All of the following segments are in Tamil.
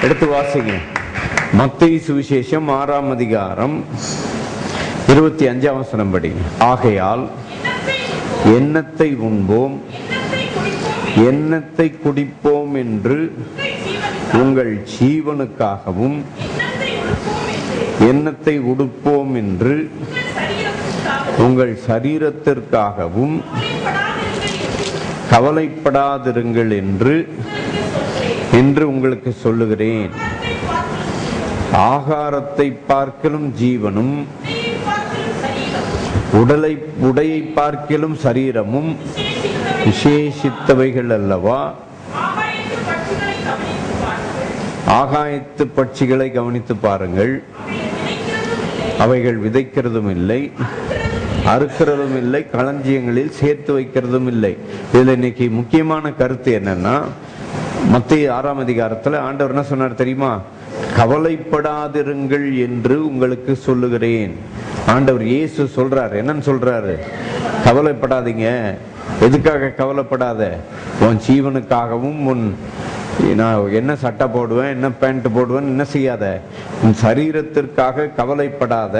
எடுத்து வாசிங்க. மத்தேயு சுவிசேஷம் 6ஆம் அதிகாரம் 25ஆம் வசனம் படி. ஆகையால் எண்ணத்தை உண்போம், எண்ணத்தை குடிப்போம் என்று உங்கள் ஜீவனுக்காகவும், எண்ணத்தை உடுப்போம் என்று உங்கள் சரீரத்திற்காகவும் கவலைப்படாதிருங்கள் என்று உங்களுக்கு சொல்லுகிறேன். ஆகாரத்தை பார்க்கிலும் ஜீவனும், உடையை பார்க்கிலும் சரீரமும் விசேஷித்தவைகள் அல்லவா? ஆகாயத்து பட்சிகளை கவனித்து பாருங்கள். அவைகள் விதைக்கிறதும் இல்லை, அறுக்கிறதும் இல்லை, களஞ்சியங்களில் சேர்த்து வைக்கிறதும் இல்லை. இதுல இன்னைக்கு முக்கியமான கருத்து என்னன்னா, மத்தேயு 6ஆம் அதிகாரத்துல ஆண்டவர் என்ன சொன்னார் தெரியுமா? கவலைப்படாதிருங்கள் என்று உங்களுக்கு சொல்லுகிறேன். ஆண்டவர் இயேசு சொல்றாரு. என்னன்னு சொல்றாரு? கவலைப்படாதீங்க. எதுக்காக கவலைப்படாத? உன் ஜீவனுக்காகவும், நான் என்ன சட்டை போடுவேன், என்ன பேண்ட் போடுவேன், என்ன செய்யாத. உன் சரீரத்திற்காக கவலைப்படாத.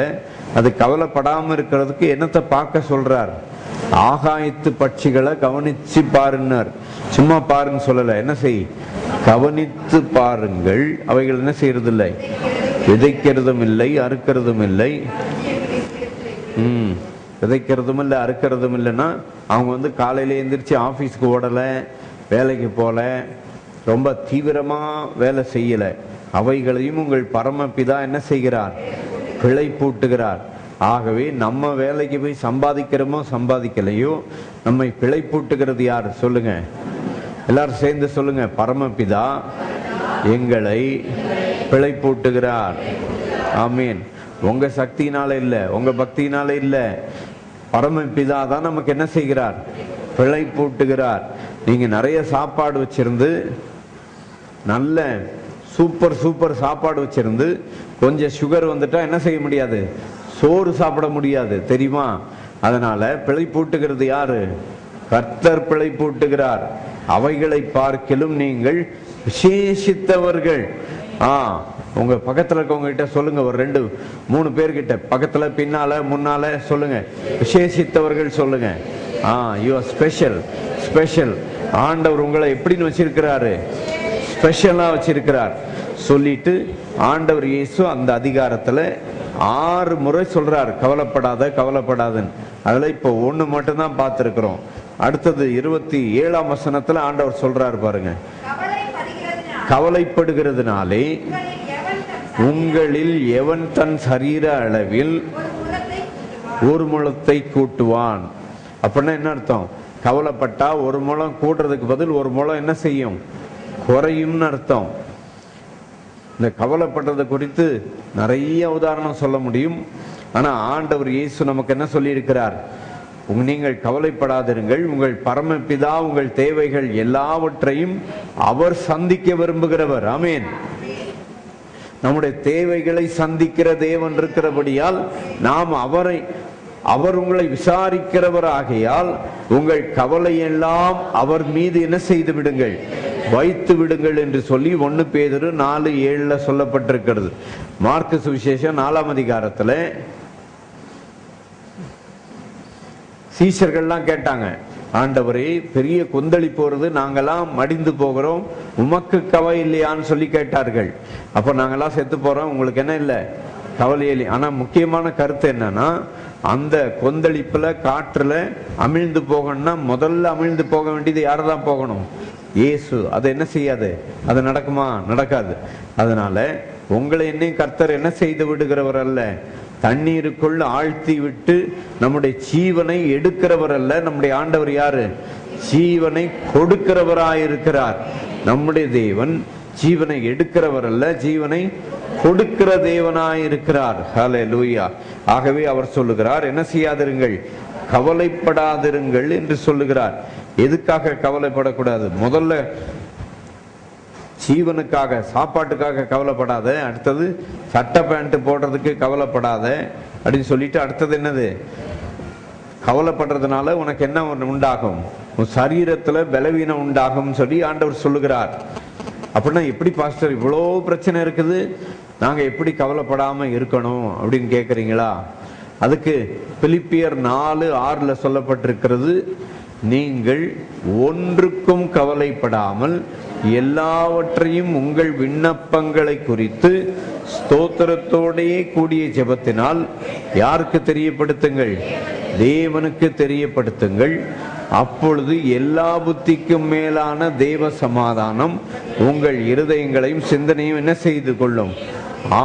அது கவலைப்படாம இருக்கிறதுக்கு என்னத்தை பார்க்க சொல்றார்? ஆகாயத்து பட்சிகளை கவனிச்சு பாருன்னார். சும்மா பாருன்னு சொல்லல. என்ன செய்? கவனித்து பாருங்கள். அவைகள் என்ன செய்யறது இல்லை? விதைக்கிறதும் இல்லை, அறுக்கிறதும் இல்லை. விதைக்கிறதும் இல்லை, அறுக்கிறதும் இல்லைன்னா அவங்க காலையில எந்திரிச்சு ஆபீஸ்க்கு ஓடல, வேலைக்கு போல, ரொம்ப தீவிரமா வேலை செய்யல. அவைகளையும் உங்கள் பரமபிதா என்ன செய்கிறார்? பிழை பூட்டுகிறார். ஆகவே நம்ம வேலைக்கு போய் சம்பாதிக்கிறோமோ சம்பாதிக்கலையோ, நம்மை பிழை பூட்டுகிறது யார்? சொல்லுங்க, எல்லாரும் சேர்ந்து சொல்லுங்க. பரமபிதா எங்களை பிழை பூட்டுகிறார். ஆமீன். உங்க சக்தியினால இல்ல, உங்க பக்தியினால இல்ல, பரமபிதா தான் நமக்கு என்ன செய்கிறார்? பிழை பூட்டுகிறார். நீங்க நிறைய சாப்பாடு வச்சிருந்து, நல்ல சூப்பர் சாப்பாடு வச்சிருந்து, கொஞ்சம் சுகர் வந்துட்டா என்ன செய்ய முடியாது? சோறு சாப்பிட முடியாது, தெரியுமா? அதனால பிழை பூட்டுகிறது யாரு? கர்த்தர் பிழை பூட்டுகிறார். அவைகளை பார்க்கிலும் நீங்கள் விசேஷித்தவர்கள். உங்க பக்கத்துல இருக்கவங்க கிட்ட சொல்லுங்க, ஒரு 2-3 பேர்கிட்ட பக்கத்துல, பின்னால, முன்னால சொல்லுங்க, விசேஷித்தவர்கள் சொல்லுங்க. You are special. ஆண்டவர் உங்களை எப்படின்னு வச்சிருக்கிறாரு? ஸ்பெஷலா வச்சிருக்கிறார். சொல்லிட்டு ஆண்டவர் இயேசு அந்த அதிகாரத்துல 6 முறை சொல்றார் கவலைப்படாதன்னு. அதுல இப்ப 1 மட்டும்தான் பார்த்திருக்கிறோம். அடுத்தது 27ஆம் வசனத்துல ஆண்டவர் சொல்றாரு பாருங்க. கவலைப்படுகிறதுனாலே உங்களில் எவன் தன் சரீர அளவில் ஒரு முழத்தை கூட்டுவான். அப்படின்னா என்ன அர்த்தம்? கவலைப்பட்டா 1 முழம் கூட்டுறதுக்கு பதில் 1 முழம் என்ன செய்யும்? குறையும்னு அர்த்தம். இந்த கவலைப்படுறத குறித்து நிறைய உதாரணம் சொல்ல முடியும். ஆனா ஆண்டவர் இயேசு நமக்கு என்ன சொல்லி இருக்கிறார்? நீங்கள் கவலைப்படாதிருங்கள், உங்கள் பரமபிதா உங்கள் தேவைகள் எல்லாவற்றையும் அவர் சந்திக்க விரும்புகிறவர். ஆமேன். நம்முடைய தேவைகளை சந்திக்கிற தேவன் இருக்கிறபடியால் நாம் அவர் உங்களை விசாரிக்கிறவர் ஆகையால் உங்கள் கவலை எல்லாம் அவர் மீது என்ன செய்து விடுங்கள்? வைத்து விடுங்கள் என்று சொல்லி 1 பேதுரு 4:7 சொல்லப்பட்டிருக்கிறது. மார்க்கு சுவிசேஷம் 4ஆம் அதிகாரத்துல சீஷர்கள்லாம் கேட்டாங்க, ஆண்டவரே பெரிய கொந்தளிப்பு வருது, நாங்கெல்லாம் மடிந்து போகிறோம், உமக்கு கவலை இல்லையான்னு சொல்லி கேட்டார்கள். அப்ப நாங்கெல்லாம் செத்து போறோம், உங்களுக்கு என்ன இல்லை? கவலை இல்லை. ஆனா முக்கியமான கருத்து என்னன்னா, அந்த கொந்தளிப்புல காற்றுல அமிழ்ந்து போகணும்னா முதல்ல அமிழ்ந்து போக வேண்டியது யாரதான் போகணும்? இயேசு. அது என்ன செய்யாது? அது நடக்குமா? நடக்காது. அதனால உங்களை என்னையும் கர்த்தர் என்ன செய்து விடுகிறவர் அல்ல, தண்ணீருக்குள் ஆழ்த்தி விட்டு நம்முடைய ஜீவனை எடுக்கிறவர் அல்ல. நம்முடைய ஆண்டவர் யாரு? ஜீவனை கொடுக்கிறவராயிருக்கிறார். நம்முடைய தேவன் ஜீவனை எடுக்கிறவர் அல்ல, ஜீவனை கொடுக்கிற தேவனாயிருக்கிறார். ஹல்லேலூயா. ஆகவே அவர் சொல்லுகிறார், என்ன செய்யாதிருங்கள்? கவலைப்படாதிருங்கள் என்று சொல்லுகிறார். எதுக்காக கவலைப்படக்கூடாது? முதல்ல ஜீவனுக்காக, சாப்பாட்டுக்காக கவலைப்படாத. அடுத்தது சட்டை பேண்ட் போடுறதுக்கு கவலைப்படாத அப்படின்னு சொல்லிட்டு, அடுத்தது என்னது? கவலைப்படுறதுனால உனக்கு என்ன உண்டாகும்? உன் சரீரத்துல பலவீனம் உண்டாகும் சொல்லி ஆண்டவர் சொல்லுகிறார். அப்படின்னா எப்படி பாஸ்டர் இவ்வளோ பிரச்சனை இருக்குது, நாங்க எப்படி கவலைப்படாம இருக்கணும் அப்படின்னு கேட்குறீங்களா? அதுக்கு பிலிப்பியர் 4:6 சொல்லப்பட்டிருக்கிறது, நீங்கள் ஒன்றுக்கும் கவலைப்படாமல் எல்லாவற்றையும் உங்கள் விண்ணப்பங்களை குறித்து ஸ்தோத்திரத்தோடையே கூடிய ஜெபத்தினால் யாருக்கு தெரியப்படுத்துங்கள்? தேவனுக்கு தெரியப்படுத்துங்கள். அப்பொழுது எல்லா புத்திக்கும் மேலான தேவ சமாதானம் உங்கள் இருதயங்களையும் சிந்தனையும் என்ன செய்து கொள்ளும்?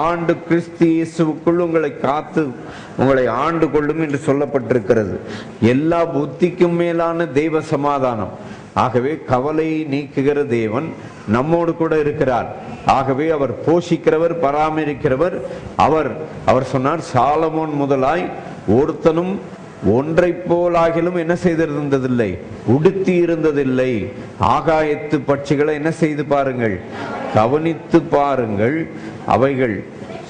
ஆண்டு கிறிஸ்து இயேசுவுக்குள் உங்களை காத்து உங்களை ஆண்டு கொள்ளும் என்று சொல்லப்பட்டிருக்கிறது. எல்லா புத்திக்கும் மேலான தெய்வ சமாதானம். ஆகவே கவலையை நீக்குகிற தேவன் நம்மோடு கூட இருக்கிறார். ஆகவே அவர் போஷிக்கிறவர், பராமரிக்கிறவர். அவர் சொன்னார், சாலமோன் முதலாய் ஒருத்தனும் ஒன்றை போலாகிலும் என்ன செய்திருந்ததில்லை, உடுத்தி இருந்ததில்லை. ஆகாயத்து பட்சிகளை என்ன செய்து பாருங்கள், கவனித்து பாருங்கள். அவைகள்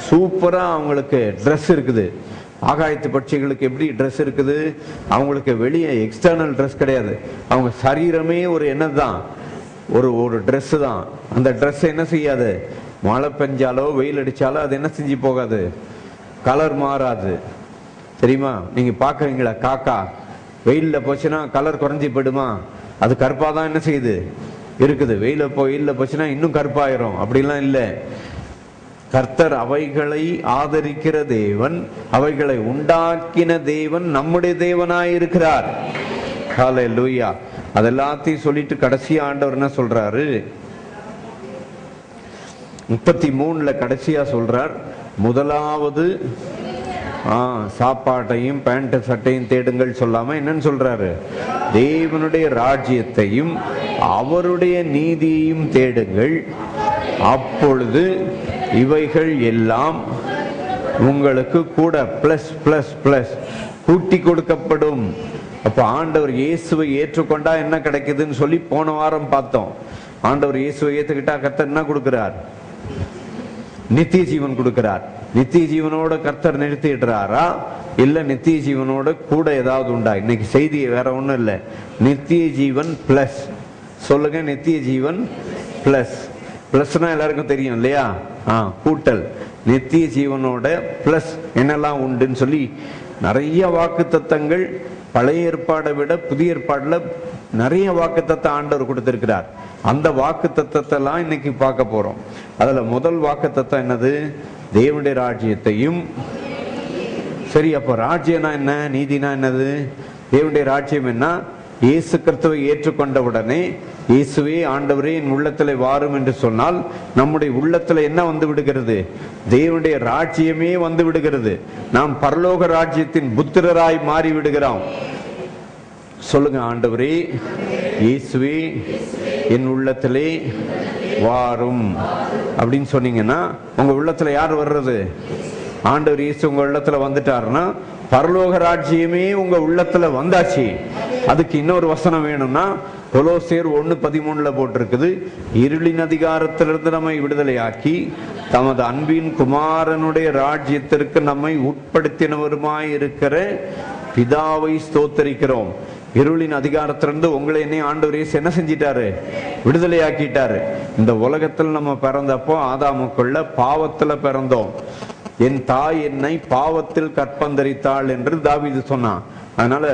சூப்பரா அவங்களுக்கு ட்ரெஸ் இருக்குது. ஆகாயத்து பட்சிகளுக்கு எப்படி ட்ரெஸ் இருக்குது? அவங்களுக்கு வெளியே எக்ஸ்டர்னல் ட்ரெஸ் கிடையாது. அவங்க சரீரமே ஒரு என்னதான், ஒரு ட்ரெஸ் தான். அந்த ட்ரெஸ் என்ன செய்யாது, மழை பெஞ்சாலோ வெயில் அடிச்சாலோ அது என்ன செஞ்சு போகாது, கலர் மாறாது. தெரியுமா? நீங்க பாக்குறீங்களா, காக்கா வெயில்ல போச்சுன்னா கலர் குறைஞ்சி போயிடுமா? அது கருப்பாதான் என்ன செய்யுது இருக்குது. வெயில்ல போச்சுன்னா இன்னும் கருப்பாயிரும். அப்படிலாம் இல்லை. கர்த்தர் அவைகளை ஆதரிக்கிற தேவன், அவைகளை உண்டாக்கின தேவன் நம்முடைய தேவனாயிருக்கிறார். ஹல்லேலூயா. அதெல்லாத்தையும் சொல்லிட்டு கடைசி ஆண்டவர் என்ன சொல்றாரு, 33 கடைசியா சொல்றார், முதலாவது சாப்பாட்டையும் பேண்ட் சட்டையும் தேடுங்கள் சொல்லாம என்னன்னு சொல்றாரு, தேவனுடைய ராஜ்யத்தையும் அவருடைய நீதியையும் தேடுங்கள், அப்பொழுது இவைகள் எல்லாம் உங்களுக்கு கூட பிளஸ் பிளஸ் பிளஸ் கூட்டி கொடுக்கப்படும். அப்ப ஆண்டவர் இயேசுவை ஏற்றுக்கொண்டா என்ன கிடைக்குதுன்னு சொல்லி போன வாரம் பார்த்தோம். ஆண்டவர் இயேசுவை ஏத்துக்கிட்டா கர்த்தர் என்ன கொடுக்கிறார்? நித்திய ஜீவன் கொடுக்கிறார். நித்திய ஜீவனோட கர்த்தர் நிறுத்திடுறாரா, இல்ல நித்திய ஜீவனோட கூட ஏதாவது உண்டா? இன்னைக்கு செய்தி வேற ஒண்ணும் இல்லை, நித்திய ஜீவன் பிளஸ். சொல்லுங்க, நித்திய ஜீவன் பிளஸ். பிளஸ்னா எல்லாருக்கும் தெரியும் இல்லையா? கூட்டல். நித்திய ஜீவனோட பிளஸ் என்னெல்லாம் உண்டுன்னு சொல்லி நிறைய வாக்கு தத்தங்கள் பழைய ஏற்பாடை விட புதிய ஏற்பாடுல நிறைய வாக்கு தத்தம் ஆண்டவர் கொடுத்திருக்கிறார். அந்த வாக்கு தத்தத்தை எல்லாம் இன்னைக்கு பார்க்க போறோம். அதுல முதல் வாக்கு தத்தம் என்னது? தேவனுடைய ராஜ்யத்தையும். சரி, அப்ப ராஜ்யம்னா என்ன, நீதினா என்னது? தேவனுடைய ராஜ்யம் என்ன? இயேசு கிறிஸ்துவை ஏற்றுக்கொண்ட உடனே, இயேசுவே ஆண்டவரே என் உள்ளத்துல வாரும் என்று சொன்னால் நம்முடைய உள்ளத்துல என்ன வந்து விடுகிறது? தேவனுடைய ராஜ்யமே வந்து விடுகிறது. நாம் பரலோக ராஜ்யத்தின் புத்திரராய் மாறி விடுகிறோம். சொல்லுங்க, ஆண்டவரே இயேசுவே என் உள்ளத்திலே வாரும் அப்படின்னு சொன்னீங்கன்னா உங்க உள்ளத்துல யார் வர்றது? ஆண்டவர் இயேசு உங்க உள்ளத்துல வந்துட்டாருன்னா பரலோக ராஜ்யமே உங்க உள்ளத்துல வந்தாச்சு. அதுக்கு இன்னொரு வசனம் வேணும்னா கொலோசியர் 1:13 போட்டிருக்குது, இருளின் அதிகாரத்திலிருந்து நம்மை விடுதலையாக்கி தமது அன்பின் குமாரனுடைய ராஜ்யத்திற்கு நம்மை உட்படுத்தினவருமாய் இருக்கிற பிதாவை ஸ்தோத்தரிக்கிறோம். இருளின் அதிகாரத்திலிருந்து உங்களை என்னை ஆண்டவர் இயேசு என்ன செஞ்சிட்டாரு? விடுதலையாக்கிட்டாரு. இந்த உலகத்தில் நம்ம பிறந்தப்போ ஆதாமுக்குள்ள பாவத்துல பிறந்தோம். என் தாய் என்னை பாவத்தில் கற்பந்தரித்தாள் என்று தாவீது சொன்னான். அதனால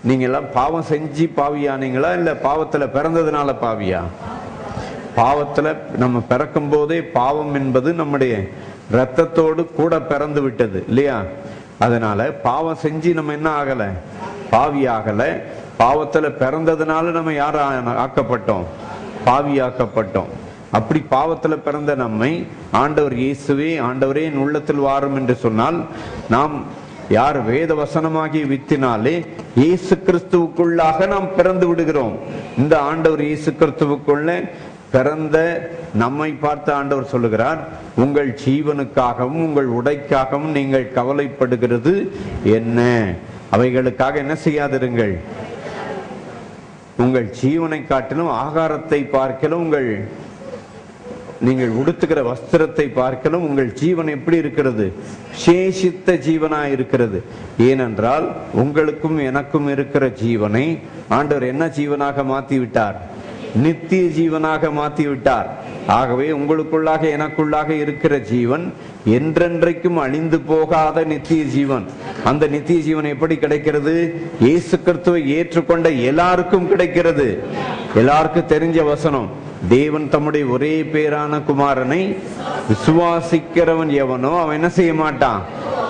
நீங்க எல்லாம் பாவம் செஞ்சு பாவியானீங்களா, இல்ல பாவத்துல பிறந்ததுனால பாவியா? பாவத்துல நம்ம பிறக்கும் போதே பாவம் என்பது நம்முடைய ரத்தத்தோடு கூட பிறந்து விட்டது இல்லையா? அதனால பாவம் செஞ்சு நம்ம என்ன ஆகல? பாவி ஆகல. பாவத்துல பிறந்ததுனால நம்ம யார ஆக்கப்பட்டோம்? பாவியாக்கப்பட்டோம். அப்படி பாவத்துல பிறந்த நம்மை ஆண்டவர் இயேசுவே ஆண்டவரே என் உள்ளத்தில் வாரும் என்று சொன்னால் நாம் யார்? வேத வசனமாகிய வித்தினாலே இயேசு கிறிஸ்துவுக்குள்ளாக நாம் பிறந்து விடுகிறோம். இந்த ஆண்டவர் இயேசு கிறிஸ்துவுக்குள்ள பிறந்த நம்மை பார்த்து ஆண்டவர் சொல்லுகிறார், உங்கள் ஜீவனுக்காகவும் உங்கள் உடைக்காகவும் நீங்கள் கவலைப்படுகிறது என்ன? அவைகளுக்காக என்ன செய்யாதிருங்கள். உங்கள் ஜீவனை காட்டிலும் ஆகாரத்தை பார்க்கலும் நீங்கள் உடுத்துகிற வஸ்திரத்தை பார்க்கலும் உங்கள் ஜீவன் எப்படி இருக்கிறது? சேஷித்த ஜீவனாய் இருக்கிறது. ஏனென்றால் உங்களுக்கும் எனக்கும் இருக்கிற ஜீவனை ஆண்டவர் என்ன ஜீவனாக மாற்றி விட்டார்? நித்திய ஜீவனாக மாற்றி விட்டார். ஆகவே உங்களுக்குள்ளாக எனக்குள்ளாக இருக்கிற ஜீவன் என்றென்றைக்கும் அழிந்து போகாத நித்திய ஜீவன். அந்த நித்திய ஜீவன் எப்படி கிடைக்கிறது? இயேசு கிறிஸ்துவை ஏற்றுக்கொண்ட எல்லாருக்கும் கிடைக்கிறது. எல்லாருக்கும் தெரிஞ்ச வசனம், தேவன் தம்முடைய ஒரே பேரான குமாரனை விசுவாசிக்கிறவன் எவனோ அவன் என்ன செய்ய மாட்டான்?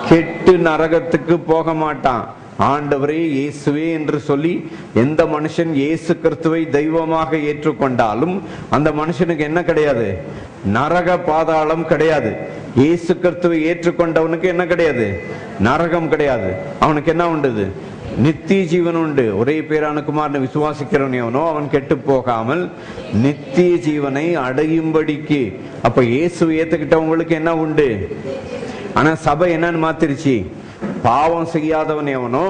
கெட்டு நரகத்துக்கு போக மாட்டான். ஆண்டவரே இயேசுவே என்று சொல்லி எந்த மனுஷன் இயேசு கிறிஸ்துவை தெய்வமாக ஏற்றுக்கொண்டாலும் அந்த மனுஷனுக்கு என்ன கிடையாது? நரக பாதாளம் கிடையாது. இயேசு கிறிஸ்துவை ஏற்றுக்கொண்டவனுக்கு என்ன கிடையாது? நரகம் கிடையாது. அவனுக்கு என்ன உண்டு? நித்திய ஜீவன் உண்டு. ஒரே பேரான குமாரனை விசுவாசிக்கிறவன் எவனோ அவன் கெட்டு போகாமல் நித்திய ஜீவனை அடையும்படிக்கு. அப்ப இயேசு ஏத்துக்கிட்டவங்களுக்கு என்ன உண்டு? ஆனா சபை என்னன்னு மாத்திருச்சு? பாவம் செய்யாதவன் எவனோ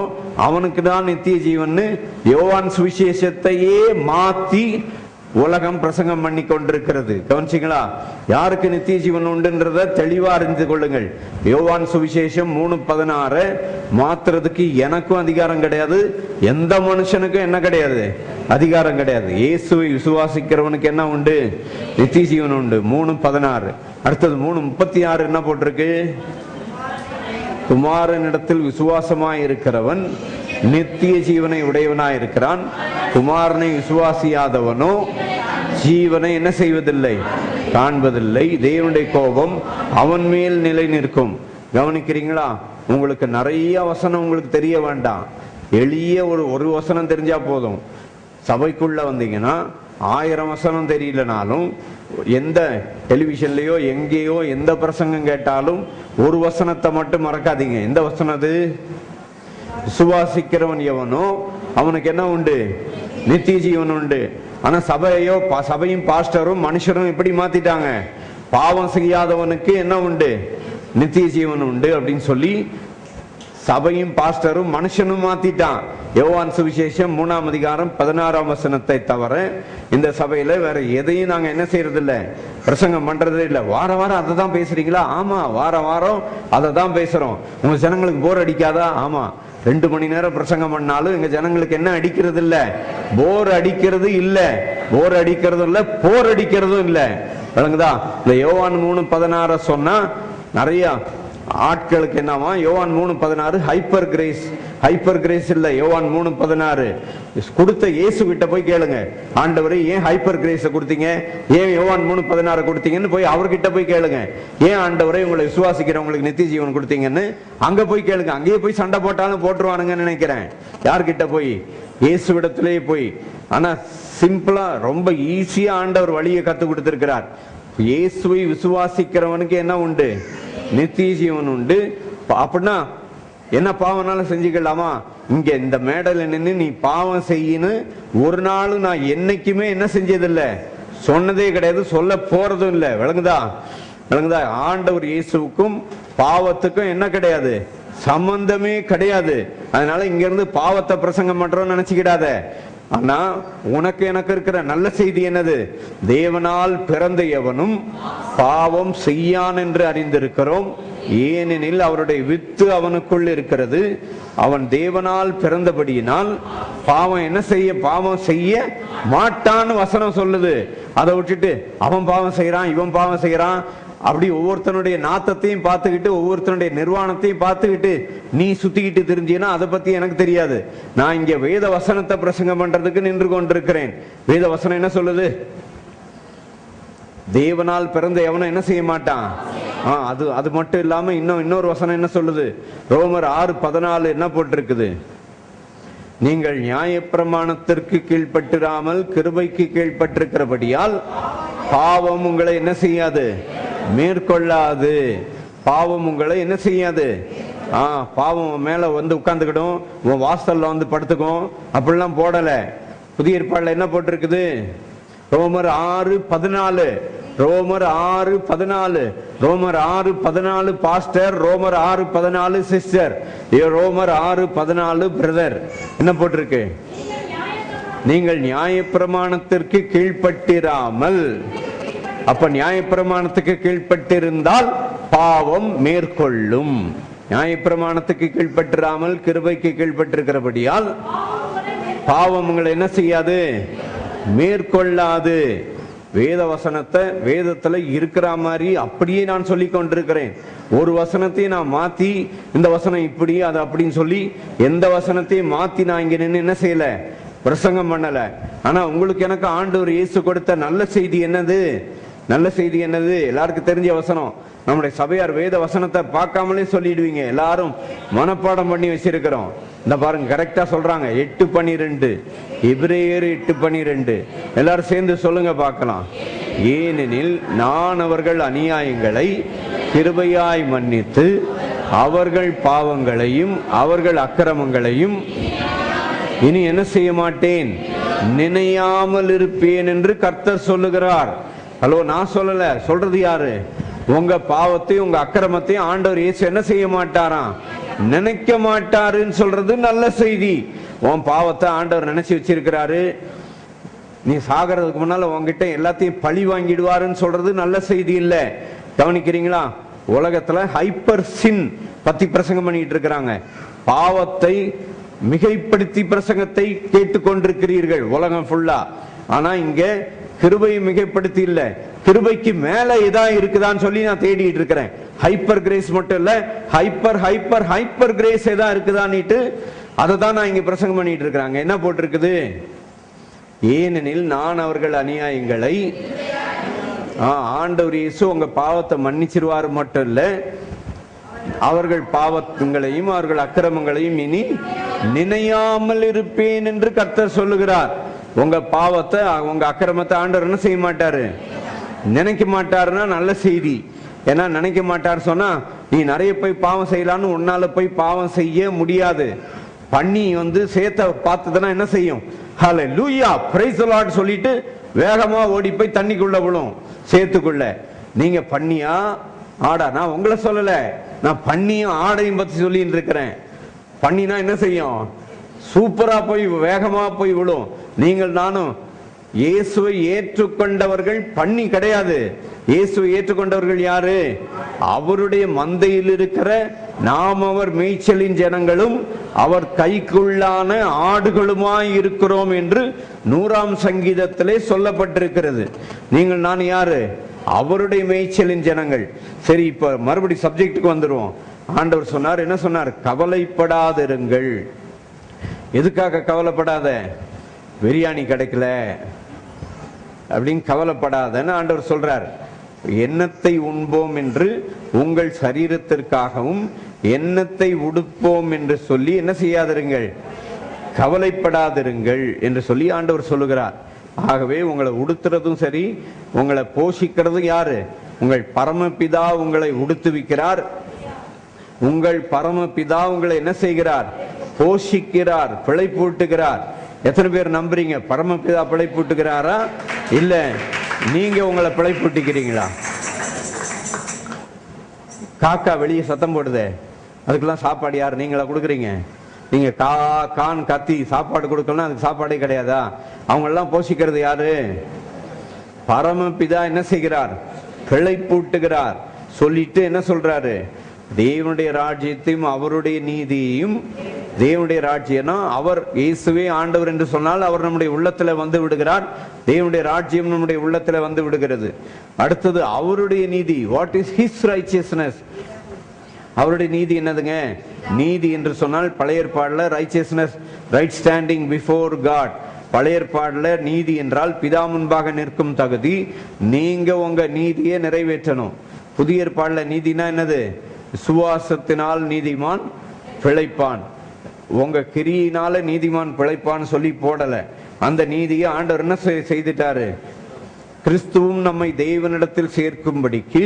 அவனுக்கு தான் நித்திய ஜீவன். யோவான் சுவிசேஷத்தையே மாத்தி உலகம் பிரசங்கம் பண்ணி கொண்டிருக்கிறது. கவனிச்சிங்களா? யாருக்கு நித்திய ஜீவன் உண்டுன்றத தெளிவா அறிந்து கொள்ளுங்கள். யோவான் சுவிசேஷம் 3:16 மாத்துறதுக்கு எனக்கும் அதிகாரம் கிடையாது, எந்த மனுஷனுக்கும் என்ன கிடையாது? அதிகாரம் கிடையாது. இயேசுவை விசுவாசிக்கிறவனுக்கு என்ன உண்டு? நித்திய ஜீவன் உண்டு. 3:16. அடுத்தது 3:36 என்ன போட்டிருக்கு? குமாரனிடத்தில் விசுவாசமாய் இருக்கிறவன் நித்திய ஜீவனை உடையவனாய் இருக்கிறான். குமாரனை விசுவாசியாதவனோ ஜீவனை என்ன செய்வதில்லை? காண்பதில்லை. தேவனுடைய கோபம் அவன் மேல் நிலை நிற்கும். கவனிக்கிறீங்களா? உங்களுக்கு நிறைய வசனம் உங்களுக்கு தெரிய வேண்டாம். எளிய ஒரு வசனம் தெரிஞ்சா போதும். சபைக்குள்ள வந்தீங்கன்னா 1000 வசனம் தெரியலனாலும் எந்த டெலிவிஷன்லயோ எங்கேயோ எந்த பிரசங்கம் கேட்டாலும் ஒரு வசனத்தை மட்டும் மறக்காதீங்க. எந்த வசனம் அது? விசுவாசிக்கிறவன் எவனோ அவனுக்கு என்ன உண்டு? நித்திய ஜீவன் உண்டு. ஆனா சபையும் பாஸ்டரும் மனுஷரும் எப்படி மாத்திட்டாங்க? பாவம் செய்யாதவனுக்கு என்ன உண்டு? நித்திய ஜீவன் உண்டு அப்படின்னு சொல்லி சபையும் பாஸ்டரும் மனுஷனும் மாத்திட்டான். யோவான் சுவிசேஷம் 3:16 தவிர இந்த சபையில வேற எதையும் நாங்க என்ன செய்யறது இல்ல, பிரசங்கம் பண்றதே இல்ல. வார வாரம் அதை தான் பேசுறீங்களா? ஆமா, வார வாரம் அதை தான் பேசுறோம். உங்க ஜனங்களுக்கு போர் அடிக்காதா? ஆமா, 2 மணி நேரம் பிரசங்கம் பண்ணாலும் எங்க ஜனங்களுக்கு என்ன அடிக்கிறது இல்ல? போர் அடிக்கிறது இல்ல. போர் அடிக்கிறதும் இல்ல, போர் அடிக்கிறதும் இல்ல. விளங்குதா? இந்த யோவான் 3:16 சொன்னா நிறைய ஆட்களுக்கு என்னவா? யோவான் 3:16 ஹைப்பர் கிரேஸ் இல்ல. யோவான் 3:16 கொடுத்த இயேசு கிட்ட போய் கேளுங்க, ஆண்டவரே ஏன் ஹைப்பர் கிரேஸ் கொடுத்தீங்க, ஏன் யோவான் 3:16 கொடுத்தீங்கன்னு போய் அவர்கிட்ட போய் கேளுங்க. ஏன் ஆண்டவரே உங்களை விசுவாசிக்கிறவங்களுக்கு நித்திய ஜீவன் கொடுத்தீங்கன்னு அங்க போய் கேளுங்க. அங்கேயே போய் சண்டை போட்டாலும் போட்டுருவானுங்கன்னு நினைக்கிறேன். யார்கிட்ட போய்? இயேசுவிடத்திலேயே போய். ஆனா சிம்பிளா ரொம்ப ஈஸியா ஆண்டவர் வழியை கத்து கொடுத்திருக்கிறார். இயேசுவை விசுவாசிக்கிறவனுக்கு என்ன உண்டு? நித்திய ஜீவன் உண்டு. அப்படின்னா என்ன பாவம்னாலும் செஞ்சுக்கலாமா? இங்க இந்த மேடையில நின்று நீ பாவம் செய்யன்னு ஒரு நாள் நான் என்னைக்குமே என்ன செஞ்சதில்லை, சொன்னதே கிடையாது, சொல்ல போறதும் இல்லை. விளங்குதா? ஆண்டவர் இயேசுவுக்கும் பாவத்துக்கும் என்ன கிடையாது? சம்பந்தமே கிடையாது. அதனால இங்க இருந்து பாவத்தை பிரசங்கம் பண்றோம்னு நினைச்சுக்கிடாத. ஆனா உனக்கு எனக்கு இருக்கிற நல்ல செய்தி என்னது? தேவனால் பிறந்த எவனும் பாவம் செய்யான் என்று அறிந்திருக்கிறோம். ஏனெனில் அவருடைய வித்து அவனுக்குள் இருக்கிறது. அவன் தேவனால் பிறந்தபடியினால் பாவம் செய்ய மாட்டான்னு வசனம் சொல்லுது. அதை விட்டுட்டு அவன் பாவம் செய்யறான், இவன் பாவம் செய்யறான், அப்படி ஒவ்வொருத்தனுடைய நாத்தத்தையும் பார்த்துக்கிட்டு ஒவ்வொருத்தனுடைய நிர்வாணத்தையும் பார்த்துக்கிட்டு நீ சுத்திக்கிட்டு தெரிஞ்சீன்னா அதை பத்தி எனக்கு தெரியாது. நான் இங்க வேத வசனத்தை பிரசங்கம் பண்றதுக்கு நின்று கொண்டிருக்கிறேன். வேத வசனம் என்ன சொல்லுது? தேவனால் பிறந்த எவனும் என்ன செய்ய மாட்டான். அது மட்டும் இல்லாம இன்னொரு வசனம் என்ன சொல்லுது? ரோமர் 6:14 என்ன போட்டிருக்குது? நீங்கள் நியாயப்பிரமாணத்திற்கு கீழ்ப்பட்டிராமல் கிருபைக்கு கீழ்ப்பட்டிருக்கிறபடியால் பாவம் உங்களை என்ன செய்யாது? மேற்கொள்ளாது. பாவம் உங்களை என்ன செய்யாது? பாவம் மேல வந்து உட்கார்ந்துக்கிடும், உன் வாசல்ல வந்து படுத்துக்கும். அப்படிலாம் போடல. புதிய ஏற்பாடுல என்ன போட்டிருக்குது? ரோமர் 6:14 ரோமர் 6:14 பாஸ்டர், ரோமர் 6:14 சிஸ்டர், ரோமர் 6:14 பிரதர். என்ன போட்டிருக்கு? நீங்கள் நியாயப்பிரமாணத்திற்கு கீழ்ப்பட்டிராமல். அப்ப நியாயப்பிரமாணத்துக்கு கீழ்ப்பட்டிருந்தால் பாவம் மேற்கொள்ளும். நியாயப்பிரமாணத்துக்கு கீழ்ப்பட்டிராமல் கிருபைக்கு கீழ்ப்பட்டிருக்கிறபடியால் பாவம் உங்களை என்ன செய்யாது? மேற்கொள்ளாது. வேத வசனத்தை வேதத்துல இருக்கிற மாதிரி அப்படியே நான் சொல்லி கொண்டிருக்கிறேன். ஒரு வசனத்தையும் நான் மாத்தி இந்த வசனம் இப்படி அது அப்படின்னு சொல்லி எந்த வசனத்தையும் மாத்தி நான் இங்க நின்று என்ன செய்யல, பிரசங்கம் பண்ணல. ஆனா உங்களுக்கு எனக்கு ஆண்டவர் இயேசு கொடுத்த நல்ல செய்தி என்னது? நல்ல செய்தி என்னது? எல்லாருக்கும் தெரிஞ்ச வசனம். நம்முடைய சபையார் வேத வசனத்தை பார்க்காமலே சொல்லிடுவீங்க. எல்லாரும் மனப்பாடம் பண்ணி வச்சிருக்கிறோம். இந்த பாருங்க, கரெக்டா சொல்றாங்க. 8:12 எபிரேயர் 8:12 எல்லாரும் சேர்ந்து சொல்லுங்க பார்க்கலாம். ஏனெனில் நான் அவர்கள் அநியாயங்களை கிருபையாய் மன்னித்து அவர்கள் பாவங்களையும் அவர்கள் அக்கிரமங்களையும் இனி என்ன செய்ய மாட்டேன், நினையாமல் இருப்பேன் என்று கர்த்தர் சொல்லுகிறார். ஹலோ, நான் சொல்லல, சொல்றது யாரு? உங்க பாவத்தையும் உங்க அக்கிரமத்தையும் ஆண்டவர் இயேசு என்ன செய்ய மாட்டாராம், நினைக்க மாட்டாருன்னு சொல்றது நல்ல செய்தி. உன் பாவத்தை ஆண்டவர் நினைச்சு வச்சிருக்கிறாரு. நீ சாகிறதுக்கு முன்னால உங்ககிட்ட எல்லாத்தையும் பழி வாங்கிடுவாருன்னு சொல்றது நல்ல செய்தி இல்ல. கவனிக்கிறீங்களா? உலகத்துல ஹைப்பர் சின் பத்தி பிரசங்கம் பண்ணிட்டு இருக்கிறாங்க. பாவத்தை மிகைப்படுத்தி பிரசங்கத்தை கேட்டுக்கொண்டிருக்கிறீர்கள் உலகம் ஃபுல்லா. ஆனா இங்க கிருபையை மிகைப்படுத்தி இல்ல, கிருபைக்கு மேல இதா இருக்குதான்னு சொல்லி நான் தேடிட்டு இருக்கிறேன். ஹைப்பர் கிரேஸ் மட்டும் இல்ல, ஹைப்பர் ஹைப்பர் ஹைப்பர் கிரேஸ் எதா இருக்குதான்னுட்டு அதை தான் நான் இங்க பிரசங்கம் பண்ணிட்டு இருக்கிறாங்க. என்ன போட்டிருக்குது? ஏனெனில் நான் அவர்கள் அநியாயங்களை, ஆண்டவர் இயேசு உங்க பாவத்தை மன்னிச்சிருவாரு மட்டும் இல்ல, அவர்கள் பாவங்களையும் அவர்கள் அக்கிரமங்களையும் இனி நினையாமல் இருப்பேன் என்று கர்த்தர் சொல்லுகிறார். உங்க பாவத்தை உங்க அக்கிரமத்தை ஆண்டவர் என்ன செய்ய மாட்டாரு, நினைக்க மாட்டாருன்னா நல்ல செய்தி. ஏன்னா நினைக்க மாட்டாரு சொன்னா நீ நிறைய போய் பாவம் செய்யலான்னு உன்னால போய் பாவம் செய்ய முடியாது. பண்ணி சேத்த பார்த்ததுன்னா என்ன செய்யும்? ஹல்லேலூயா, பிரைஸ் தி லார்ட் சொல்லிட்டு வேகமா ஓடி போய் தண்ணிக்குள்ள விழும், சேத்துக்குள்ள. நீங்க பண்ணியா ஆடா? நான் உங்களை சொல்லல, நான் பண்ணியும் ஆடையும் பத்தி சொல்லிட்டு இருக்கிறேன். பண்ணினா என்ன செய்யும்? சூப்பரா போய் வேகமா போய் விழும். நீங்கள் நானும் இயேசுவை ஏற்றுக்கொண்டவர்கள் பண்ணி கிடையாது. இயேசுவை ஏற்றுக்கொண்டவர்கள் யாரு? அவருடைய மந்தையில் இருக்கிற நாம் அவர் மேய்ச்சலின் ஜனங்களும் அவர் கைக்குள்ளான ஆடுகளுமாய் இருக்கிறோம் என்று 100ஆம் சங்கீதத்திலே சொல்லப்பட்டிருக்கிறது. நீங்கள் நான் யாரு? அவருடைய மேய்ச்சலின் ஜனங்கள். சரி, இப்ப மறுபடி சப்ஜெக்டுக்கு வந்துருவோம். ஆண்டவர் சொன்னார், என்ன சொன்னார்? கவலைப்படாதிருங்கள். எதுக்காக கவலைப்படாத? பிரியாணி கிடைக்கல அப்படின்னு கவலைப்படாதன்னு ஆண்டவர் சொல்றார். எண்ணத்தை உண்போம் என்று உங்கள் சரீரத்திற்காகவும் எண்ணத்தை உடுப்போம் என்று சொல்லி என்ன செய்யாதிருங்கள், கவலைப்படாதிருங்கள் என்று சொல்லி ஆண்டவர் சொல்லுகிறார். ஆகவே உங்களை உடுத்துறதும் சரி, உங்களை போஷிக்கிறதும் யாரு? உங்கள் பரமபிதா உங்களை உடுத்துவிக்கிறார். உங்கள் பரமபிதா உங்களை என்ன செய்கிறார்? போஷிக்கிறார், பிழைப்பூட்டுகிறார். எத்தனை பேர் நம்புறீங்க பரமபிதா பிழைப்பூட்டுகிறாரா? இல்ல நீங்க உங்களை பிழைப்பூட்டிக்கிறீங்களா? காக்கா வெளியே சத்தம் போடுதே, அதுக்கெல்லாம் சாப்பாடு யார்? நீங்களா கொடுக்குறீங்க? நீங்க கான் கத்தி சாப்பாடு கொடுக்கலாம், அதுக்கு சாப்பாடே கிடையாதா? அவங்க எல்லாம் போஷிக்கிறது யாரு? பரமபிதா என்ன செய்கிறார்? பிழைப்பூட்டுகிறார். சொல்லிட்டு என்ன சொல்றாரு? தேவனுடைய ராஜ்யத்தையும் அவருடைய நீதியையும், தேவனுடைய ராஜ்யம்னா அவர் இயேசுவே ஆண்டவர் என்று சொன்னால் அவர் நம்முடைய உள்ளத்துல வந்து விடுகிறார். தேவனுடைய ராஜ்யம் நம்முடைய உள்ளத்துல வந்து விடுகிறது. அடுத்தது அவருடைய நீதி. What is his righteousness? அவருடைய நீதி என்னதுங்க? நீதி என்று சொன்னால் பழைய ஏற்பாடுல righteousness, right standing before God. பழைய ஏற்பாடுல நீதி என்றால் பிதா முன்பாக நிற்கும் தகுதி. நீங்க உங்க நீதியை நிறைவேற்றணும். புதிய ஏற்பாடுல நீதினா என்னது? சுவாசத்தினால் நீதிமான் பிழைப்பான். உங்க கிரியினால நீதிமான் பிழைப்பான்னு சொல்லி போடல. அந்த நீதியை ஆண்டவர் என்ன செய்துட்டாரு? கிறிஸ்துவும் நம்மை தேவனிடத்தில் சேர்க்கும்படிக்கு,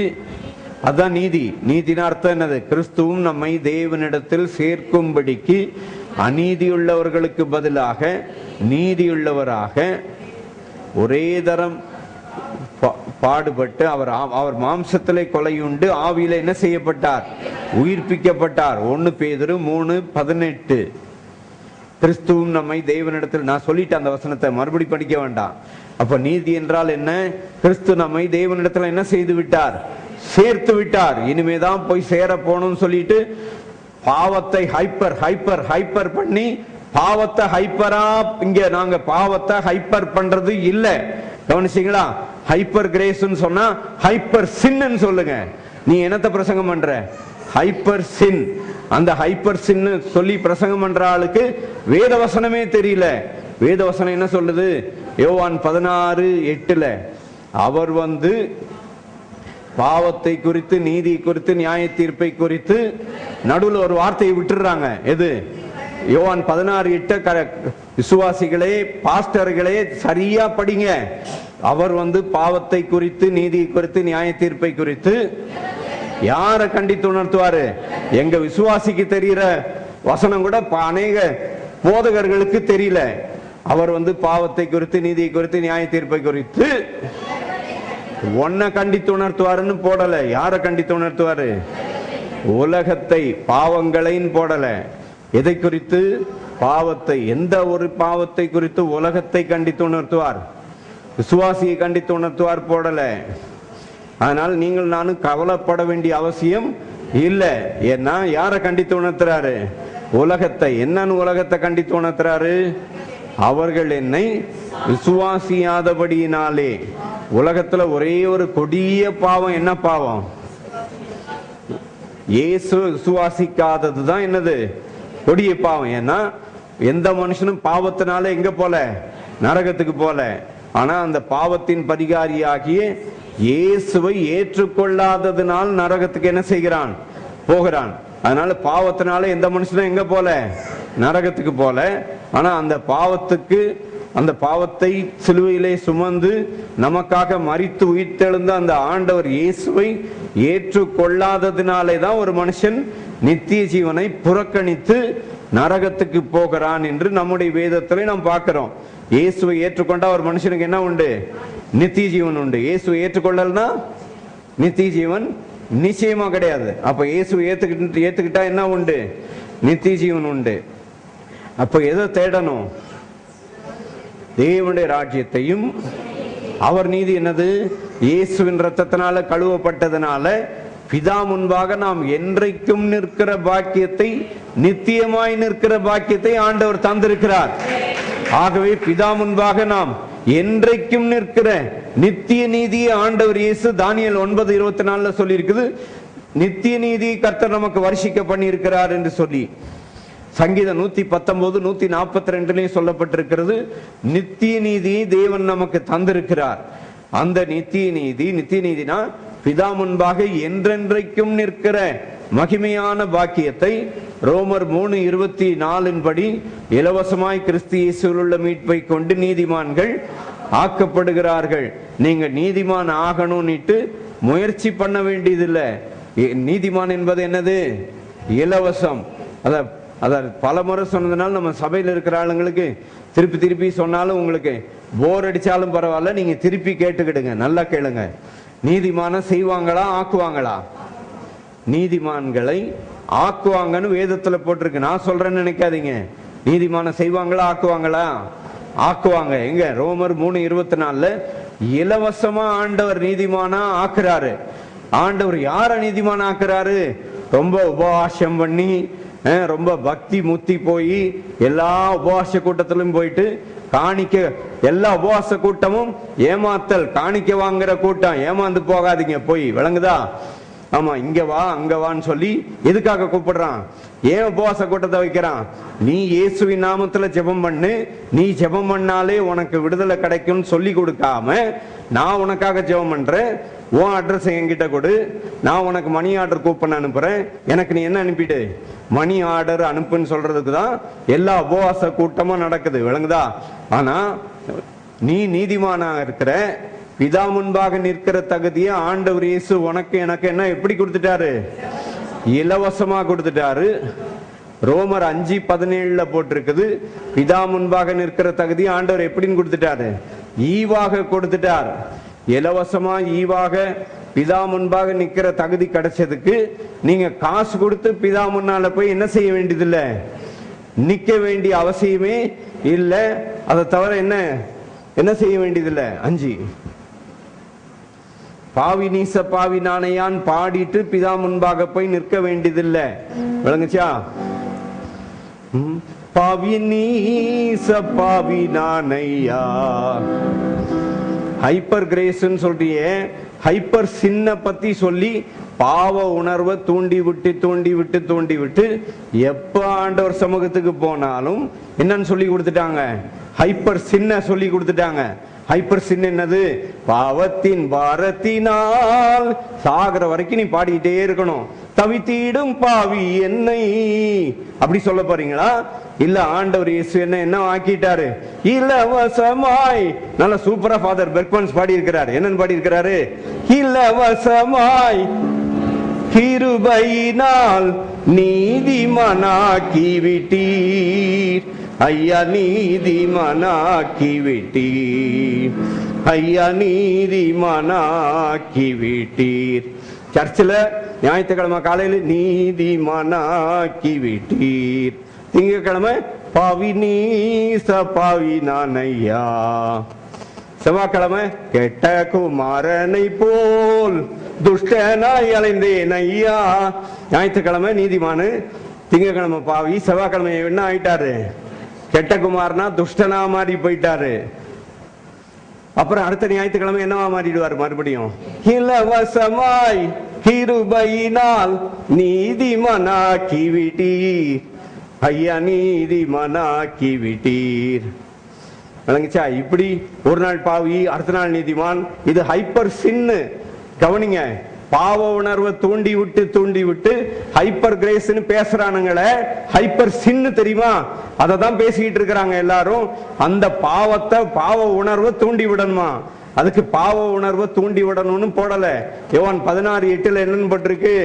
அதான் நீதி. நீதினா அர்த்தம் என்னது? கிறிஸ்துவும் நம்மை தேவனிடத்தில் சேர்க்கும்படிக்கு அநீதியுள்ளவர்களுக்கு பதிலாக நீதியுள்ளவராக ஒரே தரம் பாடுபட்டு அவர் மாம்சத்திலே கொலையுண்டு ஆவியில என்ன செய்யப்பட்டார்? உயிர்ப்பிக்கப்பட்டார். 1 பேதுரு 3:18. கிறிஸ்துவும் நம்மை தேவனிடத்தில், நான் சொல்லிட்டு அந்த வசனத்தை மறுபடி படிக்க வேண்டாம். அப்ப நீதி என்றால் என்ன? கிறிஸ்து நம்மை தேவனிடத்துல என்ன செய்து விட்டார்? சேர்த்து விட்டார். இனிமேதான் போய் சேர போகணும்னு சொல்லிட்டு பாவத்தை ஹைப்பர் ஹைப்பர் ஹைப்பர் பண்ணி பாவத்தை ஹைப்பரா இங்க நாங்க பாவத்தை ஹைப்பர் பண்றது இல்ல. கவனிச்சீங்களா? ஹைப்பர் கிரேஸ் சொன்னா ஹைப்பர் சின்னு சொல்லுங்க. நீ என்னத்த பிரசங்கம் பண்ற? ஹைப்பர் சின். அந்த ஹைப்பர் சின்னு சொல்லி பிரசங்கம் பண்ற ஆளுக்கு வேதவசனமே தெரியல. வேதவசனம் என்ன சொல்லுது? யோவான் 16:8 அவர் பாவத்தை குறித்து, நீதி குறித்து, நியாய தீர்ப்பை குறித்து நடுவில் ஒரு வார்த்தையை விட்டுறாங்க. எது? யோவான் 16:8 விசுவாசிகளே, பாஸ்டர்களே சரியா படிங்க. அவர் பாவத்தை குறித்து, நீதி குறித்து, நியாய தீர்ப்பை குறித்து யாரை கண்டித்து உணர்த்துவாரு? எங்க விசுவாசிக்கு தெரிகிற வசனம் கூட அநேக போதகர்களுக்கு தெரியல. அவர் பாவத்தை குறித்து, நீதியை குறித்து, நியாய தீர்ப்பை குறித்து ஒன்ன கண்டித்து உணர்த்துவாருன்னு போடல. யாரை கண்டித்து உணர்த்துவாரு? உலகத்தை, பாவங்களைன்னு போடல. எதை குறித்து? பாவத்தை. எந்த ஒரு பாவத்தை குறித்து உலகத்தை கண்டித்து உணர்த்துவார்? விசுவாசியை கண்டித்து உணர்த்துவார் போடல. அதனால் நீங்கள் நானும் கவலைப்பட வேண்டிய அவசியம் இல்லை. ஏன்னா யாரை கண்டித்து உணர்த்துறாரு? உலகத்தை. என்னன்னு உலகத்தை கண்டித்து உணர்த்துறாரு? அவர்கள் என்னை விசுவாசியாதபடியினாலே. உலகத்துல ஒரே ஒரு கொடிய பாவம். என்ன பாவம்? இயேசு விசுவாசிக்காததுதான் என்னது? கொடிய பாவம். ஏன்னா எந்த மனுஷனும் பாவத்தினால எங்க போல? நரகத்துக்கு போல. ஆனா அந்த பாவத்தின் பரிகாரியாகிய இயேசுவை ஏற்றுக்கொள்ளாததுனால் நரகத்துக்கு என்ன செய்கிறான்? போகிறான். அதனால பாவத்தினால எந்த மனுஷனும் எங்க போல? நரகத்துக்கு போல. ஆனா அந்த பாவத்தை சிலுவையிலே சுமந்து நமக்காக மரித்து உயிர்த்தெழுந்த அந்த ஆண்டவர் இயேசுவை ஏற்றுக்கொள்ளாததினாலே தான் ஒரு மனுஷன் நித்திய ஜீவனை புறக்கணித்து நரகத்துக்கு போகிறான் என்று நம்முடைய வேதத்திலே நாம் பார்க்கிறோம். இயேசுவை ஏற்றுக்கொண்டா ஒரு மனுஷனுக்கு என்ன உண்டு? நித்திய ஜீவன் உண்டு. இயேசுவை ஏற்றுக்கொள்ளல்னா நித்திய ஜீவன் நிச்சயமா கிடையாது. அப்ப இயேசுவை ஏத்துக்கிட்டா என்ன உண்டு? நித்திய ஜீவன் உண்டு. அப்ப எதை தேடணும்? தேவனுடைய ராஜ்யத்தையும் அவர் நீதி. என்னது? இயேசுவின் ரத்தத்தினால கழுவப்பட்டதனால பிதா முன்பாக நாம் என்றைக்கும் நிற்கிற பாக்கியத்தை, நித்தியமாய் நிற்கிற பாக்கியத்தை ஆண்டவர் தந்திருக்கிறார். ஆகவே பிதா முன்பாக நாம் என்றைக்கும் நிற்கிற நித்திய நீதியை ஆண்டவர் இயேசு தானியேல் 9:24 சொல்லி இருக்குது. நித்திய நீதி கர்த்தர் நமக்கு வருஷிக்க பண்ணி இருக்கிறார் என்று சொல்லி சங்கீதம் 119, 142 சொல்லப்பட்டிருக்கிறது. நித்திய நீதியை தேவன் நமக்கு தந்திருக்கிறார். அந்த நித்திய நீதினா பிதா முன்பாக என்றென்றைக்கும் நிற்கிற மகிமையான பாக்கியத்தை ரோமர் 3:24 படி இலவசமாய் கிறிஸ்து இயேசுவில் உள்ள மீட்பை கொண்டு நீதிமான்கள் ஆக்கப்படுகிறார்கள். நீங்க நீதிமான் ஆகணும்னுட்டு முயற்சி பண்ண வேண்டியதில்லை. நீதிமான் என்பது என்னது? இலவசம். அத பல முறை சொன்னதுனால நம்ம சபையில் இருக்கிற ஆளுங்களுக்கு திருப்பி சொன்னாலும் உங்களுக்கு போர் அடிச்சாலும் பரவாயில்ல, நீங்க திருப்பி கேட்டுக்கிடுங்க. நல்லா கேளுங்க. நீதிமான செய்வாங்களா, ஆக்குவாங்களா? நீதிமான்களை ஆக்குவாங்கன்னு வேதத்துல போட்டிருக்கு. நான் சொல்றேன்னு நினைக்காதீங்க. நீதிமான செய்வாங்களா, ஆக்குவாங்களா? ஆக்குவாங்க. எங்க? ரோமர் 3:24 இலவசமா ஆண்டவர் நீதிமானா ஆக்குறாரு. ஆண்டவர் யார நீதிமான ஆக்குறாரு? ரொம்ப உபவாசம் பண்ணி, ரொம்ப பக்தி முத்தி போய் எல்லா உபவாச கூட்டத்திலும் போயிட்டு காணிக்க, எல்லா உபவாச கூட்டமும் ஏமாத்தல், காணிக்க வாங்குற கூட்டம். ஏமாந்து போகாதீங்க. போய் விளங்குதா? ஆமா, இங்க வா அங்க வான்னு சொல்லி எதுக்காக கூப்பிடுறான்? ஏன் உபவாச கூட்டத்தை வைக்கிறான்? நீ இயேசுவின் நாமத்துல ஜெபம் பண்ணு, நீ ஜெபம் பண்ணாலே உனக்கு விடுதலை கிடைக்கும்னு சொல்லி கொடுக்காம, நான் உனக்காக ஜெபம் பண்றேன், உன் அட்ரஸ் என்கிட்ட கொடு, நான் உனக்கு மணி ஆர்டர் கூப்பன் அனுப்புறேன், எனக்கு நீ என்ன அனுப்பிடு? மணி ஆர்டர் அனுப்புன்னு சொல்றதுக்கு தான் எல்லா உபவாச கூட்டமும் நடக்குது. விளங்குதா? ஆனா நீ நீதிமானா இருக்கிற, பிதா முன்பாக நிற்கிற தகுதியை ஆண்டவர் இயேசு உனக்கு எனக்கு என்ன எப்படி கொடுத்துட்டாரு? இலவசமா கொடுத்துட்டாரு. ரோமர் 5:17 போட்டிருக்குது. பிதா முன்பாக நிற்கிற தகுதியை ஆண்டவர் எப்படின்னு கொடுத்துட்டாரு? ஈவாக கொடுத்துட்டார். இலவசமா ஈவாக பிதா முன்பாக நிற்கிற தகுதி கிடைச்சதுக்கு நீங்க காசு கொடுத்து பிதா முன்னால போய் என்ன செய்ய வேண்டியதில்லை, நிக்க வேண்டிய அவசியமே இல்லை. அதை தவிர என்ன செய்ய வேண்டியதில்லை. 5 பாவி நீச பாவி நானையான் பாடிட்டு பிதா முன்பாக போய் நிற்க வேண்டியதில்லை. விளங்குச்சா? பாவி நீச பாவி நானையா. ஹைப்பர் கிரேஸ்ன்னு சொல்றியே, ஹைப்பர் சின்ன பத்தி சொல்லி பாவ உணர்வை தூண்டி விட்டு எப்ப ஆண்டவர் சமூகத்துக்கு போனாலும் என்னன்னு சொல்லி கொடுத்துட்டாங்க, ஹைப்பர் சின்ன சொல்லி கொடுத்துட்டாங்க. ஹைப்பர் சின் என்னது? பாவத்தின் பாரத்தினால் சாகர வரைக்கும் நீ பாடிக்கிட்டே இருக்கணும். தவித்திடும் பாவி என்னை அப்படி சொல்ல போறீங்களா? இல்ல ஆண்டவர் இயேசு என்ன ஆக்கிட்டாரு? இலவசமாய். நல்ல சூப்பரா ஃபாதர் பெர்க்மன்ஸ் பாடி இருக்கிறாரு. என்னன்னு பாடி இருக்கிறாரு? இலவசமாய் கிருபையினால் நீதிமானாக்கி விட்டீர் ஐயா, நீதிமானாக்கி விட்டீர் ஐயா, நீதிமானாக்கி விட்டீர். சர்ச்சில் ஞாயிற்றுக்கிழமை காலையில் நீதிமானாக்கி விட்டீர், திங்கக்கிழமை பாவி நீச பாவி நான் ஐயா, செவ்வாய்க்கிழமை கெட்ட குமாரனை போல் துஷ்டனாய் அலைந்தேன் ஐயா. ஞாயிற்றுக்கிழமை நீதிமானு, திங்கக்கிழமை பாவி, செவ்வாய்க்கிழமை என்ன ஆயிட்டாரு? கெட்ட குமாரனா துஷ்டனா மாறி போயிட்டாரு. அப்புறம் அடுத்த ஞாயிற்றுக்கிழமை என்னவா மாறிடுவார்? மறுபடியும் இலவசமாய் கிருபையினால் நீதிமானாக்கி விட்டீர் ஐயா, நீதிமானாக்கி விட்டீர். விளங்குச்சா? இப்படி ஒரு நாள் பாவி, அடுத்த நாள் நீதிமான். இது ஹைப்பர் சின்னு. கவனிங்க, பாவ உணர்வை தூண்டி விட்டு ஹைப்பர் கிரேஸ்ன்னு பேசுறானுங்களே, ஹைப்பர் சின்னு தெரியுமா? அதை தான் பேசிக்கிட்டு இருக்கிறாங்க எல்லாரும். அந்த பாவத்தை, பாவ உணர்வை தூண்டி விடணுமா? அதுக்கு பாவ உணர்வை தூண்டி விடணும்னு போடல. யோவான் 16:8 என்னன்னு போட்டிருக்கு?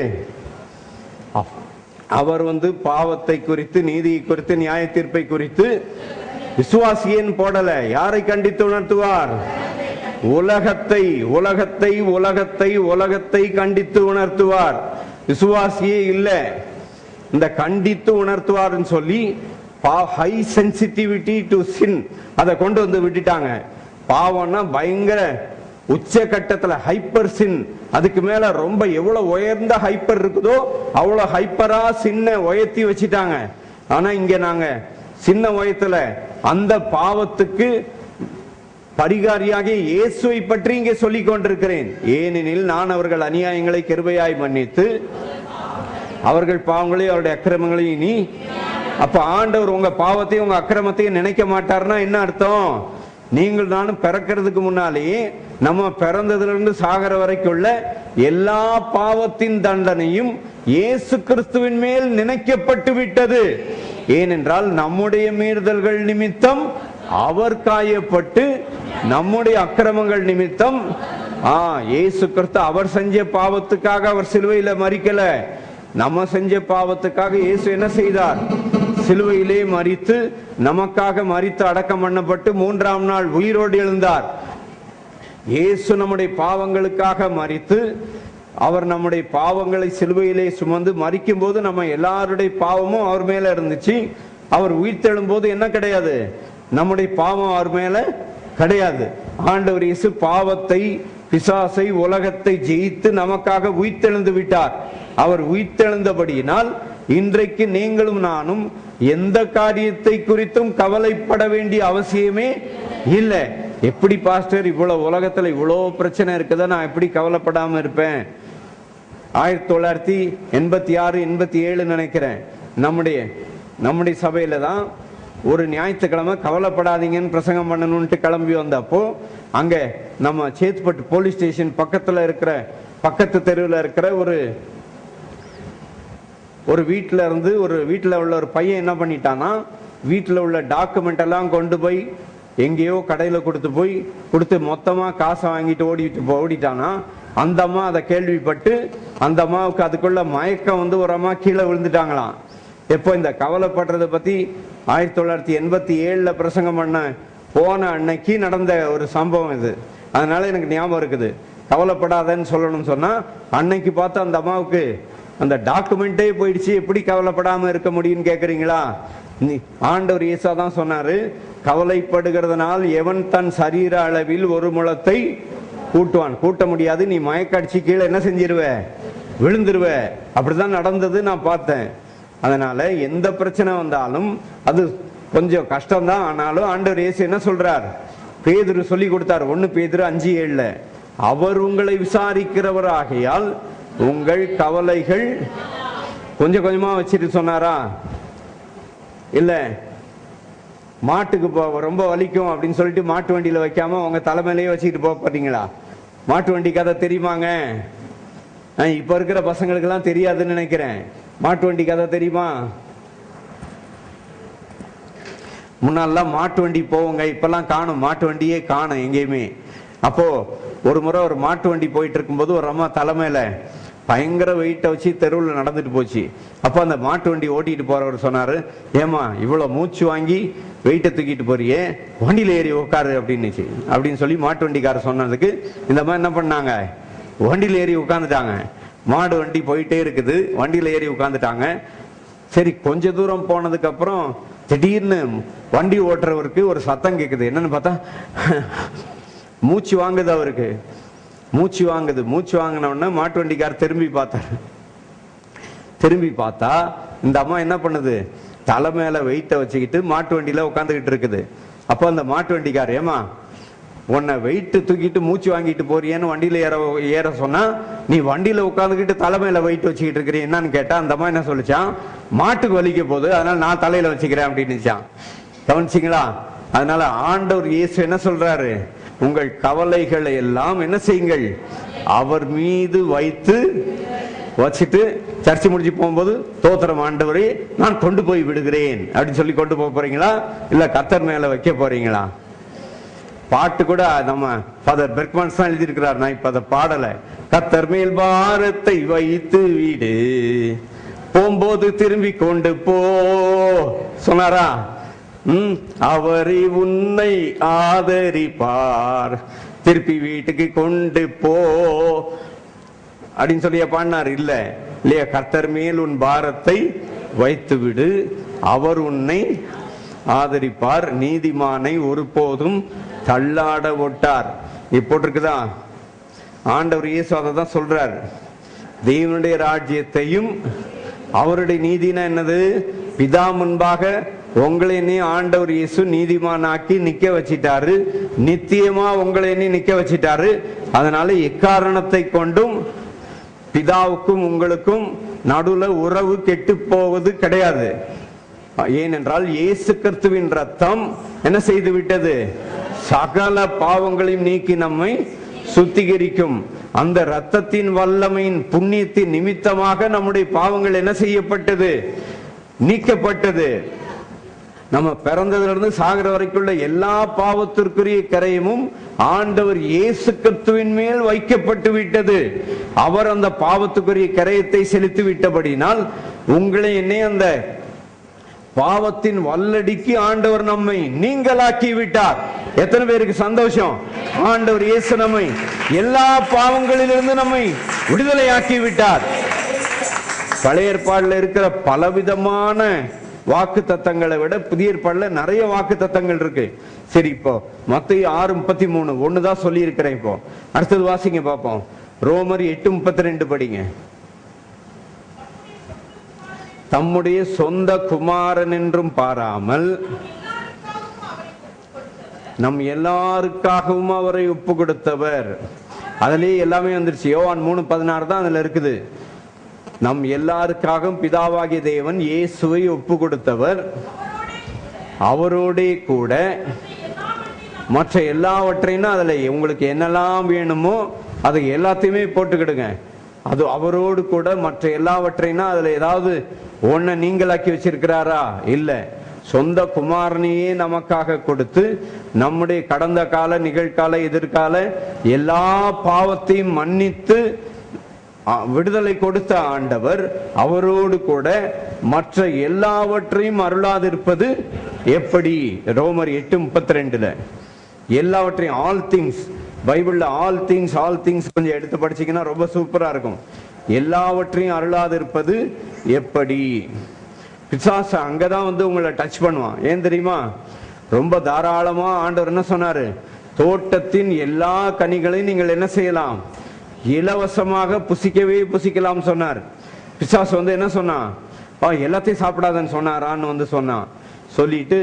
அவர் பாவத்தை குறித்து, நீதியை குறித்து, நியாய தீர்ப்பை குறித்து விசுவாசியேன்னு போடல. யாரை கண்டித்து உணர்த்துவார்? உலகத்தை உலகத்தை உலகத்தை உலகத்தை கண்டித்து உணர்த்துவார். விசுவாசியே இல்ல. இந்த கண்டித்து உணர்த்துவார்னு சொல்லி ஹை சென்சிட்டிவிட்டி டு சின் அதை கொண்டு வந்து விட்டுட்டாங்க. பாவம்னா பயங்கர உச்சகட்டத்துல ஹைப்பர் சின். அதுக்கு மேல ரொம்ப எவ்வளவு உயர்ந்த ஹைப்பர் இருக்குதோ அவ்வளவு ஹைப்பரா சின்ன உயர்த்தி வச்சிட்டாங்க. ஆனா இங்க நாங்க சின்ன உயரத்துல அந்த பாவத்துக்கு பரிகாரியாக இயேசுவை பற்றி இங்கே சொல்லிக் கொண்டிருக்கிறேன். ஏனெனில் நான் அவர்கள் அநியாயங்களை கிருபையாய் மன்னித்து அவர்கள் பாவங்களையும் அவருடைய அக்கிரமங்களையும் நீ. அப்ப ஆண்டவர் உங்க பாவத்தையும் உங்க அக்கிரமத்தையும் நினைக்க மாட்டார்னா என்ன அர்த்தம்? நீங்கள் நானும் பிறக்கிறதுக்கு முன்னாலேயே நம்ம பிறந்ததுல இருந்து சாகர வரைக்கும் உள்ள எல்லா பாவத்தின் தண்டனையும் இயேசு கிறிஸ்துவின் மேல் நினைக்கப்பட்டு விட்டது. ஏனென்றால் நம்முடைய மீறுதல்கள் நிமித்தம் அவர் காயப்பட்டு, நம்முடைய அக்கிரமங்கள் நிமித்தம் இயேசு கிறிஸ்து அவர் செஞ்ச பாவத்துக்காக அவர் சிலுவையில மரிக்கல. நம்ம செஞ்ச பாவத்துக்காக இயேசு என்ன செய்தார்? சிலுவையிலே மரித்து நமக்காக மரித்து அடக்கம் பண்ணப்பட்டு 3ஆம் நாள் உயிரோடு எழுந்தார். இயேசு நம்முடைய பாவங்களுக்காக மரித்து, அவர் நம்முடைய பாவங்களை சிலுவையிலே சுமந்து மரிக்கும் போது நம்ம எல்லாருடைய பாவமும் அவர் மேல இருந்துச்சு. அவர் உயிர்த்தெழும் போது என்ன கிடையாது? நம்முடைய பாவம் அவர் மேல கிடையாது. ஆண்டவர் இயேசு பாவத்தை, பிசாசை, உலகத்தை ஜெயித்து நமக்காக உயிர்த்தெழுந்து விட்டார். அவர் உயிர்த்தெழுந்தபடியினால் இன்றைக்கு நீங்களும் நானும் எந்த காரியத்தை குறித்தும் கவலைப்பட வேண்டிய அவசியமே இல்லை. எப்படி பாஸ்டர் இவ்வளவு உலகத்துல இவ்வளவு பிரச்சனை இருக்குதா, நான் எப்படி கவலைப்படாம இருப்பேன்? 1986, 87 நினைக்கிறேன், நம்முடைய சபையில தான் ஒரு ஞாயிற்றுக்கிழமை கவலைப்படாதீங்கன்னு பிரசங்கம் பண்ணணும்ட்டு கிளம்பி வந்தப்போ அங்க நம்ம சேத்துப்பட்டு போலீஸ் ஸ்டேஷன் பக்கத்து தெருவில் இருக்கிற ஒரு வீட்டில் உள்ள ஒரு பையன் என்ன பண்ணிட்டானா, வீட்டில் உள்ள டாக்குமெண்ட் எல்லாம் கொண்டு போய் எங்கேயோ கடையில் கொடுத்து மொத்தமா காசை வாங்கிட்டு ஓடிட்டானா. அந்த அம்மா அதை கேள்விப்பட்டு அந்த அம்மாவுக்கு அதுக்குள்ள மயக்கம் ஒரு அம்மா கீழே விழுந்துட்டாங்களாம். எப்போ இந்த கவலைப்படுறத பத்தி 1987 பிரசங்கம் பண்ண போன அன்னைக்கு நடந்த ஒரு சம்பவம் இது. அதனால எனக்கு ஞாபகம் இருக்குது. கவலைப்படாதன்னு சொல்லணும்னு சொன்னா அன்னைக்கு பார்த்து அந்த அம்மாவுக்கு அந்த டாக்குமெண்டே போயிடுச்சு. எப்படி கவலைப்படாம இருக்க முடியும்னு கேக்குறீங்களா? ஆண்டவர் இயேசு தான் சொன்னாரு, கவலைப்படுகிறதுனால் எவன் தன் சரீர அளவில் ஒரு முழத்தை கூட்ட முடியாது. நீ மயக்கடிச்சு கீழே என்ன செஞ்சிருவ? விழுந்துருவ. அப்படிதான் நடந்தது. நான் பார்த்தேன். அதனால எந்த பிரச்சனை வந்தாலும் அது கொஞ்சம் கஷ்டம்தான். ஆனாலும் ஆண்டவர் இயேசு என்ன சொல்றார்? பேதுரு சொல்லி கொடுத்தார், 1 பேதுரு 5:7, அவர் உங்களை விசாரிக்கிறவர் ஆகையால் உங்கள் கவலைகள் கொஞ்சம் கொஞ்சமா வச்சுட்டு சொன்னாரா? இல்ல மாட்டுக்கு ரொம்ப வலிக்கும் அப்படின்னு சொல்லிட்டு மாட்டு வண்டியில வைக்காம உங்க தலைமையிலேயே வச்சுக்கிட்டு போறீங்களா? மாட்டு வண்டி கதை தெரியுமாங்க? இப்ப இருக்கிற பசங்களுக்கு எல்லாம் தெரியாதுன்னு நினைக்கிறேன். மாட்டு வண்டி கதை தெரியுமா? முன்னாலாம் மாட்டு வண்டி போவோங்க, இப்பெல்லாம் காணும், மாட்டு வண்டியே காணும் எங்கேயுமே. அப்போ ஒரு முறை ஒரு மாட்டு வண்டி போயிட்டு இருக்கும்போது ஒரு அம்மா தலைமையில பயங்கர வெயிட்டை வச்சு தெருவில் நடந்துட்டு போச்சு. அப்போ அந்த மாட்டு வண்டி ஓட்டிட்டு போறவர் சொன்னாரு, ஏமா இவ்வளவு மூச்சு வாங்கி வெயிட்டை தூக்கிட்டு போறியே, வண்டியில ஏறி உட்காரு அப்படின்னு சொல்லி மாட்டு வண்டிக்காரர் சொன்னதுக்கு இந்த மாதிரி என்ன பண்ணாங்க, வண்டியில ஏறி உட்காந்துட்டாங்க. மாடு வண்டி போயிட்டே இருக்குது, வண்டியில ஏறி உட்காந்துட்டாங்க. சரி, கொஞ்ச தூரம் போனதுக்கு அப்புறம் திடீர்னு வண்டி ஓட்டுறவருக்கு ஒரு சத்தம் கேக்குது. என்னன்னு பார்த்தா மூச்சு வாங்குது. அவருக்கு மூச்சு வாங்குது. மூச்சு வாங்கினோடனே மாட்டு வண்டிக்காரர் திரும்பி பார்த்தாரு. திரும்பி பார்த்தா இந்த அம்மா என்ன பண்ணுது, தலை மேல வெயிட்ட வச்சுக்கிட்டு மாட்டு வண்டியில உட்காந்துக்கிட்டு இருக்குது. அப்போ அந்த மாட்டு வண்டிக்காரர், ஏமா உன்னை வெயிட்டு தூக்கிட்டு மூச்சு வாங்கிட்டு போறியேன்னு வண்டியில ஏற சொன்னா நீ வண்டியில உட்காந்துக்கிட்டு தலைமையில வெயிட் வச்சுக்கிட்டு இருக்கிறீ என்னன்னு கேட்டா, அந்த அம்மா என்ன சொல்லிச்சான், மாட்டுக்கு வலிக்க போகுது அதனால நான் தலையில வச்சுக்கிறேன் அப்படின்னுச்சான். கவனிச்சிங்களா? அதனால ஆண்டவர் இயேசு என்ன சொல்றாரு, உங்கள் கவலைகளை எல்லாம் என்ன செய்யுங்கள், அவர் மீது வச்சுட்டு சர்ச்சை முடிச்சு போகும்போது தோத்திரம் ஆண்டவரே நான் கொண்டு போய் விடுகிறேன் அப்படின்னு சொல்லி கொண்டு போக போறீங்களா, இல்ல கர்த்தர் மேல வைக்க போறீங்களா? பாட்டு கூட நம்ம ஃபாதர் பெர்க்மன்ஸ் தான் எழுதியிருக்கிறார். நான் இப்ப அதை பாடல. கர்த்தர் மேல் பாரத்தை வைத்து விடு, போகும்போது திரும்பி கொண்டு போ சொன்னாரா? அவரை உன்னை ஆதரிப்பார், திருப்பி வீட்டுக்கு கொண்டு போ அப்படின்னு சொல்லிய பாடினார். இல்லையா? கர்த்தர் மேல் உன் பாரத்தை வைத்து விடு, அவர் உன்னை ஆதரிப்பார், நீதிமானை ஒருபோதும் தள்ளாட ஒட்டார். போட்டிருக்குதா? ஆண்டவர் இயேசு அதை தான் சொல்றார். தேவனுடைய ராஜ்யத்தையும் அவருடைய நீதினா என்னது, பிதா முன்பாக உங்களை ஆண்டவர் இயேசு நீதிமானாக்கி நிக்க வச்சிட்டாரு, நித்தியமா உங்களை நிக்க வச்சிட்டாரு. அதனால எக்காரணத்தை கொண்டும் பிதாவுக்கும் உங்களுக்கும் நடுவுல உறவு கெட்டு போவது கிடையாது. ஏனென்றால் இயேசு கிறிஸ்துவின் ரத்தம் என்ன செய்து விட்டது, சகல பாவங்களையும் நீக்கி நம்மை சுத்திகரிக்கும். அந்த ரத்தத்தின் வல்லமையின் புண்ணியத்தின் நிமித்தமாக நம்முடைய பாவங்கள் என்ன செய்யப்பட்டது, நீக்கப்பட்டது. நம்ம பிறந்ததிலிருந்து சாகிற வரைக்குள்ள எல்லா பாவத்திற்குரிய கரையமும் ஆண்டவர் இயேசு கிறிஸ்துவின் மேல் வைக்கப்பட்டு விட்டது. அவர் அந்த பாவத்துக்குரிய கரையத்தை செலுத்தி விட்டபடினால் உங்களை என்னை அந்த பாவத்தின் வல்லடிக்கு ஆண்டவர் நம்மை நீங்களாக்கி விட்டார். எத்தனை பேருக்கு சந்தோஷம்? ஆண்டவர் இயேசு நம்மை எல்லா பாவங்களிலிருந்து நம்மை விடுதலையாக்கி விட்டார். பழைய ஏற்பாடுல இருக்கிற பலவிதமான வாக்கு தத்தங்களை விட புதிய ஏற்பாடுல நிறைய வாக்கு தத்தங்கள் இருக்கு. சரி, இப்போ மத்தேயு 6:33 ஒண்ணுதான் சொல்லி இருக்கிறேன். இப்போ அடுத்தது வாசிங்க பார்ப்போம். ரோமர் 8:32 படிங்க. தம்முடைய சொந்த குமாரன் என்றும் பாராமல் நம் எல்லாருக்காகவும் அவரை ஒப்பு கொடுத்தவர். அதுலயே எல்லாமே வந்துருச்சு. யோவான் 3:16 தான் அதுல இருக்குது. நம் எல்லாருக்காகவும் பிதாவாகிய தேவன் இயேசுவை ஒப்பு கொடுத்தவர், அவரோட கூட மற்ற எல்லாவற்றையும் அதுல உங்களுக்கு என்னெல்லாம் வேணுமோ அதை எல்லாத்தையுமே போட்டுக்கிடுங்க. அது அவரோடு கூட மற்ற எல்லாவற்றைனா அதுல ஏதாவது ஒன்ன நீங்களாக்கி வச்சிருக்கிறாரா? இல்ல, சொந்த குமாரனையே நமக்காக கொடுத்து நம்முடைய கடந்த கால, நிகழ்கால, எதிர்கால எல்லா பாவத்தையும் மன்னித்து விடுதலை கொடுத்த ஆண்டவர் அவரோடு கூட மற்ற எல்லாவற்றையும் அருளாதிருப்பது எப்படி? ரோமர் 8:32 எல்லாவற்றையும், ஆல் திங்ஸ், பைபிள்ல ஆல் திங்ஸ் கொஞ்சம் எடுத்து படிச்சீங்கன்னா ரொம்ப சூப்பரா இருக்கும். எல்லாவற்றையும் அருளாதிருப்பது எப்படி? பிசாசு அங்கதான் உங்களை டச் பண்ணுவான். ஏன் தெரியுமா? ரொம்ப தாராளமா ஆண்டவர் என்ன சொன்னாரு, தோட்டத்தின் எல்லா கனிகளையும் நீங்கள் என்ன செய்யலாம், இலவசமாக புசிக்கலாம் சொன்னார். பிசாசு என்ன சொன்னான், எல்லாத்தையும் சாப்பிடாதன்னு சொன்னாரான்னு வந்து சொன்னான். சொல்லிட்டு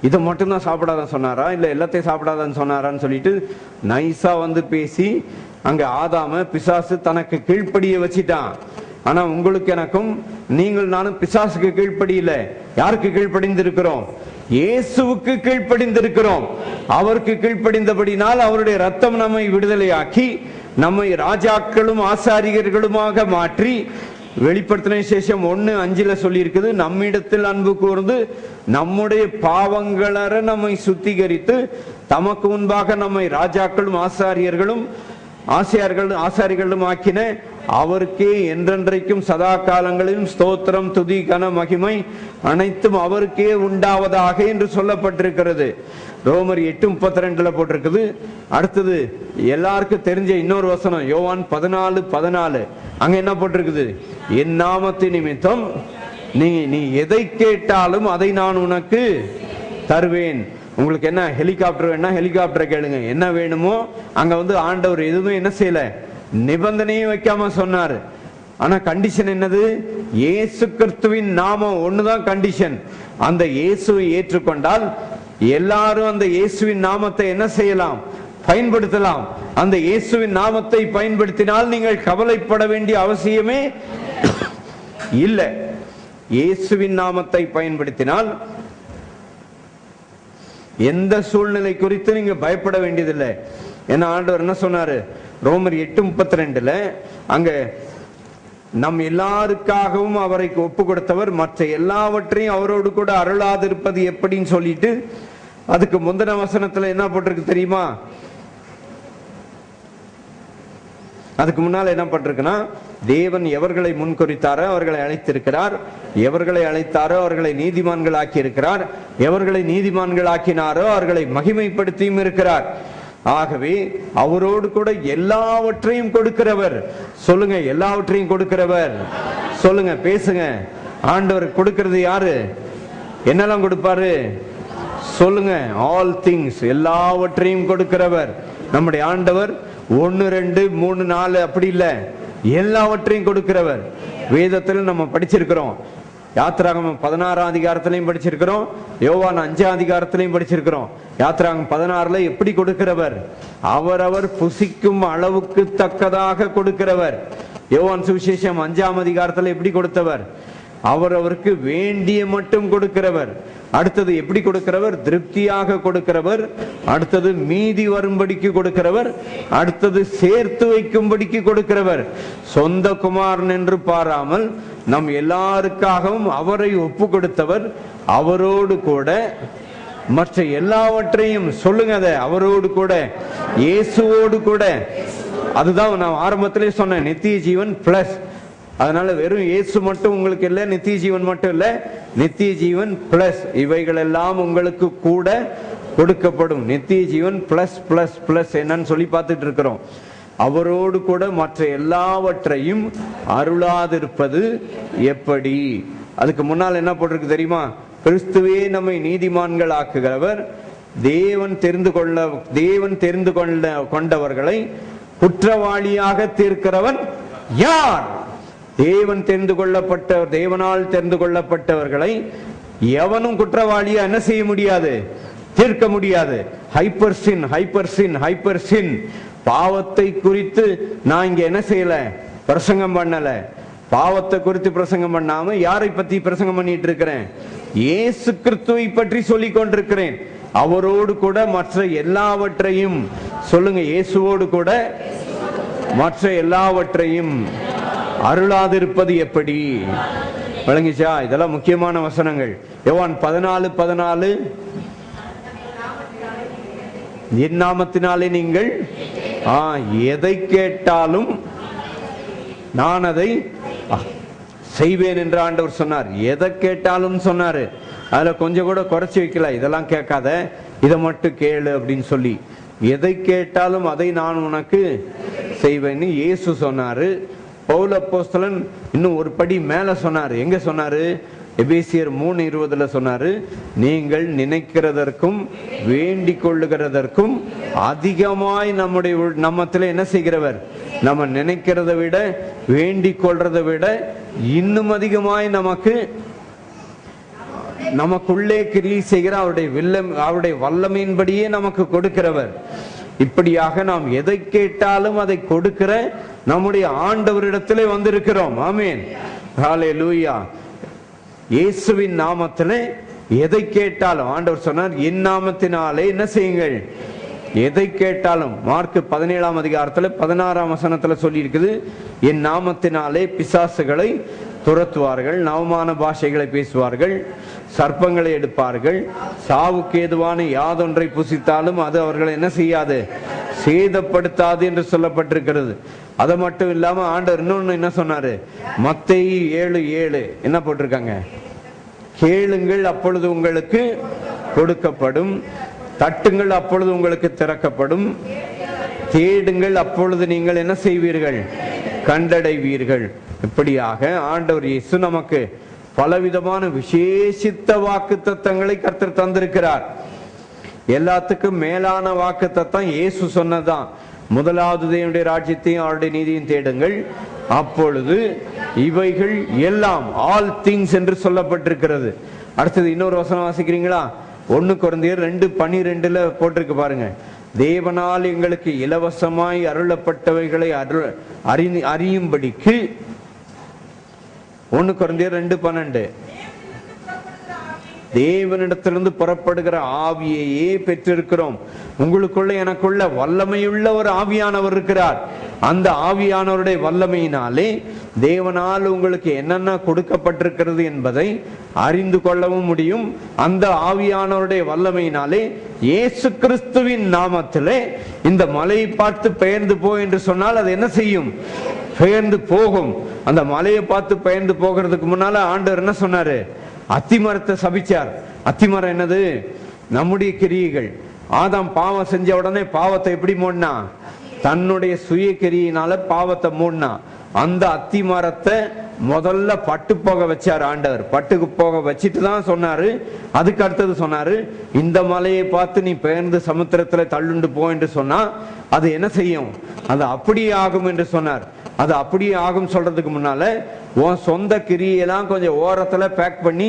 இதை மட்டும்தான் சாப்பிடாதன்னு சொன்னாரா இல்ல எல்லாத்தையும் சாப்பிடாதன்னு சொன்னாரான்னு சொல்லிட்டு நைஸா வந்து பேசி அங்க ஆதாம பிசாசு தனக்கு கீழ்ப்படிய வச்சிட்டான். ஆனா உங்களுக்கு எனக்கும் நீங்கள் நானும் பிசாசுக்கு கீழ்ப்படியில. யாருக்கு கீழ்ப்படிந்திருக்கிறோம்? இயேசுவுக்கு கீழ்ப்படிந்திருக்கிறோம். அவருக்கு கீழ்ப்படிந்தபடினால் அவருடைய ரத்தம் நம்மை விடுதலையாக்கி நம்மை ராஜாக்களும் ஆசாரியர்களுமாக மாற்றி, வெளிப்படுத்தின விசேஷம் 1:5 சொல்லி இருக்குது, நம்மிடத்தில் அன்பு கூர்ந்து நம்முடைய பாவங்களற நம்மை சுத்திகரித்து தமக்கு முன்பாக நம்மை ராஜாக்களும் ஆசாரியர்களும் ஆக்கின அவருக்கே என்றென்றைக்கும் சதா காலங்களிலும் ஸ்தோத்திரம், துதி, கன, மகிமை அனைத்தும் அவருக்கே உண்டாவதாக என்று சொல்லப்பட்டிருக்கிறது. ரோமர் 8:32 போட்டிருக்குது. அடுத்தது எல்லாருக்கும் தெரிஞ்ச இன்னொரு வசனம் யோவான் 14:14. அங்க என்ன போட்டிருக்குது? என் நாமத்தின் நிமித்தம் நீ எதை கேட்டாலும் அதை நான் உனக்கு தருவேன். உங்களுக்கு என்ன ஹெலிகாப்டர் வேணா ஹெலிகாப்டரை கேளுங்க, என்ன வேணுமோ. அங்க வந்து ஆண்டவர் எதுவுமே என்ன செய்யல, நிபந்தனையும் வைக்காம சொன்னாரு. ஆனா கண்டிஷன் என்னது? இயேசு கிறிஸ்துவின் நாமம் ஒண்ணுதான் கண்டிஷன். அந்த இயேசுவை ஏற்றுக்கொண்டால் எல்லாரும் அந்த இயேசுவின் நாமத்தை என்ன செய்யலாம்? பயன்படுத்தலாம். அந்த இயேசுவின் நாமத்தை பயன்படுத்தினால் நீங்கள் கவலைப்பட வேண்டிய அவசியமே இல்லை. இயேசுவின் நாமத்தை பயன்படுத்தினால் எந்த சூழ்நிலை குறித்து நீங்க பயப்பட வேண்டியதில்லை. ஏன்னா ஆண்டவர் என்ன சொன்னாரு? ரோமர் 8:32 அங்க நம் எல்லாருக்காகவும் அவரை ஒப்பு கொடுத்தவர் மற்ற எல்லாவற்றையும் அவரோடு கூட அருளாதிருப்பது எப்படின்னு சொல்லிட்டு அதுக்கு முந்தின வசனத்துல என்ன போட்டிருக்கு தெரியுமா? அதுக்கு முன்னால என்ன பட்டிருக்குன்னா, தேவன் எவர்களை முன்குறித்தாரோ அவர்களை அழைத்திருக்கிறார், எவர்களை அழைத்தாரோ அவர்களை நீதிமான்கள் ஆக்கி இருக்கிறார், எவர்களை நீதிமான்கள் ஆக்கினாரோ அவர்களை மகிமைப்படுத்தியும் இருக்கிறார். ஆகவே அவரோடு கூட எல்லாவற்றையும் கொடுக்கிறவர். சொல்லுங்க, எல்லாவற்றையும் கொடுக்கிறவர். சொல்லுங்க, பேசுங்க. ஆண்டவர் கொடுக்கிறது யாரு? என்னெல்லாம் கொடுப்பாரு? சொல்லுங்க, ஆல் திங்ஸ், எல்லாவற்றையும் கொடுக்கிறவர் நம்முடைய ஆண்டவர். 1, 2, 3, 4 அப்படி இல்ல, எல்லாவற்றையும் கொடுக்கிறவர். வேதத்தில் நம்ம படிச்சிருக்கிறோம். யாத்திராகமம் 16ஆம் அதிகாரத்திலையும் படிச்சிருக்கிறோம், யோவான் 5ஆம் அதிகாரத்திலையும் படிச்சிருக்கிறோம். யாத்திராகமம் 16 எப்படி கொடுக்கிறவர்? அவரவர் புசிக்கும் அளவுக்கு தக்கதாக கொடுக்கிறவர். யோவான் சுவிசேஷம் 5ஆம் அதிகாரத்தில் எப்படி கொடுத்தவர்? அவரவருக்கு வேண்டிய மட்டும் கொடுக்கிறவர். அடுத்தது எப்படி கொடுக்கிறவர்? திருப்தியாக கொடுக்கிறவர். அடுத்தது மீதி வரும்படிக்கு கொடுக்கிறவர். அடுத்தது சேர்த்து வைக்கும்படிக்கு கொடுக்கிறவர். சொந்த குமாரன் என்று பாராமல் நம் எல்லாருக்காகவும் அவரை ஒப்பு கொடுத்தவர். அவரோடு கூட மற்ற எல்லாவற்றையும், சொல்லுங்க, அதை அவரோடு கூட, இயேசுவோடு கூட. அதுதான் நான் ஆரம்பத்திலே சொன்னேன், நித்திய ஜீவன் பிளஸ். அதனால வெறும் இயேசு மட்டும் உங்களுக்கு இல்லை, நித்திய ஜீவன் மட்டும் இல்லை, நித்திய ஜீவன் பிளஸ் இவைகள் எல்லாம் உங்களுக்கு கூட கொடுக்கப்படும். நித்திய ஜீவன் பிளஸ் பிளஸ் பிளஸ் என்னன்னு சொல்லி பார்த்துட்டு இருக்கிறோம். அவரோடு கூட மற்ற எல்லாவற்றையும் அருளாதிருப்பது எப்படி? அதுக்கு முன்னால் என்ன போட்டிருக்கு தெரியுமா? கிறிஸ்துவே நம்மை நீதிமான்கள் ஆக்குகிறவர், தேவன் தெரிந்து கொண்டவர்களை குற்றவாளியாக தீர்க்கிறவன் யார்? தேவனால் தெரிந்து கொள்ளப்பட்டவர்களை எவனும் குற்றவாளியா என்ன செய்ய முடியாது? தீர்க்க முடியாது. ஹைப்பர் சின் பாவத்தை குறித்து நான் இங்க என்ன செய்யல, பிரசங்கம் பண்ணல. பாவத்தை குறித்து பிரசங்கம் பண்ணாம யாரை பத்தி பிரசங்கம் பண்ணிட்டு இருக்கிறேன்? இயேசு கிறிஸ்துவை பற்றி சொல்லிக் கொண்டிருக்கிறேன். அவரோடு கூட மற்ற எல்லாவற்றையும், சொல்லுங்க, இயேசுவோடு கூட மற்ற எல்லாவற்றையும் அருளாதிருப்பது எப்படி? விளங்கிச்சா? இதெல்லாம் முக்கியமான வசனங்கள். யோவான் 14:14 என் நாமத்தினாலே நீங்கள் எதை கேட்டாலும் நான் அதை செய்வேன் என்று ஆண்டவர் சொன்னார். எதை கேட்டாலும் சொன்னாரு. அதுல கொஞ்சம் கூட குறைச்சி வைக்கல. இதெல்லாம் கேட்காத, இதை மட்டும் கேளு அப்படின்னு சொல்லி. எதை கேட்டாலும் அதை நான் உனக்கு செய்வேன்னு இயேசு சொன்னாரு. பவுல் அப்போஸ்தலன் இன்னும் ஒரு படி மேல சொன்னாரு. எங்க சொன்னாரு? எபேசியர் 3:20 சொன்னாரு, நீங்கள் நினைக்கிறதற்கும் வேண்டிக் கொள்ளுகிறதற்கும் அதிகமாய் நம்மத்துல என்ன செய்கிறவர், நம்ம நினைக்கிறத விட வேண்டிக் கொள்றதை விட இன்னும் அதிகமாய் நமக்குள்ளே கிரியை செய்கிற அவருடைய வல்லமையின்படியே நமக்கு கொடுக்கிறவர். இப்படியாக நாம் எதை கேட்டாலும் அதை கொடுக்கிற நம்முடைய ஆண்டவரிடத்திலே வந்திருக்கிறோம். ஆமென், ஹல்லேலூயா. இயேசுவின் நாமத்திலே எதை கேட்டாலும் ஆண்டவர் சொன்னார், என் நாமத்தினாலே என்ன செய்யுங்கள், எதை கேட்டாலும். மார்க் 17ஆம் அதிகாரத்துல 16ஆம் வசனத்துல சொல்லி இருக்குது, என் நாமத்தினாலே பிசாசுகளை துரத்துவார்கள், நவமான பாஷைகளை பேசுவார்கள், சர்ப்பங்களை எடுப்பார்கள், சாவுக்கு ஏதுவான யாதொன்றை புசித்தாலும் அது அவர்களை என்ன செய்யாது, சேதப்படுத்தாது என்று சொல்லப்பட்டிருக்கிறது. அது மட்டும் இல்லாம ஆண்டவர் இன்னொன்னு என்ன சொன்னாரு, மத்தேயு 7:7 என்ன போட்டிருக்காங்க, கேளுங்கள் அப்பொழுது உங்களுக்கு கொடுக்கப்படும், தட்டுங்கள் அப்பொழுது உங்களுக்கு திறக்கப்படும், தேடுங்கள் அப்பொழுது நீங்கள் என்ன செய்வீர்கள், கண்டடைவீர்கள். இப்படியாக ஆண்டவர் இயேசு நமக்கு பலவிதமான விசேஷித்த வாக்கு தத்தங்களை கர்த்தர் தந்திருக்கிறார். எல்லாத்துக்கும் மேலான வாக்கு தத்தம் இயேசு சொன்னதான், முதலாவது தேவனுடைய ராஜ்யத்தையும் அவருடைய நீதியும் தேடுங்கள், அப்பொழுது இவைகள் எல்லாம், ஆல் திங்ஸ் என்று சொல்லப்பட்டிருக்கிறது. அடுத்தது இன்னொரு வசனம் வாசிக்கிறீங்களா, 1 கொரிந்தியர் 2:12 போட்டிருக்கு பாருங்க, தேவனால் எங்களுக்கு இலவசமாய் அருளப்பட்டவைகளை அறியும்படிக்கு. 1 கொரிந்தியர் 2:12, தேவனிடத்திலிருந்து புறப்படுகிற ஆவியையே பெற்றிருக்கிறோம். உங்களுக்குள்ள எனக்குள்ள வல்லமையுள்ள ஒரு ஆவியானவர் இருக்கிறார். அந்த ஆவியானவருடைய வல்லமையினாலே தேவனால் உங்களுக்கு என்னென்ன கொடுக்கப்பட்டிருக்கிறது என்பதை அறிந்து கொள்ளவும் முடியும். அந்த ஆவியானவருடைய வல்லமையினாலே இயேசு கிறிஸ்துவின் நாமத்திலே இந்த மலையை பார்த்து பெயர்ந்து போ என்று சொன்னால் அது என்ன செய்யும், பெயர்ந்து போகும். அந்த மலையை பார்த்து பெயர்ந்து போகிறதுக்கு முன்னால ஆண்டவர் என்ன சொன்னாரு, அத்திமரத்தை சபிச்சார். அத்திமரம் என்னது, நம்முடைய கிரியைகள். ஆதாம் பாவம் செஞ்ச உடனே பாவத்தை எப்படி மூடினா, தன்னுடைய சுய கிரியினால பாவத்தை மூடினா. அந்த அத்திமரத்தை முதல்ல பட்டு போக வச்சார் ஆண்டவர். பட்டுக்கு போக வச்சிட்டு தான் சொன்னாரு, அதுக்கு அடுத்தது சொன்னாரு, இந்த மலையை பார்த்து நீ பெயர்ந்து சமுத்திரத்துல தள்ளுண்டு போ என்று சொன்னா அது என்ன செய்யும், அது அப்படியே ஆகும் என்று சொன்னார். அது அப்படியே ஆகும் சொல்றதுக்கு முன்னால உன் சொந்த கிரியெல்லாம் கொஞ்சம் ஓரத்துல பேக் பண்ணி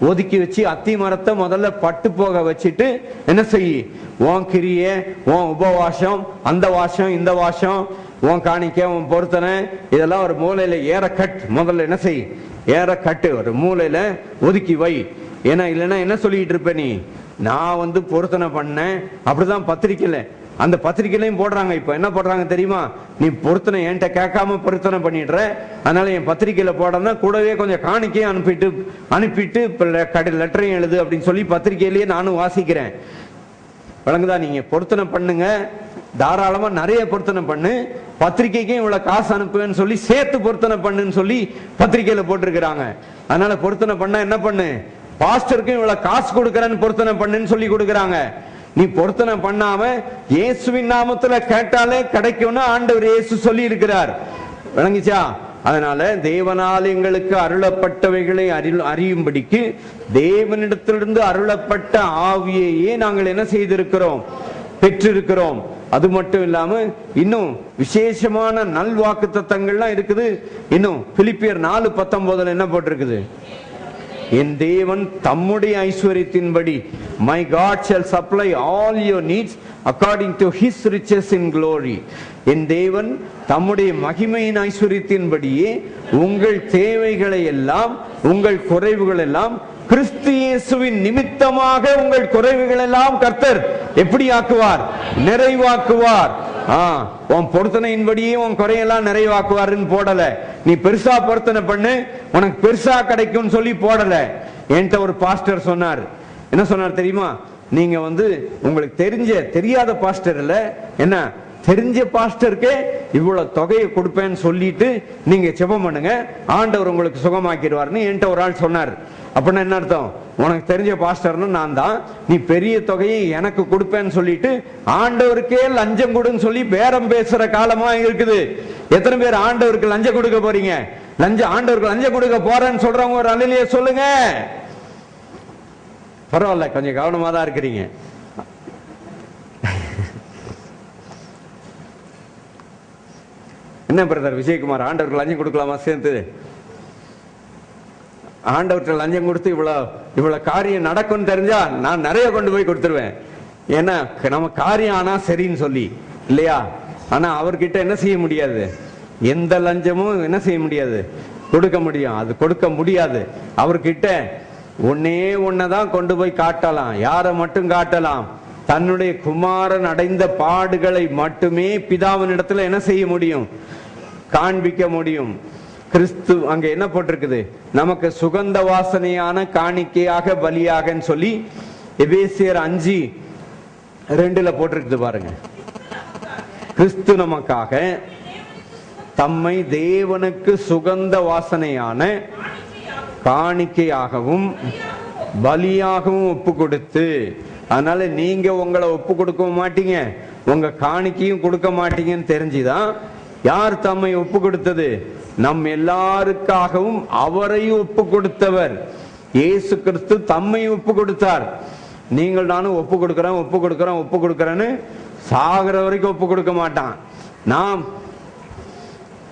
ஒதுக்கி வச்சு அத்தி மரத்தை முதல்ல பட்டு போக வச்சுட்டு என்ன செய்ய, உன் கிரிய, உன் உபவாசம், அந்த வாசம் இந்த வாசம், உன் காணிக்க, உன் பொருத்தனை, இதெல்லாம் ஒரு மூலையில ஏற கட். முதல்ல என்ன செய், ஏற கட்டு ஒரு மூலையில ஒதுக்கி வை. ஏன்னா இல்லைன்னா என்ன சொல்லிட்டு இருப்ப நீ, நான் பொருத்தனை பண்ணேன் அப்படிதான் பத்திரிக்கையில, அந்த பத்திரிகையிலையும் போடுறாங்க. இப்ப என்ன போடுறாங்க தெரியுமா, நீ பொருத்தனை என்கிட்ட கேட்காம பொருத்தனை பண்ணிடுற, அதனால என் பத்திரிகையில போடனா கூடவே கொஞ்சம் காணிக்கையும் அனுப்பிட்டு லெட்டரையும் எழுது அப்படின்னு சொல்லி பத்திரிகையிலேயே நானும் வாசிக்கிறேன். வழங்குதா, நீங்க பொருத்தனை பண்ணுங்க, தாராளமா நிறைய பொருத்தனை பண்ணு, பத்திரிகைக்கும் இவ்வளவு காசு அனுப்புவேன்னு சொல்லி சேர்த்து பொருத்தனை பண்ணுன்னு சொல்லி பத்திரிகையில போட்டிருக்கிறாங்க. அதனால பொருத்தனை பண்ணா என்ன பண்ணு, பாஸ்டருக்கும் இவ்வளவு காசு கொடுக்கறேன்னு பொருத்தனை பண்ணுன்னு சொல்லி கொடுக்கறாங்க. நீ பொருத்தனை பண்ணாம இயேசுவின் நாமத்துல கேட்டாலே கிடைக்கும்னு ஆண்டவர் இயேசு சொல்லி இருக்கிறார். விளங்கிச்சா? அதனால தேவனால் எங்களுக்கு அருளப்பட்டவைகளை அறியும்படிக்கு தேவனிடத்திலிருந்து அருளப்பட்ட ஆவியையே நாங்கள் என்ன செய்திருக்கிறோம், பெற்றிருக்கிறோம். அது மட்டும் இல்லாம இன்னும் விசேஷமான நல்வாக்கு தத்தங்கள்லாம் இருக்குது. இன்னும் பிலிப்பியர் 4:19 என்ன போட்டிருக்குது, என் தேவன் தம்முடைய ஐஸ்வரியத்தின்படி my God shall supply all your needs according to his riches in glory. என் தேவன் தம்முடைய மகிமையின் ஐஸ்வரியத்தின்படியே உங்கள் தேவைகளை எல்லாம், உங்கள் குறைவுகள் எல்லாம் கிறிஸ்து இயேசுவின் நிமித்தமாக உங்கள் குறைவுகள் எல்லாம் கர்த்தர் எப்படி ஆக்குவார், நிறைவாக்குவார். உன் பொருத்தனையின்படியே உன் குறையெல்லாம் நிறைவாக்குவாருன்னு போடல. நீ பெருசா பொருத்தனை பண்ணு, உனக்கு பெருசா கிடைக்கும் சொல்லி போடல. என்கிட்ட ஒரு பாஸ்டர் சொன்னார், என்ன சொன்னார் தெரியுமா, நீங்க உங்களுக்கு தெரியாத பாஸ்டர் இல்ல, என்ன தெரிஞ்ச பாஸ்டருக்கே இவ்வளவு தொகையை கொடுப்பேன்னு சொல்லிட்டு நீங்க ஜெபம் பண்ணுங்க, ஆண்டவர் உங்களுக்கு சுகமாக்கிடுவார்னு என்கிட்ட ஒரு ஆள் சொன்னார். அப்படின்னா என்ன அர்த்தம், உனக்கு தெரிஞ்ச பாஸ்டர்னு நான் தான், நீ பெரிய தொகையை எனக்கு கொடுப்பேன்னு சொல்லிட்டு ஆண்டவருக்கே லஞ்சம் கொடுன்னு சொல்லி பேரம் பேசுற காலமா இருக்குது. எத்தனை பேர் ஆண்டவருக்கு லஞ்சம் கொடுக்க போறீங்க, ஆண்டவருக்கு லஞ்சம் கொடுக்க போறேன்னு சொல்றவங்க ஒரு அல்லையே சொல்லுங்க. பரவாயில்ல, கொஞ்சம் கவனமா தான் இருக்கிறீங்க. என்ன பிரதர் விஜயகுமார், ஆண்டவருக்கு லஞ்சம் கொடுக்கலாமா சேர்ந்து? ஆண்டவர்கிட்ட லஞ்சம் கொடுத்து இவ்வளவு காரியம் நடக்கும்னு தெரிஞ்சா நான் நிறைய கொண்டு போய் கொடுத்துருவேன். ஏன்னா நம்ம காரியம் ஆனா சரின்னு சொல்லி இல்லையா? ஆனா அவர்கிட்ட என்ன செய்ய முடியாது, எந்த லஞ்சமும் என்ன செய்ய முடியாது, கொடுக்க முடியும். அது கொடுக்க முடியாது. அவர்கிட்ட ஒன்னே ஒன்னதான் கொண்டு போய் காட்டலாம். யாரை மட்டும் காட்டலாம்? தன்னுடைய குமாரன் அடைந்த பாடுகளை மட்டுமே பிதாவினிடத்துல என்ன செய்ய முடியும், காண்பிக்க முடியும். கிறிஸ்து அங்க என்ன போட்டிருக்குது, நமக்கு சுகந்த வாசனையான காணிக்கையாக பலியாகன்னு சொல்லி எபேசியர் 5:2 போட்டிருக்குது பாருங்க. கிறிஸ்து நமக்காக தம்மை தேவனுக்கு சுகந்த வாசனையான காணிக்கையாகவும் பலியாகவும் ஒப்பு கொடுத்து, அதனால நீங்க உங்களை ஒப்பு கொடுக்க மாட்டீங்க, உங்க காணிக்கையும் கொடுக்க மாட்டீங்கன்னு தெரிஞ்சுதான் யார் தம்மை ஒப்பு கொடுத்தது, நம் எல்லாருக்காகவும் அவரையும் ஒப்பு கொடுத்தவர் இயேசு கிறிஸ்து தம்மை ஒப்பு கொடுத்தார். நீங்கள் நானும் ஒப்பு கொடுக்கிறேன் ஒப்பு கொடுக்கிறேன் ஒப்பு கொடுக்கிறேன்னு சாகிற வரைக்கும் ஒப்பு கொடுக்க மாட்டான். நாம்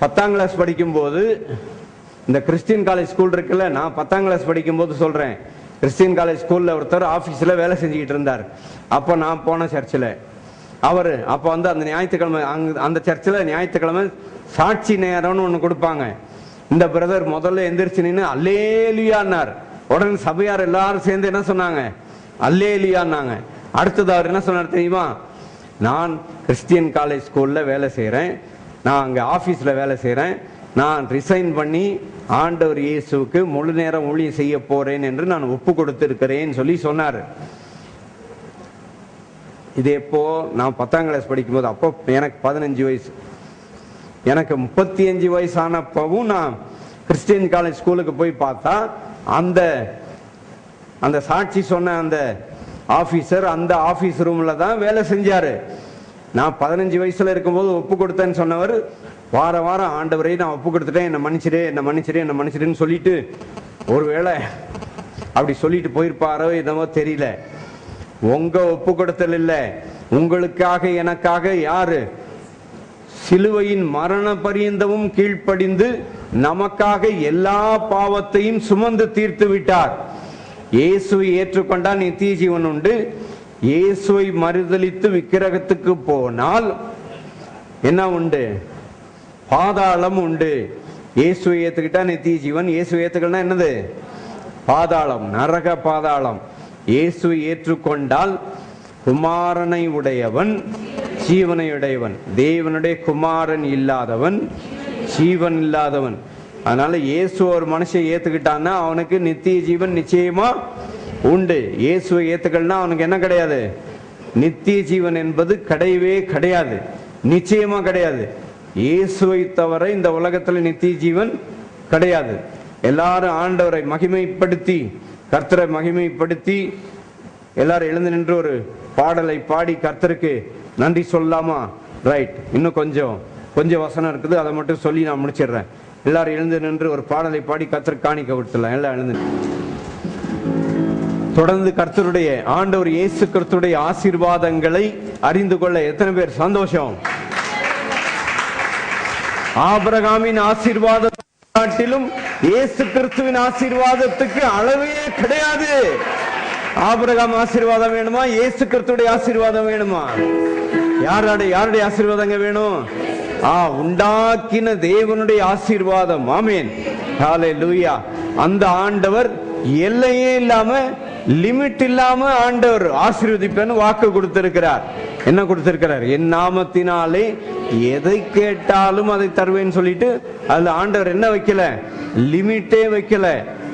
10ஆம் கிளாஸ் படிக்கும் போது, இந்த கிறிஸ்டியன் காலேஜ் ஸ்கூல் இருக்குல்ல, நான் 10ஆம் கிளாஸ் படிக்கும் போது சொல்றேன், கிறிஸ்டியன் காலேஜ் ஸ்கூல்ல ஒருத்தர் ஆபீஸ்ல வேலை செஞ்சுக்கிட்டு இருந்தார். அப்போ நான் போன சர்ச்சில் அவரு அப்போ வந்து அந்த ஞாயிற்றுக்கிழமை அந்த சர்ச்சில் ஞாயிற்றுக்கிழமை சாட்சி நேரம்னு ஒண்ணு கொடுப்பாங்க. இந்த பிரதர் முதல்ல எந்திரிச்சு நின்று அல்லேலுயான்னார். உடனே சபையார் எல்லாரும் சேர்ந்து என்ன சொன்னாங்க, அல்லேலுயான்னாங்க. அடுத்தது அவர் என்ன சொன்னார் தெரியுமா, நான் கிறிஸ்டியன் காலேஜ் ஸ்கூல்ல வேலை செய்யறேன், நான் அங்க ஆபீஸ்ல வேலை செய்யறேன், நான் ரிசைன் பண்ணி ஆண்டவர் இயேசுவுக்கு முழு நேரம் ஊழியம் செய்ய போறேன் என்று நான் ஒப்பு கொடுத்திருக்கிறேன் சொல்லி சொன்னார். இது எப்போ, நான் 10ஆம் கிளாஸ் படிக்கும் போது. அப்போ எனக்கு 15 வயசு. எனக்கு 35 வயசானப்பவும் நான் கிறிஸ்டியன் காலேஜ் ஸ்கூலுக்கு போய் பார்த்தா அந்த சாட்சி சொன்ன அந்த ஆபீசர் அந்த ஆபீஸ் ரூம்ல தான் வேலை செஞ்சாரு. நான் 15 வயசுல இருக்கும்போது ஒப்பு கொடுத்தேன்னு சொன்னவர் வார வாரம் ஆண்டவரை நான் ஒப்பு கொடுத்துட்டேன், என்ன மன்னிச்சிடு என்ன மன்னிச்சிடு என்ன மன்னிச்சிடுன்னு சொல்லிட்டு, ஒருவேளை அப்படி சொல்லிட்டு போயிருப்பாரோ என்னவோ தெரியல. உங்க ஒப்பு கொடுத்தல் இல்ல, உங்களுக்காக எனக்காக யாரு சிலுவையின் மரண பரியந்தமும் கீழ்ப்படிந்து நமக்காக எல்லா பாவத்தையும் சுமந்து தீர்த்து விட்டார். இயேசுவை ஏற்றுக்கொண்டால் நித்திய ஜீவன் உண்டு. இயேசுவை மறுதலித்து விக்கிரகத்துக்கு போனால் என்ன உண்டு, பாதாளம் உண்டு. இயேசுவை ஏத்துக்கிட்டா நித்திய ஜீவன், இயேசுவை ஏத்துக்கலன்னா என்னது, பாதாளம், நரக பாதாளம். இயேசுவை ஏற்றுக்கொண்டால் குமாரனை உடையவன் ஜீவனை உடையவன், தேவனுடைய குமாரன் இல்லாதவன் ஜீவன் இல்லாதவன். அதனால இயேசு ஒரு மனுஷன் ஏத்துக்கிட்டான்னா அவனுக்கு நித்திய ஜீவன் நிச்சயமா உண்டு. இயேசுவை ஏத்துக்கலன்னா அவனுக்கு என்ன கிடையாது, நித்திய ஜீவன் என்பது கிடையவே கிடையாது, நிச்சயமா கிடையாது. இயேசுவை தவிர இந்த உலகத்துல நித்திய ஜீவன் கிடையாது. எல்லாரும் ஆண்டவரை மகிமைப்படுத்தி கர்த்தரை மகிமைப்படுத்தி எல்லாரும் எழுந்து நின்று ஒரு பாடலை பாடி கர்த்தருக்கு நன்றி சொல்லலாமா? ரைட், இன்னும் கொஞ்சம் வசனம் இருக்குது, அதை மட்டும் சொல்லி நான் முடிச்சிடுறேன். எல்லாரும் எழுந்து நின்று ஒரு பாடலை பாடி கர்த்தருக்கு காணிக்க விட்டுலாம். எல்லாம் எழுந்து தொடர்ந்து கர்த்தருடைய ஆண்டவர் இயேசு கிறிஸ்துடைய ஆசீர்வாதங்களை அறிந்து கொள்ள எத்தனை பேர் சந்தோஷம்? ஆபிரகாமின் ஆசீர்வாதத்திலும் இயேசு கிறிஸ்துவின் ஆசீர்வாதத்துக்கு அளவே கிடையாது. ஆபிரகாம் ஆசீர்வாதம் வேணுமா, இயேசு கிறிஸ்துடைய ஆசீர்வாதம் வேணுமா? யாருடைய ஆசீர்வாதங்க வேணும்? உண்டாக்கின தேவனுடைய ஆசீர்வாதம். ஆமென், ஹல்லேலூயா. அந்த ஆண்டவர் எல்லையே இல்லாம லிமிட் இல்லாம ஆண்டவர் ஆசீர்வதிப்பேன்னு வாக்கு கொடுத்திருக்கிறார். என்ன கொடுத்திருக்கிறார்? என் நாமத்தினாலே எதை கேட்டாலும் அதை தருவேன்னு சொல்லிட்டு அதுல ஆண்டவர் என்ன வைக்கல, லிமிட்டே வைக்கல.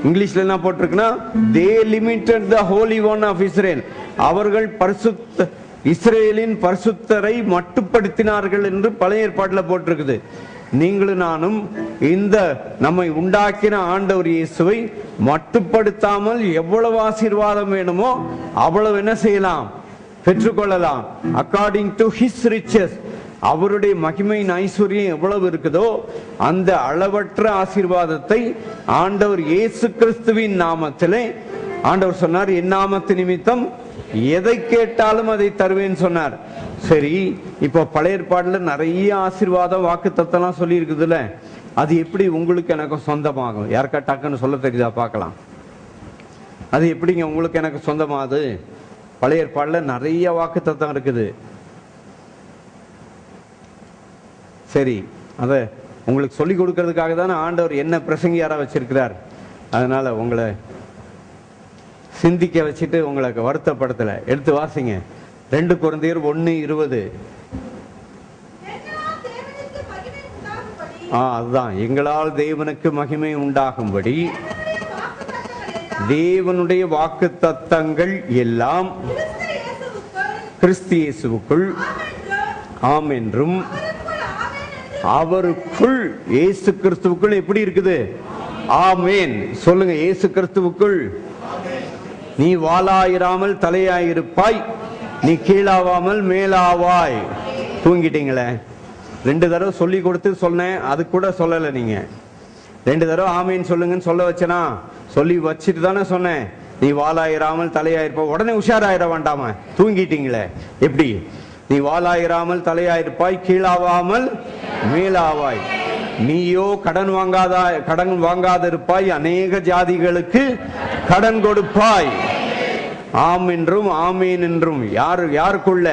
இங்கிலீஷ்ல என்ன போட்டிருக்குன்னா, they limited the holy one of Israel. அவர்கள் பரிசுத்த இஸ்ரேலின் பரிசுத்தரை மட்டுப்படுத்தினார்கள் என்று பழைய ஏற்பாட்டில் போட்டிருக்குது. நீங்களும் நானும் இந்த நம்மை உண்டாக்கின ஆண்டவர் இயேசுவை மட்டுப்படுத்தாமல் எவ்வளவு ஆசீர்வாதம் வேணுமோ அவ்வளவு என்ன செய்யலாம், பெற்றுக்கொள்ளலாம். அக்கார்டிங் டு ஹிஸ் ரிச்சஸ், அவருடைய மகிமையின் ஐஸ்வர்யம் எவ்வளவு இருக்குதோ அந்த அளவற்ற ஆசீர்வாதத்தை ஆண்டவர் இயேசு கிறிஸ்துவின் நாமத்திலே ஆண்டவர் சொன்னார், என் நாமத்து நிமித்தம் எதை கேட்டாலும் அதை தருவேன்னு சொன்னார். சரி, இப்ப பழைய ஏற்பாடுல நிறைய ஆசீர்வாதம் வாக்குத்தத்தம்லாம் சொல்லி இருக்குதுல்ல, அது எப்படி உங்களுக்கு எனக்கு சொந்தமாகும்? யாருக்கா டக்குன்னு சொல்ல தெரியுதா பார்க்கலாம்? அது எப்படிங்க உங்களுக்கு எனக்கு சொந்தமாகுது? பழைய ஏற்பாடுல நிறைய வாக்குத்தத்தம் இருக்குது. சரி, அத உங்களுக்கு சொல்லி கொடுக்கறதுக்காக தானே ஆண்டவர் என்ன பிரசங்கியாரா வச்சிருக்கிறார். அதனால உங்களை சிந்திக்க வச்சுட்டு உங்களுக்கு வருத்தப்படுத்தல. எடுத்து வாசிங்க 2 கொரிந்தியர் 1:20. அதுதான், எங்களால் தேவனுக்கு மகிமை உண்டாகும்படி தேவனுடைய வாக்குத்தத்தங்கள் எல்லாம் கிறிஸ்து இயேசுவுக்குள் ஆம் என்றும், அவருக்குள் இயேசு கிறிஸ்துவுக்குள் எப்படி இருக்குது? ஆமேன். சொல்லுங்க, இயேசு கிறிஸ்துவுக்குள் நீ வாளாயிராமல் தலையாயிருப்பாய், நீ கீழாவாமல் மேலாவாய். தூங்கிட்டீங்களே, 2 தடவை சொல்லி கொடுத்து சொன்னேன், அது கூட சொல்லலை. நீங்க 2 தடவை ஆமேன் சொல்லுங்கன்னு சொல்ல வச்சனா, சொல்லி வச்சுட்டு தானே சொன்னேன் நீ வாளாயிராமல் தலையாயிருப்பா. உடனே உஷாராயிட வேண்டாமா? தூங்கிட்டீங்களே. எப்படி? நீ வாளாயிராமல் தலையாயிருப்பாய், கீழாவாமல் மேலாவாய். நீயோ கடன் வாங்காதிருப்பாய், அநேக ஜாதிகளுக்கு கடன் கொடுப்பாய். ஆம் என்றும் ஆமேன் என்றும். யாருக்குள்ள?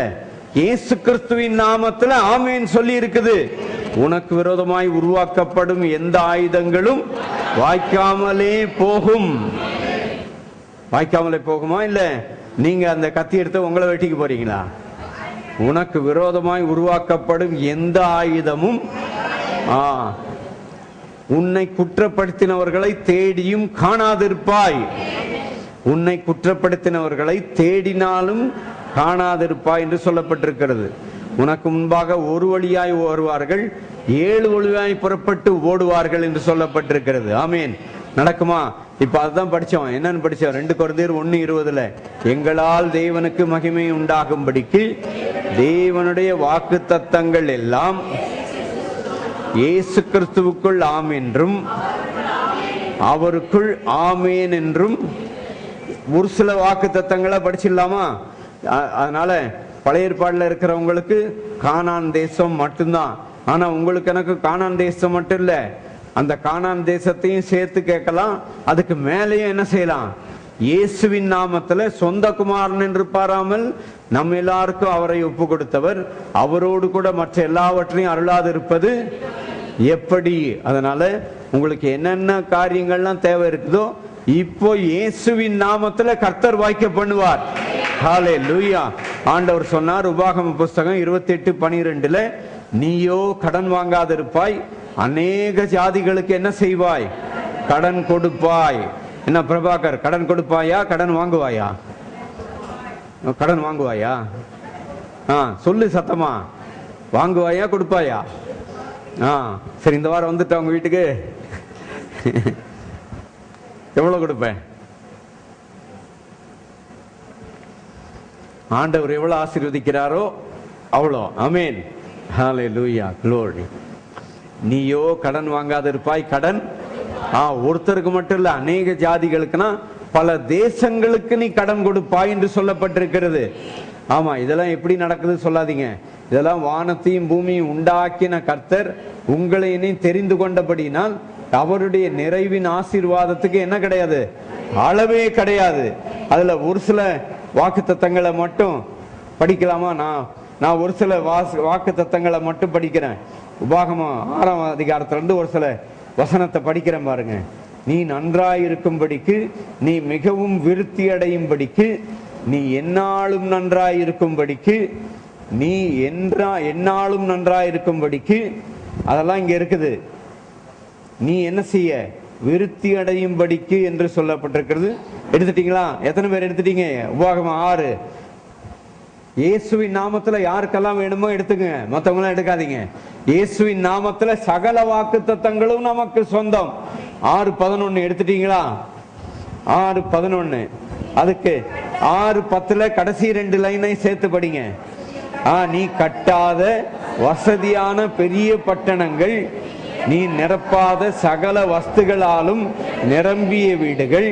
இயேசு கிறிஸ்துவின் நாமத்துல ஆமேன் சொல்லி இருக்குது. உனக்கு விரோதமாய் உருவாக்கப்படும் எந்த ஆயுதங்களும் வாய்க்காமலே போகும். வாய்க்காமலே போகுமா? இல்ல நீங்க அந்த கத்தி எடுத்து உங்களை வெட்டிக்க போறீங்களா? உனக்கு விரோதமாய் உருவாக்கப்படும் எந்த ஆயுதமும் உன்னை குற்றப்படுத்தினவர்களை தேடியும் காணாதிருப்பாய். உன்னை குற்றப்படுத்தினவர்களை தேடினாலும் காணாதிருப்பாய் என்று சொல்லப்பட்டிருக்கிறது. உனக்கு முன்பாக ஒரு வழியாய் வருவார்கள், 7 வழியாய் புறப்பட்டு ஓடுவார்கள் என்று சொல்லப்பட்டிருக்கிறது. ஆமேன். நடக்குமா? இப்ப அதுதான் படிச்சோம். என்னன்னு படிச்சோம்? 2 கொரிந்தியர் 1:20. எங்களால் தேவனுக்கு மகிமை உண்டாகும்படிக்கு தேவனுடைய வாக்குத்தத்தங்கள் எல்லாம் இயேசு கிறிஸ்துவுக்குள் ஆம் என்றும், அவருக்குள் ஆமேன் என்றும். ஒரு சில வாக்குத்தத்தங்களை படிச்சிடலாமா? அதனால பழைய ஏற்பாடுல இருக்கிறவங்களுக்கு கானான் தேசம் மட்டும்தான். ஆனா உங்களுக்கு எனக்கு கானான் தேசம் மட்டும் இல்ல, அந்த கானான் தேசத்தையும் சேர்த்து கேட்கலாம். அதுக்கு மேலேயும் என்ன செய்யலாம்? இயேசுவின் நாமத்துல சொந்த குமாரன் என்று பாராமல் நம்ம எல்லாருக்கும் அவரை ஒப்பு கொடுத்தவர், அவரோடு கூட மற்ற எல்லாவற்றையும் அருளாது இருப்பது எப்படி? அதனால உங்களுக்கு என்னென்ன காரியங்கள்லாம் தேவை இருக்குதோ இப்போ இயேசுவின் நாமத்துல கர்த்தர் வாய்க்க பண்ணுவார். ஹல்லேலூயா. ஆண்டவர் சொன்னார் உபாகம புஸ்தகம் 28:12, நீயோ கடன் வாங்காதிருப்பாய், அநேக ஜாதிகளுக்கு என்ன செய்வாய்? கடன் கொடுப்பாய். என்ன பிரபாகர், கடன் கொடுப்பாயா கடன் வாங்குவாயா? கடன் வாங்குவாயா? சொல்லு சத்தமா. வாங்குவாயா கொடுப்பாயா? சரி, இந்த வாரம் வந்துட்டு அவங்க வீட்டுக்கு எவ்வளவு கொடுப்பேன்? ஆண்டவர் எவ்வளவு ஆசீர்வதிக்கிறாரோ அவ்வளோ. ஆமென். ஹல்லேலூயா, க்ளோரி. நீயோ கடன் வாங்காதிருப்பாய். கடன் ஒருத்தருக்கு மட்டும் இல்ல, அநேக ஜாதிகளுக்குனா பல தேசங்களுக்கு நீ கடன் கொடுப்பாய் என்று சொல்லப்பட்டிருக்கிறது. ஆமா, இதெல்லாம் எப்படி நடக்குது சொல்லாதீங்க. இதெல்லாம் வானத்தையும் பூமியும் உண்டாக்கின கர்த்தர் உங்களை தெரிந்து கொண்டபடினால் அவருடைய நிறைவின் ஆசீர்வாதத்துக்கு என்ன கிடையாது? அளவே கிடையாது. அதுல ஒரு சில வாக்கு தத்தங்களை மட்டும் படிக்கலாமா? நான் ஒரு சில வாக்கு தத்தங்களை மட்டும் படிக்கிறேன். உபாகமம் 6ஆம் அதிகாரத்திலிருந்து ஒரு சில வசனத்தை படிக்கிறேன் பாருங்க. நீ நன்றாயிருக்கும்படிக்கு, நீ மிகவும் விருத்தி அடையும்படிக்கு, நீ எந்நாளும் நன்றாயிருக்கும்படிக்கு, நீ எந்நாளும் நன்றாயிருக்கும்படிக்கு, அதெல்லாம் இங்க இருக்குது. நீ என்ன செய்ய? விருத்தி அடையும்படிக்கு என்று சொல்லப்பட்டிருக்கிறது. எடுத்துட்டீங்களா? எத்தனை பேர் எடுத்துட்டீங்க? உபாகமம் 6. இயேசுவின் நாமத்துல யாருக்கெல்லாம் வேணுமோ எடுத்துங்க, மற்றவங்களாம் எடுக்காதீங்க. இயேசுவின் நாமத்துல சகல வாக்கு தத்தங்களும் நமக்கு சொந்தம். 6:11 எடுத்துட்டீங்களா? 6:11. அதுக்கு 6:10 கடைசி 2 லைனை சேர்த்து படிங்க. நீ கட்டாத வசதியான பெரிய பட்டணங்கள் நீ நிரப்பாத சகல வஸ்துகளாலும் நிரம்பிய வீடுகள்,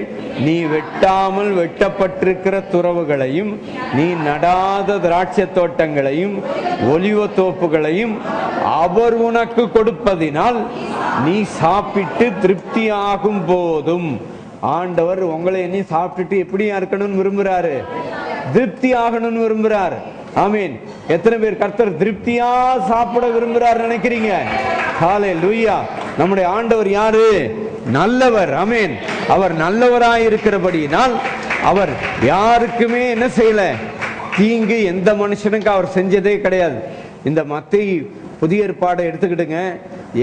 நீ வெட்டாமல் வெட்டப்பட்டிருக்கிற துறவுகளையும், நீ நடாத திராட்சை தோட்டங்களையும் ஒலிவ தோப்புகளையும் அவர் உனக்கு கொடுப்பதினால் நீ சாப்பிட்டு திருப்தியாகும் போதும். ஆண்டவர் உங்களை என்ன சாப்பிட்டுட்டு எப்படியா இருக்கணும்னு விரும்புறாரு? திருப்தி ஆகணும்னு விரும்புறார். ஆமீன். எத்தனை பேர் கர்த்தர் திருப்தியா சாப்பிட விரும்புறார் நினைக்கிறீங்க? ஹல்லேலூயா. நம்முடைய ஆண்டவர் யாரு? நல்லவர். ஆமீன். அவர் நல்லவராய் இருக்கிறபடியினால் அவர் யாருக்குமே என்ன செய்யல? தீங்கு எந்த மனுஷனுக்கு அவர் செஞ்சதே கிடையாது. இந்த மத்தேயு புதிய ஏற்பாடை எடுத்துக்கிடுங்க,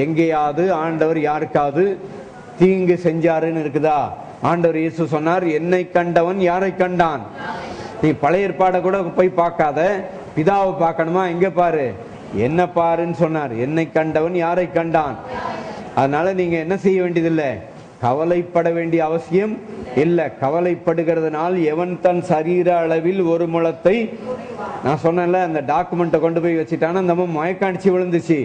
எங்கேயாவது ஆண்டவர் யாருக்காவது தீங்கு செஞ்சாருன்னு இருக்குதா? ஆண்டவர் இயேசு சொன்னார், என்னை கண்டவன் யாரை கண்டான்? நீ பழைய ஏற்பாடை கூட போய் பார்க்காத, பிதாவை பார்க்கணுமா? எங்க பாரு, என்ன பாருன்னு சொன்னார். என்னை கண்டவன் யாரை கண்டான்? அதனால நீங்க என்ன செய்ய வேண்டியதில்லை, கவலைப்பட வேண்டிய அவசியம் இல்லை. கவலைப்படுகிறதுனால் எவன் தன் சரீர அளவில் ஒரு முழத்தை, நான் சொன்னேன்ல, அந்த டாக்குமெண்ட்டை கொண்டு போய் வச்சுட்டானா நம்ம மயக்காடிச்சு விழுந்துச்சு.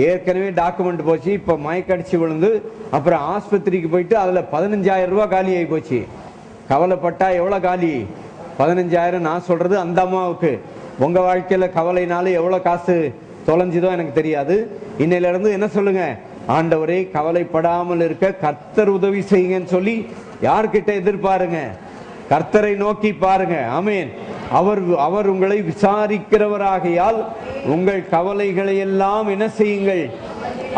ஏற்கனவே டாக்குமெண்ட் போச்சு, இப்ப மயக்கடிச்சு விழுந்து அப்புறம் ஆஸ்பத்திரிக்கு போயிட்டு அதுல 15,000 ரூபாய் காலி ஆகி போச்சு. கவலைப்பட்டா எவ்வளவு காலி? 15,000. நான் சொல்றது அந்த அம்மாவுக்கு. உங்க வாழ்க்கையில கவலைனால எவ்வளவு காசு தொலைஞ்சுதோ எனக்கு தெரியாது. இன்னையில இருந்து என்ன சொல்லுங்க, ஆண்டவரே கவலைப்படாமல் இருக்க கர்த்தர் உதவி செய்யுங்கன்னு சொல்லி யார்கிட்ட எதிர்பாருங்க? கர்த்தரை நோக்கி பாருங்க. ஆமீன். அவர் உங்களை விசாரிக்கிறவராகையால் உங்கள் கவலைகளை எல்லாம் என்ன செய்யுங்கள்?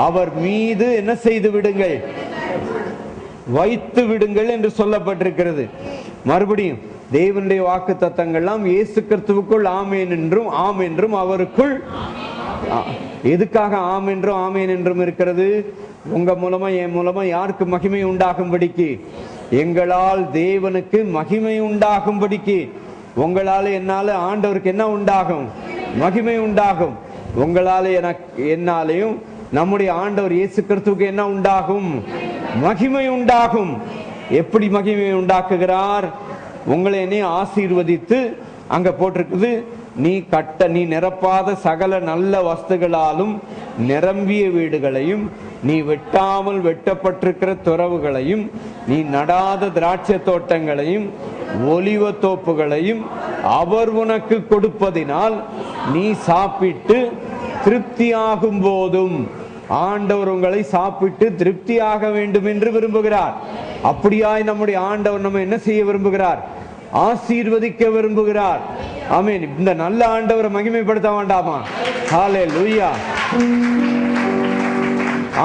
அவர் மீது என்ன செய்து விடுங்கள்? வைத்து விடுங்கள் என்று சொல்லப்பட்டிருக்கிறது. மறுபடியும் தேவனுடைய வாக்கு தத்தங்கள்லாம் இயேசு கிறிஸ்துவுக்குள் ஆமேன் என்றும் ஆம் என்றும் அவருக்குள். எதுக்காக ஆம் என்றும் ஆமேன் என்றும் இருக்கிறது? உங்க மூலமா என் மூலமா யாருக்கு மகிமை உண்டாகும்படிக்கு, எங்களால் தேவனுக்கு மகிமை உண்டாகும்படிக்கு. உங்களால என்னால ஆண்டவருக்கு என்ன உண்டாகும்? மகிமை உண்டாகும். உங்களால என்னாலையும் நம்முடைய ஆண்டவர் இயேசு கிறிஸ்துவுக்கு என்ன உண்டாகும்? மகிமை உண்டாகும். எப்படி மகிமை உண்டாக்குகிறார்? உங்களை என்னை ஆசீர்வதித்து, அங்க போட்டிருக்குது, நீ நிரப்பாத சகல நல்ல வஸ்துகளாலும் நிரம்பிய வீடுகளையும், நீ வெட்டாமல் வெட்டப்பட்டிருக்கிற துறவுகளையும், நீ நடாத திராட்சை தோட்டங்களையும் ஒலிவ தோப்புகளையும் அவர் உனக்கு கொடுப்பதினால் நீ சாப்பிட்டு திருப்தியாகும் போதும். ஆண்டவர் உங்களை சாப்பிட்டு திருப்தியாக வேண்டும் என்று விரும்புகிறார். அப்படியாய் நம்முடைய ஆண்டவர் நம்ம என்ன செய்ய விரும்புகிறார்? ஆசீர்வதிக்க விரும்புகிறார். ஆமென். இந்த நல்ல ஆண்டவரை மகிமைப்படுத்த வேண்டாமா? ஹல்லேலூயா.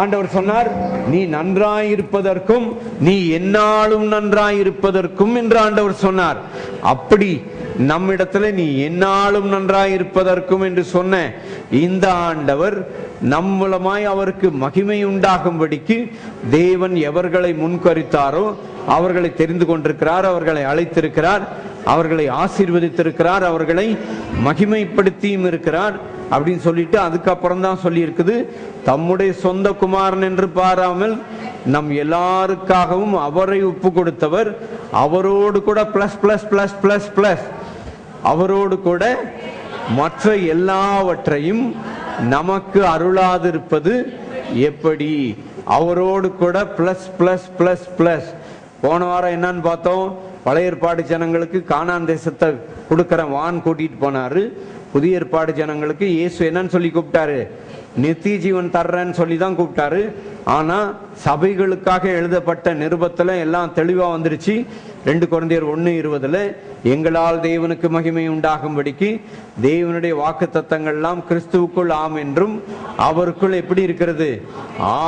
ஆண்டவர் சொன்னார், நீ நன்றாயிருப்பதற்கும் நீ எந்நாளும் நன்றாயிருப்பதற்கும் என்று ஆண்டவர் சொன்னார். அப்படி நம்மிடத்துல நீ எந்நாளும் நன்றாயிருப்பதற்கும் என்று சொன்ன இந்த ஆண்டவர் நம் மூலமாய் அவருக்கு மகிமை உண்டாகும்படிக்கு தேவன் எவர்களை முன்கரித்தாரோ அவர்களை தெரிந்து கொண்டிருக்கிறார், அவர்களை அழைத்திருக்கிறார், அவர்களை ஆசீர்வதித்திருக்கிறார், அவர்களை மகிமைப்படுத்தியும் இருக்கிறார் அப்படின்னு சொல்லிட்டு அதுக்கப்புறம் தான் சொல்லி இருக்குது, தம்முடைய சொந்த குமாரன் என்று பாராமல் நம் எல்லாருக்காகவும் அவரை ஒப்பு கொடுத்தவர், அவரோடு கூட plus plus plus plus plus அவரோடு கூட மற்ற எல்லாவற்றையும் நமக்கு அருளாதிருப்பது எப்படி? அவரோடு கூட பிளஸ் பிளஸ் பிளஸ் பிளஸ். போன வாரம் என்னன்னு பார்த்தோம்? பழைய ஏற்பாடு ஜனங்களுக்கு கானான் தேசத்தை கொடுக்கிற வான் கூட்டிட்டு போனாரு. புதிய ஏற்பாடு ஜனங்களுக்கு இயேசு என்னன்னு சொல்லி கூப்பிட்டாரு? நித்திய ஜீவன் தர்றேன்னு சொல்லி தான் கூப்பிட்டாரு. ஆனா சபைகளுக்காக எழுதப்பட்ட நிருபத்துல எல்லாம் தெளிவா வந்துருச்சு. 2 கொரிந்தியர் 1:20 எங்களால் தேவனுக்கு மகிமை உண்டாகும்படிக்கு தேவனுடைய வாக்கு தத்தங்கள் எல்லாம் கிறிஸ்துவுக்குள் ஆம் என்றும் அவருக்குள் எப்படி இருக்கிறது?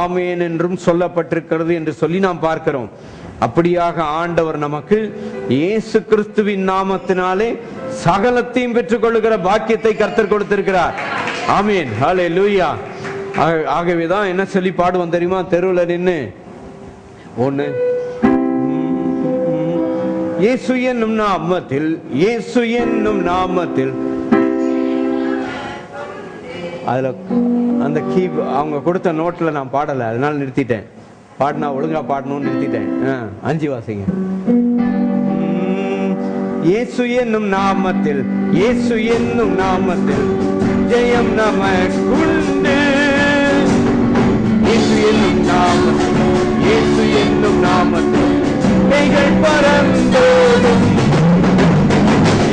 ஆமேன் என்றும் சொல்லப்பட்டிருக்கிறது என்று சொல்லி நாம் பார்க்கிறோம். அப்படியாக ஆண்டவர் நமக்கு இயேசு கிறிஸ்துவின் நாமத்தினாலே சகலத்தையும் பெற்றுக் கொள்ளுகிற பாக்கியத்தை கர்த்தர் கொடுத்திருக்கிறார். ஆமீன். ஹல்லேலூயா. ஆகவேதான் என்ன சொல்லி பாடுவோம் தெரியுமா? தெருவில் நின்று ஒண்ணு, இயேசு என்னும் நாமத்தில், இயேசு என்னும் நாமத்தில். அதுல அந்த கீ அவங்க கொடுத்த நோட்ல நான் பாடல, அதனால நிறுத்திட்டேன். பாடினா ஒழுங்கா பாடணும்னு நிறுத்திட்டேன். 5 வாசிங்க. இயேசு என்னும் நாமத்தில், இயேசு என்னும் நாமத்தில் ஜெயம் நமக்குண்டு. இயேசு என்னும் நாமத்தில், இயேசு என்னும் நாமத்தில் கைகள் பறந்தோடும்.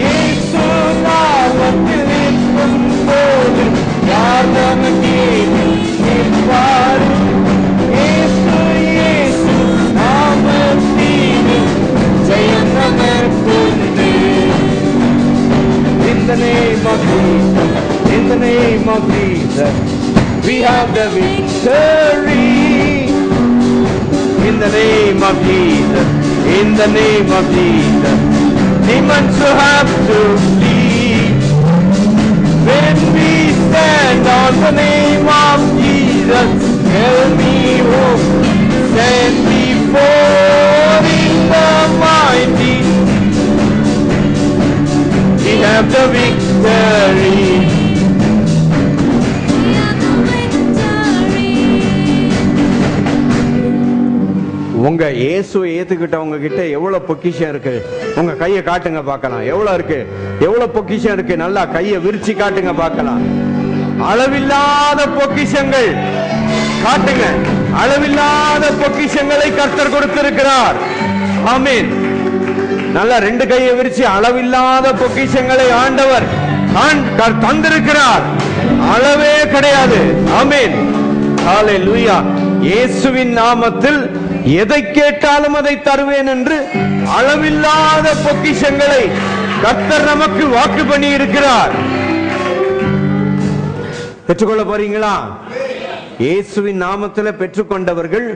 இயேசு நாமத்தில் நிற்கும் போது யார் நமக்கு நிற்பார்? இயேசு இயேசு நாமத்தில் ஜெயம் நமக்குண்டு. In the name of Jesus, in the name of Jesus, we have the victory. In the name of Jesus, in the name of Jesus, demons will have to flee. When we stand on the name of Jesus, tell me who stand before in the mighty. We have the victory. உங்க இயேசுவை ஏத்துக்கிட்டவங்க கிட்ட எவ்வளவு பொக்கிஷம் இருக்கு? உங்க கையை காட்டுங்க பார்க்கலாம். எவ்வளவு இருக்கு? எவ்வளவு பொக்கிஷம் இருக்கு? நல்லா கையை விரிச்சு காட்டுங்க பார்க்கலாம். அளவில்லாத பொக்கிஷங்கள் காட்டுங்க. அளவில்லாத பொக்கிஷங்களை கர்த்தர் கொடுத்திருக்கிறார். ஆமென். நல்லா ரெண்டு கையை விரிச்சு அளவில்லாத பொக்கிஷங்களை ஆண்டவர் தந்திருக்கிறார். அளவே கிடையாது. ஆமென். ஹல்லேலூயா. இயேசுவின் நாமத்தில் எதை கேட்டாலும் அதை தருவேன் என்று அளவில்லாத பொக்கிஷங்களை கர்த்தர் நமக்கு வாக்கு பண்ணி இருக்கிறார். பெற்றுக்கொள்ள போறீங்களா? இயேசுவின் நாமத்தில் பெற்றுக்கொண்டவர்கள்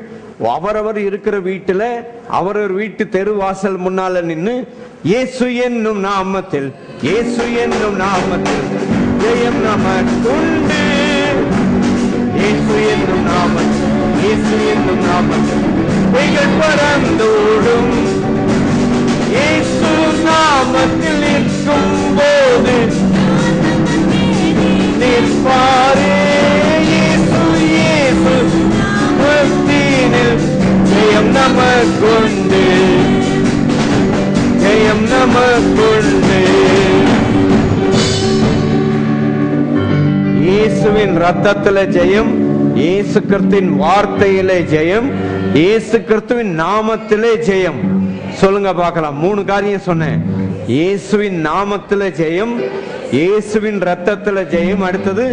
அவரவர் இருக்கிற வீட்டுல அவரவர் வீட்டு தெருவாசல் முன்னால நின்று இயேசு என்னும் நாமத்தில், இயேசு என்னும் நாமத்தில் ஜெயம் நமக்குண்டு. இயேசு என்னும் நாமத்தில், இயேசு என்னும் நாமத்தில் கைகள் பறந்தோடும். இயேசு நாமத்தில் நிற்கும் போது நிற்பாரே. இயேசு இயேசு பக்தினில் ஜெயம் நமக்குண்டு, ஜெயம் நமக்குண்டு. இயேசுவின் ரத்தத்தில ஜெயம், இயேசு கிறிஸ்துவின் வார்த்தையிலே ஜெயம், இயேசு கிறிஸ்துவின் நாமத்திலே ஜெயம். சொல்லுங்க பார்க்கலாம். 3 காரியம் சொன்னேன். இயேசுவின் நாமத்திலே ஜெயம், இயேசுவின் ரத்தத்தில ஜெயம், அடுத்தது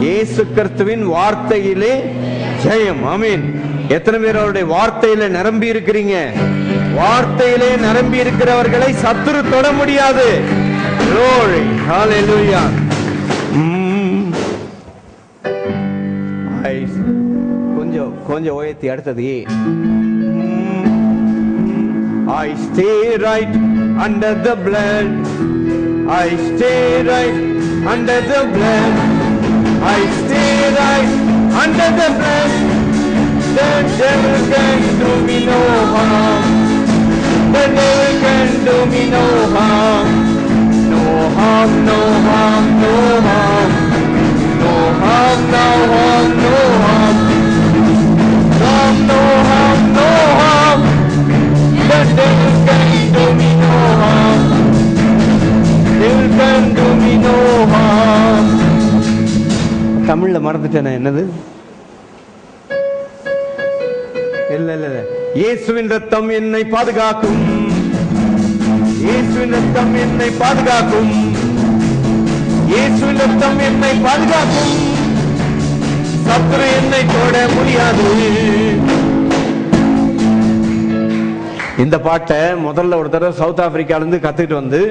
இயேசு கிறிஸ்துவின் வார்த்தையிலே ஜெயம். ஆமென். எத்தனை பேர் அவருடைய வார்த்தையில நிரம்பி இருக்கிறீங்க? வார்த்தையிலே நிரம்பி இருக்கிறவர்களை சத்துரு தொட முடியாது. Glory. Hallelujah. கொஞ்சம் உயர்த்தி அடுத்தது. I stay right under the blood. I stay right under the blood. I stay right under the blood. The devil can do me no harm. The devil can do me no harm. No harm, no harm, no harm. No harm, no harm, no harm. No harm, no harm. The devil can do me no harm. Devil can do me no harm. தமிழ்ல மறந்துட்டேன். என்னது? இல்ல. இயேசுவின் ரத்தம் என்னை பாதுகாக்கும். இயேசுவின் ரத்தம் என்னை பாதுகாக்கும். இயேசுவின் ரத்தம் என்னை பாதுகாக்கும். சத்துரு என்னை தொட முடியாது. இந்த பாட்டை முதல்ல ஒரு தடவை சவுத் ஆப்பிரிக்கால இருந்து கத்துக்கிட்டு வந்து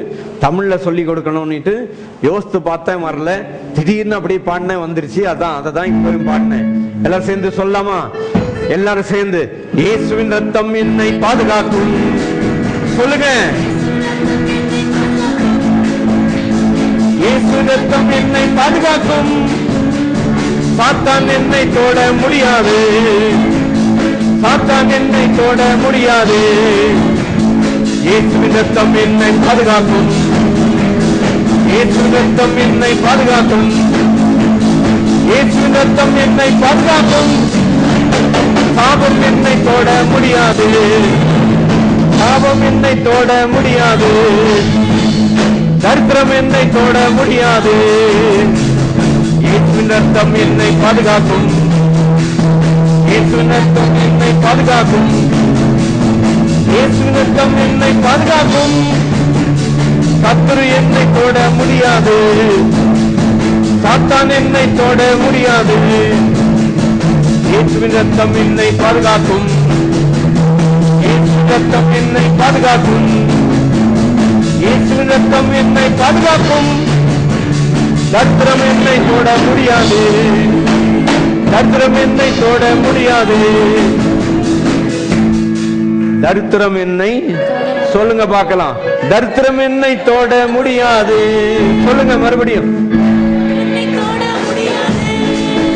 தமிழ்ல சொல்லி கொடுக்கணும்னுட்டு யோசித்து பார்த்தேன், வரல. திடீர்னு அப்படியே பாடினேன், வந்துருச்சு. அதை தான் இப்பவும் பாடினேன். எல்லாரும் சேர்ந்து சொல்லலாமா? எல்லாரும் சேர்ந்து இயேசுவின் ரத்தம் என்னை பாதுகாக்கும். சொல்லுங்க. இயேசுவின் ரத்தம் என்னை பாதுகாக்கும். சாத்தான் என்னை தொட முடியாது. சாத்தான் என்னை தொட முடியாது. இயேசுவின் ரத்தம் என்னை பாதுகாக்கும். இயேசுவின் ரத்தம் என்னை பாதுகாக்கும். இயேசுவின் ரத்தம் என்னை பாதுகாக்கும். பாவம் என்னை தொட முடியாது. பாவம் என்னை தொட முடியாது. தரித்திரம் என்னை தொட முடியாது. இயேசுவின் ரத்தம் என்னை பாதுகாக்கும். இயேசுவின் ரத்தம் என்னை பாதுகாக்கும். இயேசுவின் ரத்தம் என்னை பாதுகாக்கும். சத்துரு என்னை தொட முடியாது. சாத்தான் என்னை தொட முடியாது. இயேசுவின் ரத்தம் என்னை பாதுகாக்கும். இயேசுவின் ரத்தம் என்னை பாதுகாக்கும். இயேசுவின் ரத்தம் என்னை பாதுகாக்கும். தரித்திரம் என்னை தொட முடியாது. தரித்திரம் என்னை தொட முடியாது. தரித்திரம் என்னை சொல்லுங்க பார்க்கலாம். தரித்திரம் என்னை தொட முடியாது. சொல்லுங்க மறுபடியும்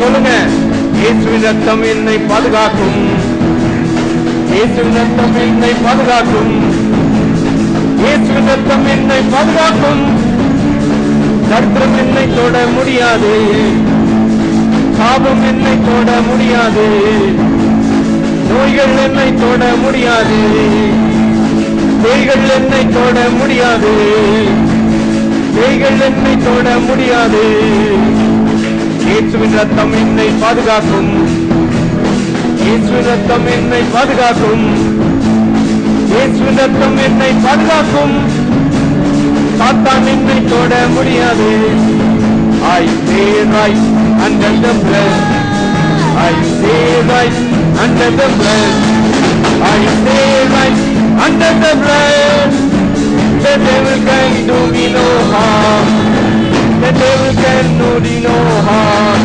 சொல்லுங்க. இயேசுவின் ரத்தம் என்னை பாதுகாக்கும். இயேசுவின் ரத்தம் என்னை பாதுகாக்கும். இயேசுவின் ரத்தம் என்னை பாதுகாக்கும். தரித்திரம் என்னை தொட முடியாது. சாபம் என்னை தொட முடியாது. நோய்கள் என்னை தொட முடியாது. பேய்கள் என்னை தொட முடியாது. பேய்கள் என்னை தொட முடியாது. இயேசுவின் ரத்தம் என்னை பாதுகாக்கும். இயேசுவின் ரத்தம் என்னை பாதுகாக்கும். இயேசுவின் ரத்தம் என்னை பாதுகாக்கும். சாத்தான் என்னை தொட முடியாது. I stay right under the blood. I stay right under the blood. I stay right under the blood. The devil can do me no harm. The devil can do me no harm.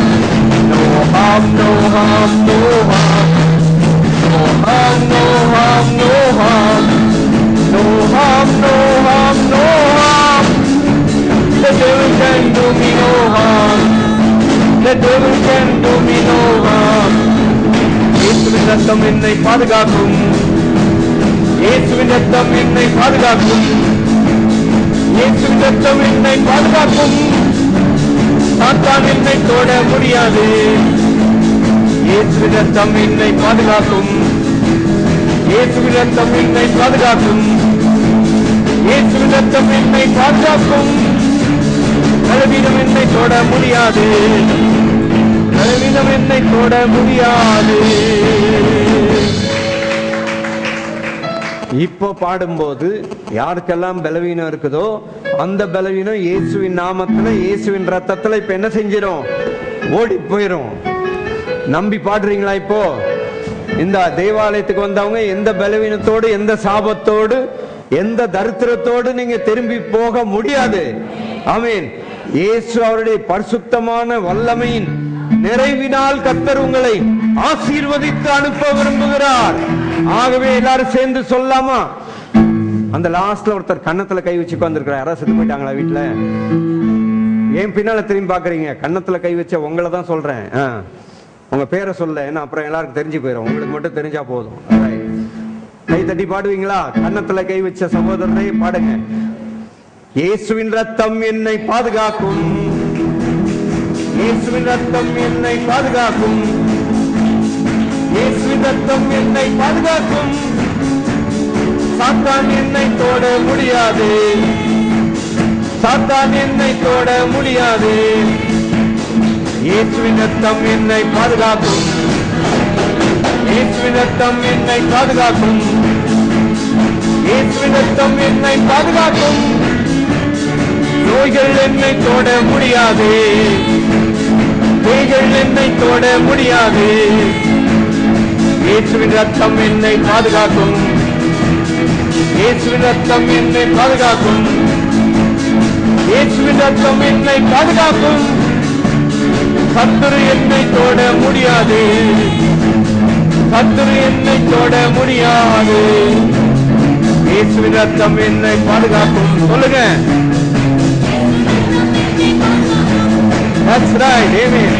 No harm, no harm, no harm. No harm, no harm, no harm. No harm, no harm, no harm. The devil can do me no harm. The devil can do me no harm. இயேசுவின் ரத்தம் என்னை பாதுகாக்கும். இயேசுவின் ரத்தம் என்னை பாதுகாக்கும். இயேசுவின் ரத்தம் என்னை பாதுகாக்கும். சாத்தான் என்னை தொட முடியாது. இயேசுவின் ரத்தம் என்னை பாதுகாக்கும். இயேசுவின் ரத்தம் என்னை பாதுகாக்கும். இயேசுவின் ரத்தம் என்னை பாதுகாக்கும். பலவீனம் என்னை தொட முடியாது. பலவீனம் என்னை தொட முடியாது. இப்போ பாடும்போது யாருக்கெல்லாம் பலவீனம் இருக்குதோ அந்த பலவீனம் இயேசுவின் நாமத்துல, இயேசுவின் ரத்தத்துல இப்ப என்ன செஞ்சிடும்? ஓடி போயிரும். நம்பி பாடுறீங்களா? இப்போ இந்த தேவாலயத்துக்கு வந்தவங்க எந்த பலவீனத்தோடு, எந்த சாபத்தோடு, எந்த தரித்திரத்தோடு நீங்க திரும்பி போக முடியாது. ஆமீன். இயேசு அவருடைய பரிசுத்தமான வல்லமையின் நிறைவினால் கர்த்தர் உங்களை ஆசீர்வதித்து அனுப்ப விரும்புகிறார். ஆகவே எல்லாரும் சேர்ந்து சொல்லாமா? அந்த லாஸ்ட்ல ஒருத்தர் கன்னத்துல கை வச்சு உட்கார்ந்திருக்கிறார். யாராவது செத்து போயிட்டாங்களா வீட்டுல? ஏன் பின்னால திரும்பி பாக்குறீங்க? கன்னத்துல கை வச்ச உங்களை தான் சொல்றேன். உங்க பேரை சொல்ல, ஏன்னா அப்புறம் எல்லாருக்கும் தெரிஞ்சு போயிடும். உங்களுக்கு மட்டும் தெரிஞ்சா போதும். கை தட்டி பாடுவீங்களா? கன்னத்துல கை வச்ச சகோதரரை பாடுங்க. இயேசுவின் ரத்தம் என்னை பாதுகாக்கும். இயேசுவின் ரத்தம் என்னை பாதுகாக்கும். இயேசுவின் ரத்தம் என்னை பாதுகாக்கும். சாத்தான் என்னை தொட முடியாது. சாத்தான் என்னை தொட முடியாது. இயேசுவின் ரத்தம் என்னை பாதுகாக்கும். இயேசுவின் ரத்தம் என்னை பாதுகாக்கும். இயேசுவின் ரத்தம் என்னை பாதுகாக்கும். நோய்கள் என்னை தொட முடியாது. பேய்கள் என்னை தொட முடியாது. இயேசுவின் ரத்தம் என்னை பாதுகாக்கும். இயேசுவின் ரத்தம் என்னை பாதுகாக்கும். இயேசுவின் ரத்தம் என்னை பாதுகாக்கும். சத்துரு என்னை தொட முடியாது. சத்துரு என்னை தொட முடியாது. இயேசுவின் ரத்தம் என்னை பாதுகாக்கும். சொல்லுங்க. That's right. Amen.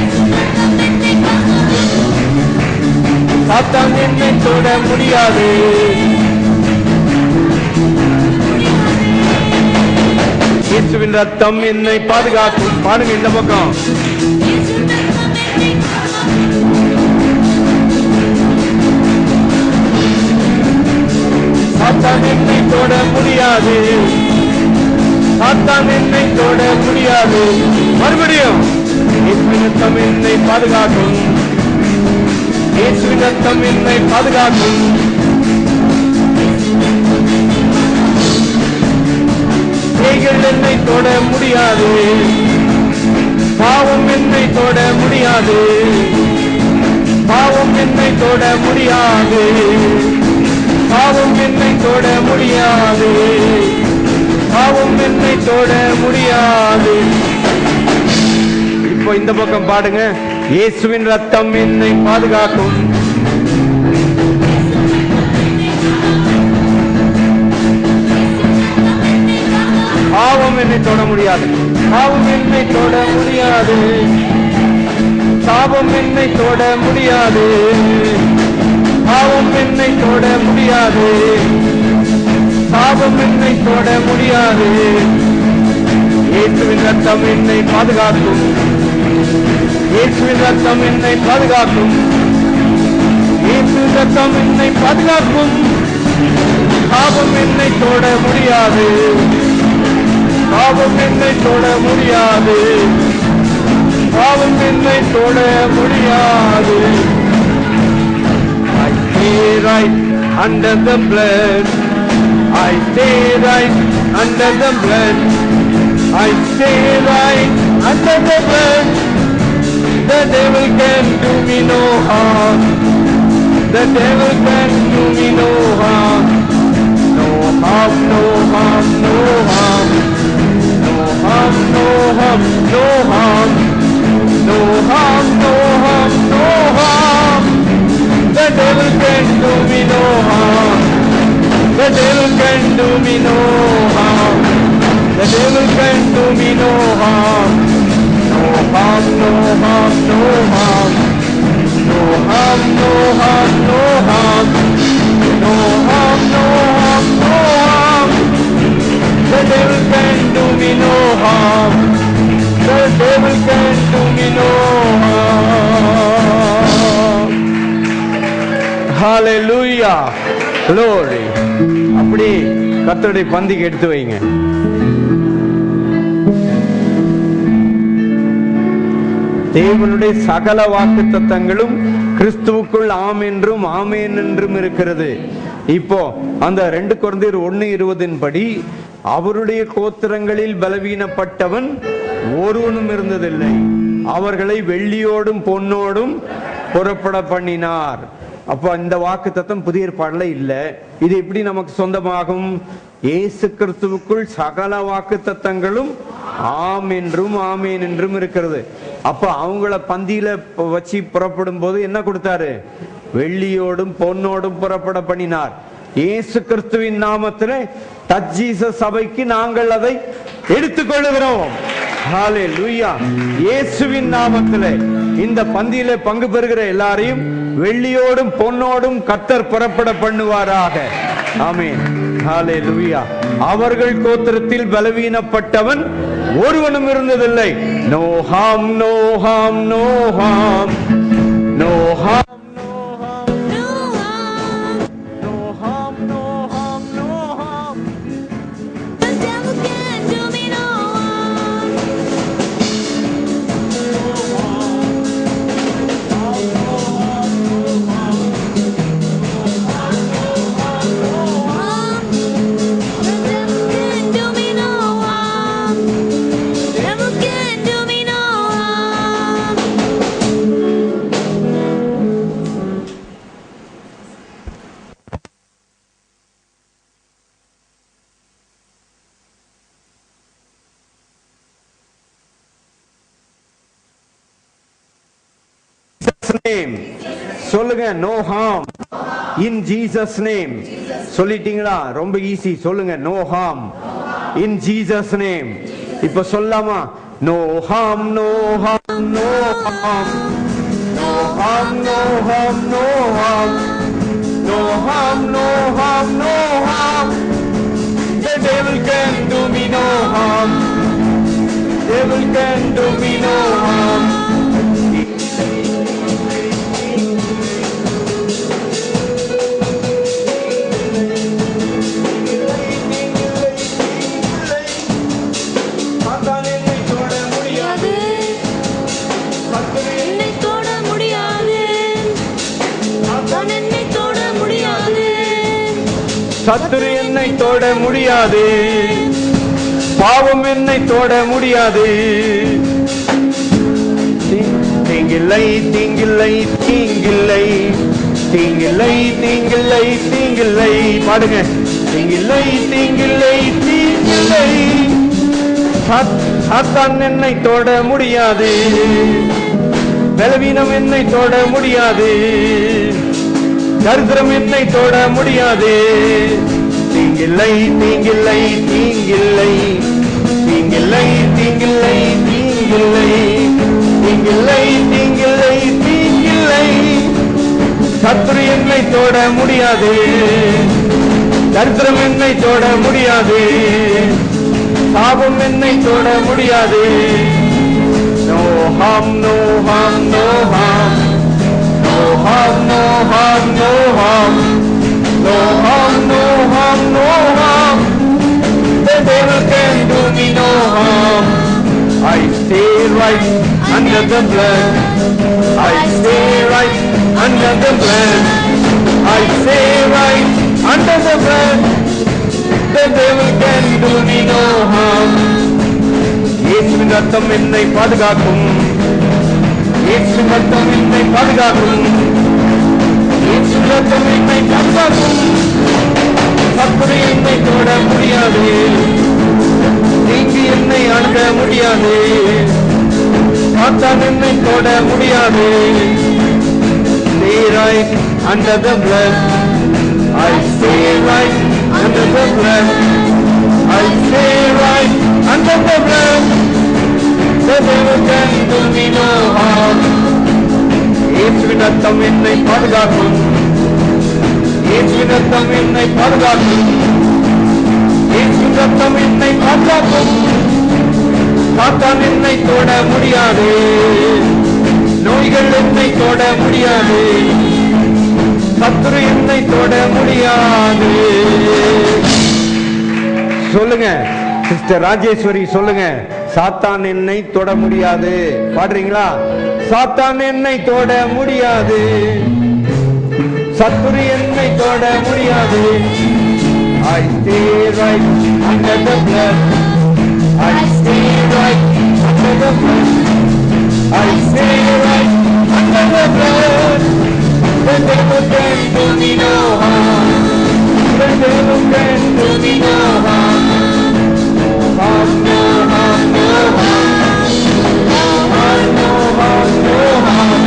சாத்தான் என்னை தொட முடியாது. இயேசுவின் ரத்தம் என்னை பாதுகாக்கும். பாருங்க இந்த பக்கம். சாத்தான் என்னை தொட முடியாது. சாத்தான் என்னை தொட முடியாது. மறுபடியும் இயேசுவின் ரத்தம் என்னை பாதுகாக்கும். இயேசுவின் ரத்தம் என்னை பாதுகாக்கும். பேய்கள் என்னை தொட முடியாது, பாவம் என்னை தொட முடியாது, பாவம் என்னை தொட முடியாது, பாவம் என்னை தொட முடியாது, பாவம் என்னை தொட முடியாது. இப்போ இந்த பக்கம் பாடுங்க. இயேசுவின் ரத்தம் என்னை பாதுகாக்கும். பாவம் என்னை தொட முடியாது, பாவம் என்னை தொட முடியாது, சாபம் என்னை தொட முடியாது, பாவம் என்னை தொட முடியாது, சாபம் என்னை தொட முடியாது. இயேசுவின் ரத்தம் என்னை பாதுகாக்கும். இயேசுவின் ரத்தம் என்னை பாதுகாக்கும். இயேசுவின் ரத்தம் என்னை பாதுகாக்கும். சாபம் என்னை தொட முடியாது, பாவம் என்னை தொட முடியாது, பாவம் என்னை தொட முடியாது. I stay right under the blood. I stay right under the blood. I stay right under the blood. The devil can do me no harm. The devil can do me no harm. No harm, no harm, no harm. No harm, no harm, no harm. No harm, no harm, no harm. The devil can do me no harm. The devil can do me no harm. The devil can do me no harm. No harm, no harm, no harm. No harm, no harm, no harm. No harm, no harm, no harm. The devil can do me no harm. The devil can do me no harm. Hallelujah. Glory. அப்படி கர்த்தருடைய பந்திக்கு எடுத்து வைங்க. தேவனுடைய சகல வாக்குத்தத்தங்களும் கிறிஸ்துவுக்குள் ஆம் என்றும் ஆமேன் என்றும் இருக்கிறது. இப்போ அந்த 2 கொரிந்தியர் 1:20 படி அவருடைய கோத்திரங்களில் பலவீனப்பட்டவன் ஒருவனும் இருந்ததில்லை, அவர்களை வெள்ளியோடும் பொன்னோடும் புறப்பட பண்ணினார். அப்ப இந்த வாக்குத்தத்தம் புதிய ஏற்பாடுல இல்ல. இது எப்படி நமக்கு சொந்தமாகும்? இயேசு கிறிஸ்துவுக்குள் சகல வாக்குத்தத்தங்களும் ஆம் என்றும் ஆமேன் என்றும் இருக்கிறது. அப்ப அவங்கள பந்தியில வச்சு புறப்படும் போது என்ன கொடுத்தாரு? வெள்ளியோடும் பொன்னோடும் புறப்பட பண்ணினார். இயேசு கிறிஸ்துவின் நாமத்திலே டச் ஜீசஸ் சபைக்கு நாங்கள் அதை எடுத்துக்கொள்ளுகிறோம். ஹல்லேலூயா. இயேசுவின் நாமத்திலே இந்த பந்தியிலே பங்கு பெறுகிற எல்லாரையும் வெள்ளியோடும் பொன்னோடும் கர்த்தர் புறப்பட பண்ணுவாராக. ஆமென். ஹல்லேலூயா. அவர்கள் கோத்திரத்தில் பலவீனப்பட்டவன் ஒருவனும் இருந்ததில்லை. No harm, no harm, no harm, no harm. Name. சொல்லுங்க, no harm in Jesus name. சொல்லிட்டீங்களா? ரொம்ப ஈஸி. சொல்லுங்க, no harm in Jesus name. இப்ப சொல்லாமா? no harm, no harm, no harm, no harm, no harm, no harm, no harm, no harm, no harm. The devil can do me no harm. Devil can do me no harm. சத்துரு என்னை தொட முடியாது, பாவம் என்னை தொட முடியாது. தீங்கில்லை தீங்கில்லை தீங்கில்லை தீங்கில்லை தீங்கில்லை தீங்கில்லை. பாடுங்க. தீங்கில்லை தீங்கில்லை தீங்கில்லை. சாத்தான் என்னை தொட முடியாது, பலவீனம் என்னை தொட முடியாது, தரித்திரம் என்னை தொட முடியாது. தீங்கில்லை தீங்கில்லை தீங்கில்லை தீங்கில்லை தீங்கில்லை தீங்கில்லை தீங்கில்லை தீங்கில்லை தீங்கில்லை. சத்துரு என்னை தொட முடியாது, தரித்திரம் என்னை தொட முடியாது, சாபம் என்னை தொட முடியாது. No harm, no harm, no harm, no harm, no harm, no harm, no harm, no harm, no harm. The devil can do me no harm. I stay right under the blood. I stay right under the blood. I stay right under the blood. The devil can do me no harm. இயேசுவின் ரத்தம் என்னை பாதுகாக்கும், இயேசுவின் ரத்தம் என்னை பாதுகாக்கும், இயேசுவின் ரத்தம் என்னை பாதுகாக்கும். சத்துரு என்னை தொட முடியாது, தீங்கு என்னை அணுக முடியாது, சாத்தான் என்னை தொட முடியாது. Stay right under the blood. I stay right under the blood. I stay right under the blood. The devil can do me no harm. இயேசுவின் ரத்தம் என்னை பாதுகாக்கும், இயேசுவின் ரத்தம் என்னை பாதுகாக்கும், இயேசுவின் ரத்தம் என்னை பாதுகாக்கும். சாத்தான் என்னை தொட முடியாது, நோய்கள் என்னை தொட முடியாது, சத்துரு என்னை தொட முடியாது. சொல்லுங்க சிஸ்டர் ராஜேஸ்வரி, சொல்லுங்க. சாத்தான் என்னை தொட முடியாது. பாடுறீங்களா? சாத்தான் என்னை தொட முடியாது, சத்துரு என்னை தொட முடியாது. I stay right under the blood. I stay right under the blood. I stay right under the blood. The devil can do me no harm. The devil can do me no harm. No harm, no harm, no harm. No harm, no harm, no harm.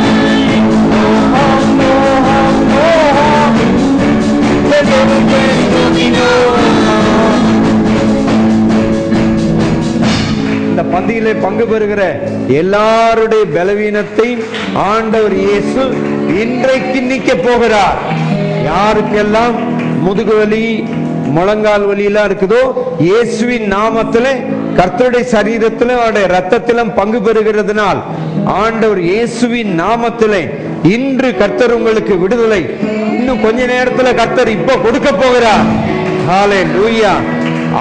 No harm, no harm, no harm. The devil can do me no harm. இந்த பந்தியிலே பங்கு பெறுகிற எல்லாருடைய பலவீனத்தை ஆண்டவர் இயேசு இன்றைக்கு நீக்க போகிறார். யாருக்கெல்லாம் முதுகு வலி, முழங்கால் வலி எல்லாம் இருக்குதோ, இயேசுவின் நாமத்திலே கர்த்தருடைய சரீரத்திலும் அவருடைய ரத்தத்திலும் பங்கு பெறுகிறதுனால் ஆண்டவர் இயேசுவின் நாமத்திலே இன்று கர்த்தர் உங்களுக்கு விடுதலை. இன்னும் கொஞ்ச நேரத்துல கர்த்தர் இப்போ கொடுக்க போகிறார். ஹல்லேலூயா.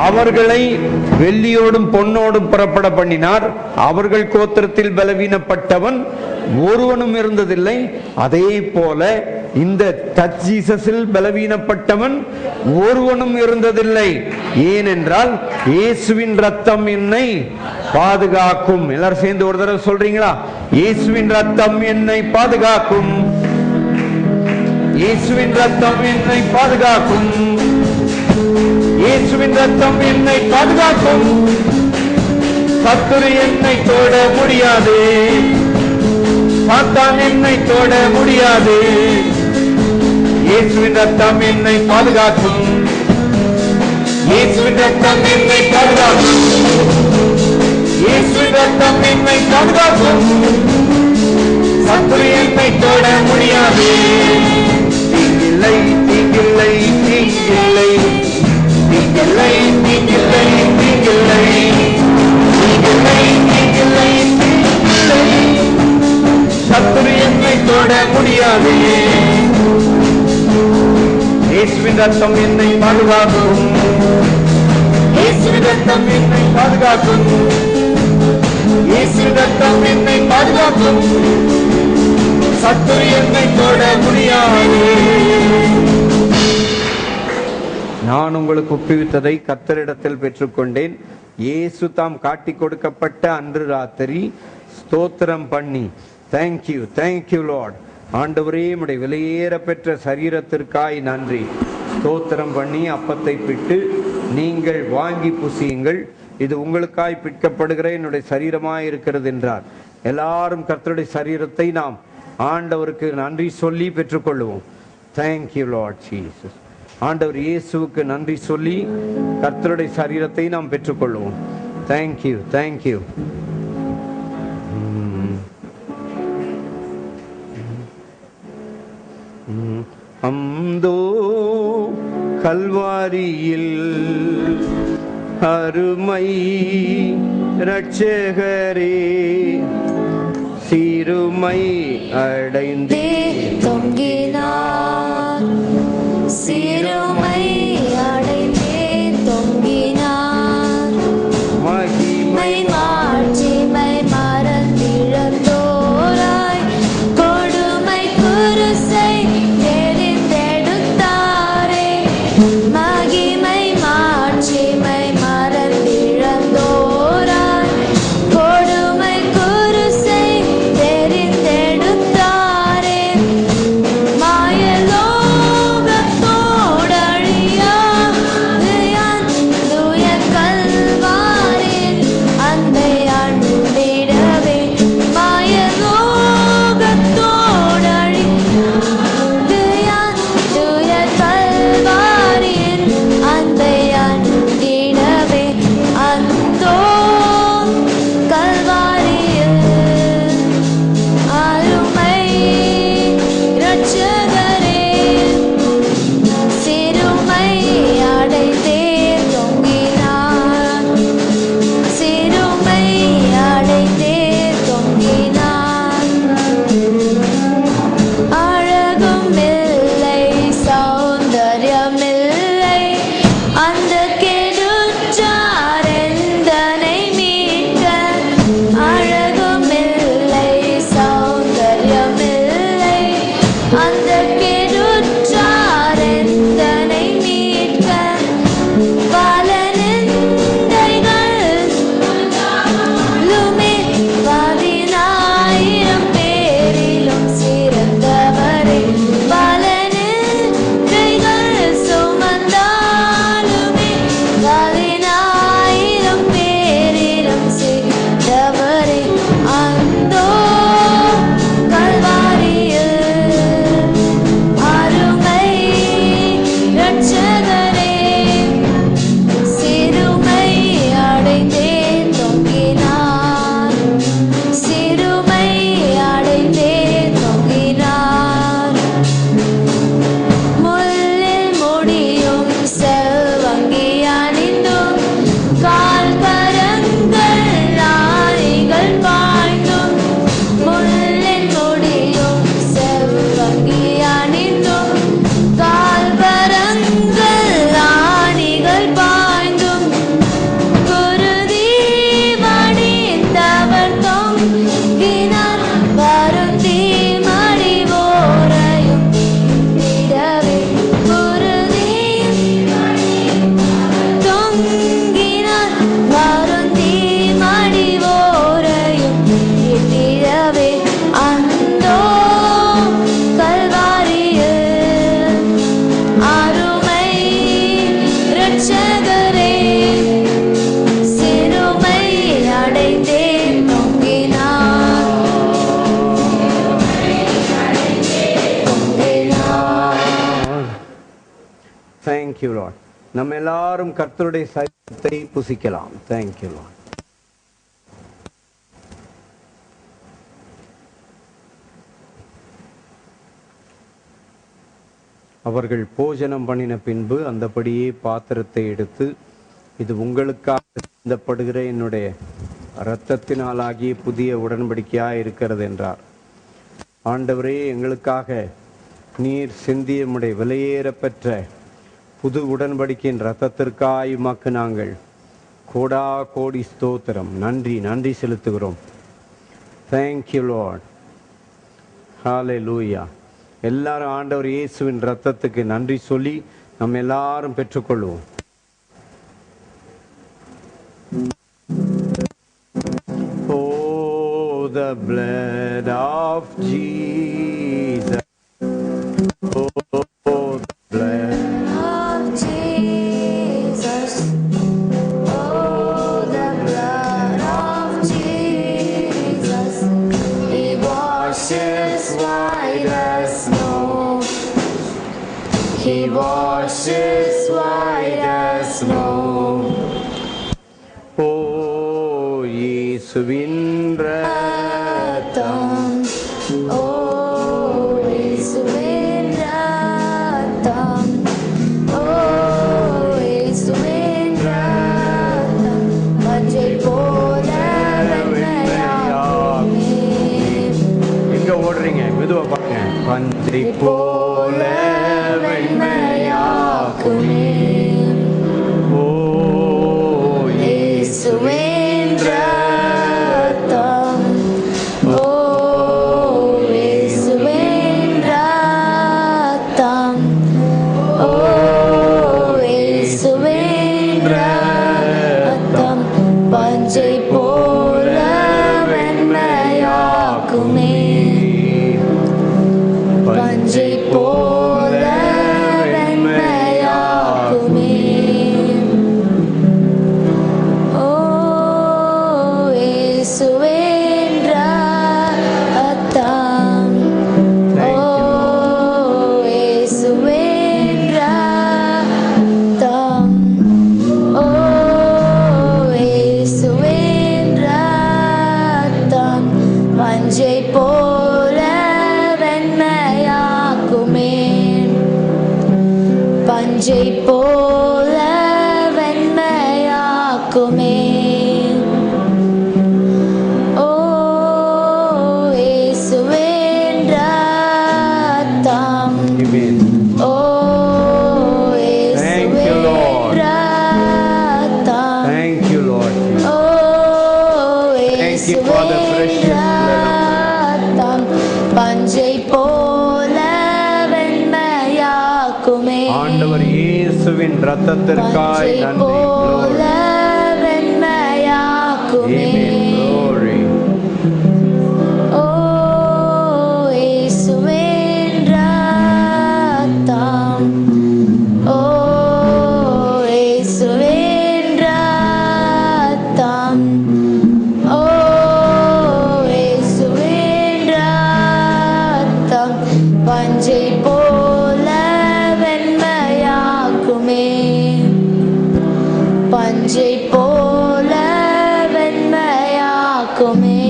அவர்களை வெள்ளியோடும் பொன்னோடும் புறப்பட பண்ணினார். அவர்கள் கோத்திரத்தில் பலவீனப்பட்டவன் ஒருவனும் இருந்ததில்லை. அதே போல இந்த டச் ஜீசஸில் பலவீனப்பட்டவன் ஒருவனும் இருந்ததில்லை. ஏனென்றால் இயேசுவின் ரத்தம் என்னை பாதுகாக்கும். எல்லாரும் சேர்ந்து ஒரு தடவை சொல்றீங்களா? இயேசுவின் ரத்தம் என்னை பாதுகாக்கும், இயேசுவின் ரத்தம் என்னை பாதுகாக்கும், இயேசுவின் ரத்தம் என்னை பாதுகாக்கும். சத்துரு என்னை தொட முடியாது, சாத்தான் என்னை தொட முடியாது. இயேசுவின் ரத்தம் என்னை பாதுகாக்கும், இயேசுவின் ரத்தம் என்னை பாதுகாக்கும், இயேசுவின் ரத்தம் என்னை பாதுகாக்கும். சத்துரு என்னை தொட முடியாது. தீங்கில்லை தீங்கில்லை தீங்கில்லை தீங்கில்லை தீங்கில்லை தீங்கில்லை தீங்கில்லை தீங்கில்லை தீங்கில்லை. சத்துரு என்னை தொட முடியாது. இயேசுவின் ரத்தம் என்னை பாதுகாக்கும், இயேசுவின் ரத்தம் என்னை பாதுகாக்கும், இயேசுவின் ரத்தம் என்னை பாதுகாக்கும். சத்துரு என்னை தொட முடியாது. நான் உங்களுக்கு ஒப்புவித்ததை கர்த்தரிடத்தில் பெற்றுக்கொண்டேன். இயேசு தாம் காட்டி கொடுக்கப்பட்ட அன்று ராத்திரி ஸ்தோத்திரம் பண்ணி, தேங்க்யூ தேங்க்யூ லார்ட், ஆண்டவரே உம்முடைய விலையேற பெற்ற சரீரத்திற்காய் நன்றி, ஸ்தோத்திரம் பண்ணி அப்பத்தை பிட்டு, நீங்கள் வாங்கி புசியுங்கள், இது உங்களுக்காய் பிற்கப்படுகிற என்னுடைய சரீரமாய் இருக்கிறது என்றார். எல்லாரும் கர்த்தருடைய சரீரத்தை நாம் ஆண்டவருக்கு நன்றி சொல்லி பெற்றுக்கொள்வோம். Thank you Lord Jesus. ஆண்டவர் இயேசுவுக்கு நன்றி சொல்லி கர்த்தருடைய சரீரத்தை நாம் பெற்றுக்கொள்வோம். Thank you thank you. அந்தோ கல்வாரியில் அருமை இரட்சகரே, சிறுமை அடைந்தே தொங்கினார், சிறுமை அடைந்தே தொங்கினார், மகிமை மாட்சிமை மறந்திழந்தோராய் கொடுமை குருசை தெரிந்தெடுத்தாரே, மகிமை மாட்சிமை மறந்திழந்தோராய் கொடுமை குருசை தெரிந்தெடுத்தாரே, மாயலோகத்தோடழியா தூய கல்வாரில் அன்பை அண்டிடவே, மாயலோகத்தோடழியா தூய கல்வாரில் அன்பை அண்டிடவே, அந்தோ கல்வாரியில் அருமை இரட்சகரே, சிறுமை அடைந்தே தொங்கினார், சிறுமை அடைந்தே தொங்கினார், அழகும் இல்லை சௌந்தர்யமில்லை அந்த கெடுச்சார் எந்தனை மீட்க, அழகும் இல்லை சௌந்தர்யமில்லை அந்த கெடுச்சார் எந்தனை மீட்க, பல நிந்தைகள் லுமே 10,000 பேரிலும் சிறந்தவரே, பல நிந்தைகள் சுமந்தாலுமே 10,000 பேரிலும் சிறந்தவரே, அந்தோ கல்வாரியில் அருமை இரட்சகரே, சிறுமை அடைந்தே தொங்கினார், சிறுமை அடைந்தே தொங்கினார், முள்ளில் முடியும் செல்வங்கி அணிந்தும் கால் கரங்கள் ஆணிகள் பாய்ந்தும், முள்ளில் முடியும் செல்வங்கி அணிந்தும் கால் கரங்கள் ஆணிகள் பாய்ந்தும், குருதி மடிந்தவர் தொங்கினார், வருந்தி மடிவோரையும் விடவே, குருதி தொங்கினார், வருந்தி மடிவோரையும் விடவே, அந்தோ கல்வாரியில் அருமை இரட்சகரே, சிறுமை அடைந்தே தொங்கினார், தேங்க்யூ லார்ட். நம்ம எல்லாரும் கர்த்தருடைய சரீரத்தை புசிக்கலாம். Thank you Lord. அவர்கள் போஜனம் பண்ணின பின்பு அந்தபடியே பாத்திரத்தை எடுத்து, இது உங்களுக்காக சிந்தப்படுகிற என்னுடைய இரத்தத்தினாலாகிய புதிய உடன்படிக்கையாய் இருக்கிறது என்றார். ஆண்டவரே, எங்களுக்காக நீர் சிந்திய உம்முடைய விலையேற பெற்ற புது உடன்படிக்கையின் இரத்தத்திற்காய் உமக்கு நாங்கள் கோடா கோடி ஸ்தோத்திரம், நன்றி நன்றி செலுத்துகிறோம். Thank you Lord. ஹல்லேலூயா. எல்லாரும் ஆண்டவர் இயேசுவின் இரத்தத்துக்கு நன்றி சொல்லி நம்ம எல்லாரும் பெற்றுக்கொள்வோம். Oh, the blood of Jesus. Oh, the blood of Jesus. Oh, the blood of Jesus. He washes white as snow. He washes white as snow. ஓ இயேசுவின் இரத்தம், ஓ இயேசுவின் இரத்தம், ஓ இயேசுவின் இரத்தம், பஞ்சை போல வெண்மையாக்குமே. எங்க ஓடுறீங்க? மெதுவா பாருங்க. பஞ்சை போல வெண்மையாக்குமே. ஓ இயேசுவின் இரத்தம், ஓ இயேசுவின் இரத்தம், ஓ இயேசுவின் இரத்தம், பஞ்சை போல வெண்மையாக்குமே. பஞ்சை போல வெண்மையாக்குமே. ஓ இயேசுவின் இரத்தம், ஓ இயேசுவின் இரத்தம், ஓ இயேசுவின் இரத்தம், பஞ்சை போல வெண்மையாக்குமே. பஞ்சை போல வெண்மையாக்குமே. ஓ இயேசுவின் இரத்தம், Amen. O Thank you, Lord. இயேசுவின் இரத்தம், Thank you, Lord. O Thank you for the precious இரத்தம், பஞ்சை போல வெண்மையாக்குமே. ஆண்டவர் இயேசுவின் இரத்தத்திற்காய் பஞ்சை நன்றி. போல Glory. வெண்மையாக்குமே. Amen. Glory. ஓ இயேசுவின் இரத்தம், ஓ இயேசுவின் இரத்தம், ஓ இயேசுவின் இரத்தம், பஞ்சை போல வெண்மையாக்குமே. பஞ்சை போல வெண்மையாக்குமே.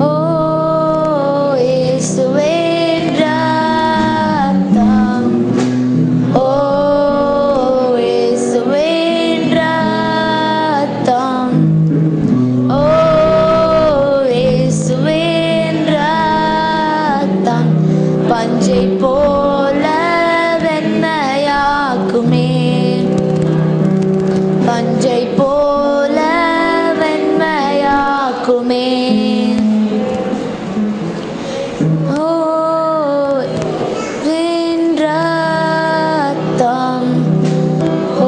ஓ இயேசுவின் இரத்தம், ஓ இயேசுவின் இரத்தம், ஓ இயேசுவின் இரத்தம், பஞ்சை போல வெண்மையாக்குமே. பஞ்சை போல வெண்மையாக்குமே. ஓ இயேசுவின் இரத்தம்,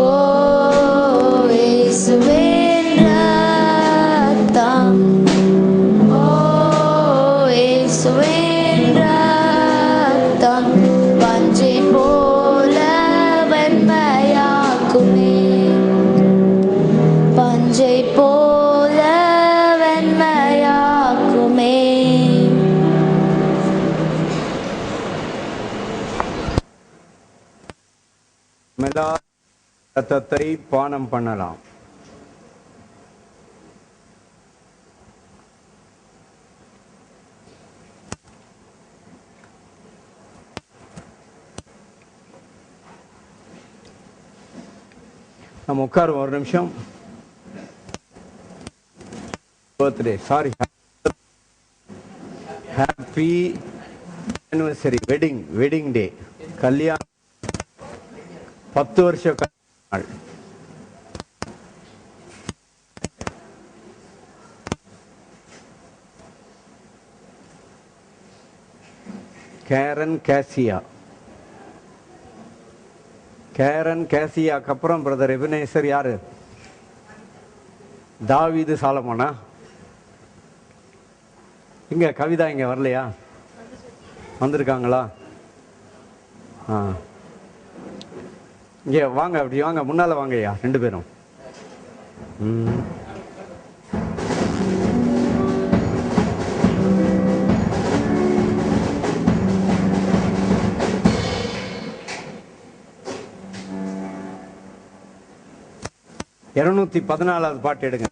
ஓ இயேசுவின் இரத்தம், ஓ இயேசுவின் இரத்தம், பஞ்சை போல வெண்மையாக்குமே. பஞ்சை போல வெண்மையாக்குமே. எல்லாரும் இரத்தத்தை பானம் பண்ணலாம். நம்ம உட்காருவோம் ஒரு நிமிஷம். Birthday sorry happy anniversary wedding day கல்யாணம் 10 வருஷ நாள். கேரன் கேசியா கேரன் கேசியாக்கு அப்புறம் பிரதர் எபினேசர் யாரு? தாவீது சாலமோனா? இங்க கவிதா இங்க வரலையா? வந்திருக்காங்களா? இங்க வாங்க, அப்படி வாங்க, முன்னால வாங்கய்யா 2 பேரும். இருநூத்தி 14வது பாட்டு எடுங்க.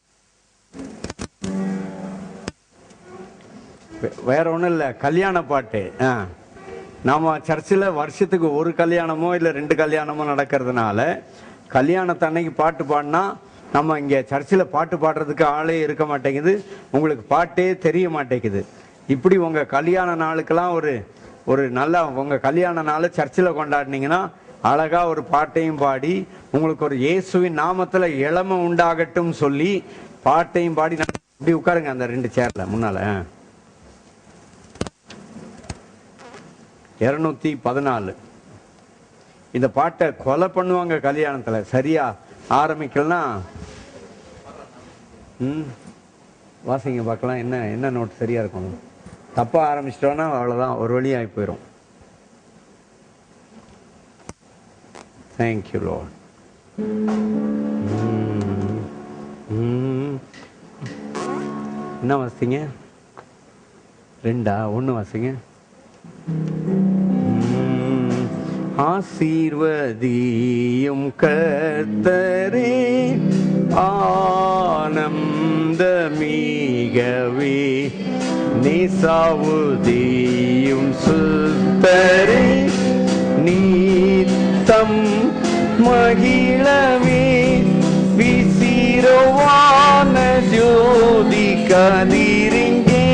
வேற ஒன்றும் இல்லை, கல்யாண பாட்டு. நாம சர்ச்சில் வருஷத்துக்கு ஒரு கல்யாணமோ இல்லை 2 கல்யாணமோ நடக்கிறதுனால கல்யாணத்தன்னைக்கு பாட்டு பாடினா நம்ம இங்கே சர்ச்சில் பாட்டு பாடுறதுக்கு ஆளே இருக்க மாட்டேங்குது, உங்களுக்கு பாட்டே தெரிய மாட்டேங்குது. இப்படி உங்கள் கல்யாண நாளுக்கெல்லாம் ஒரு நல்லா உங்கள் கல்யாண நாளை சர்ச்சில் கொண்டாடினீங்கன்னா அழகா ஒரு பாட்டையும் பாடி உங்களுக்கு ஒரு இயேசுவின் நாமத்தில் இளமை உண்டாகட்டும் சொல்லி பாட்டையும் பாடி இப்படி உட்காருங்க அந்த 2 சேர்ல முன்னால. 214 இந்த பாட்டை கொலை பண்ணுவாங்க கல்யாணத்தில். சரியா ஆரம்பிக்கலன்னா வாசிங்க பார்க்கலாம். என்ன நோட் சரியா இருக்கும். தப்பா ஆரம்பிச்சிட்டோன்னா அவ்வளோதான், ஒரு வழி ஆகி போயிடும். Thank you Lord. என்ன வாசிங்க? 2 1 வாசிங்க. ஆசீர்வதியும் கர்த்தரே ஆனந்தமிகவே நேசாவுதியும் சுத்தரே நீத்தம் மகிழவே விசிரோவான ஜோதி கதிரிங்கே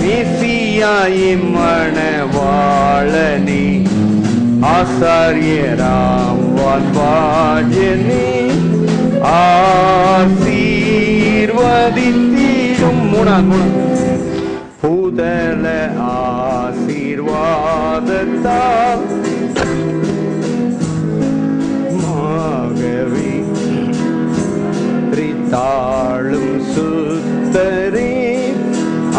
மேசியாயே மணவாளனே ஆசாரியராம் வான்பாஜனே ஆசீர்வதித்திடும் பூதல ஆசீர்வாதத்தால் மாகவே தாழும் சுத்தரே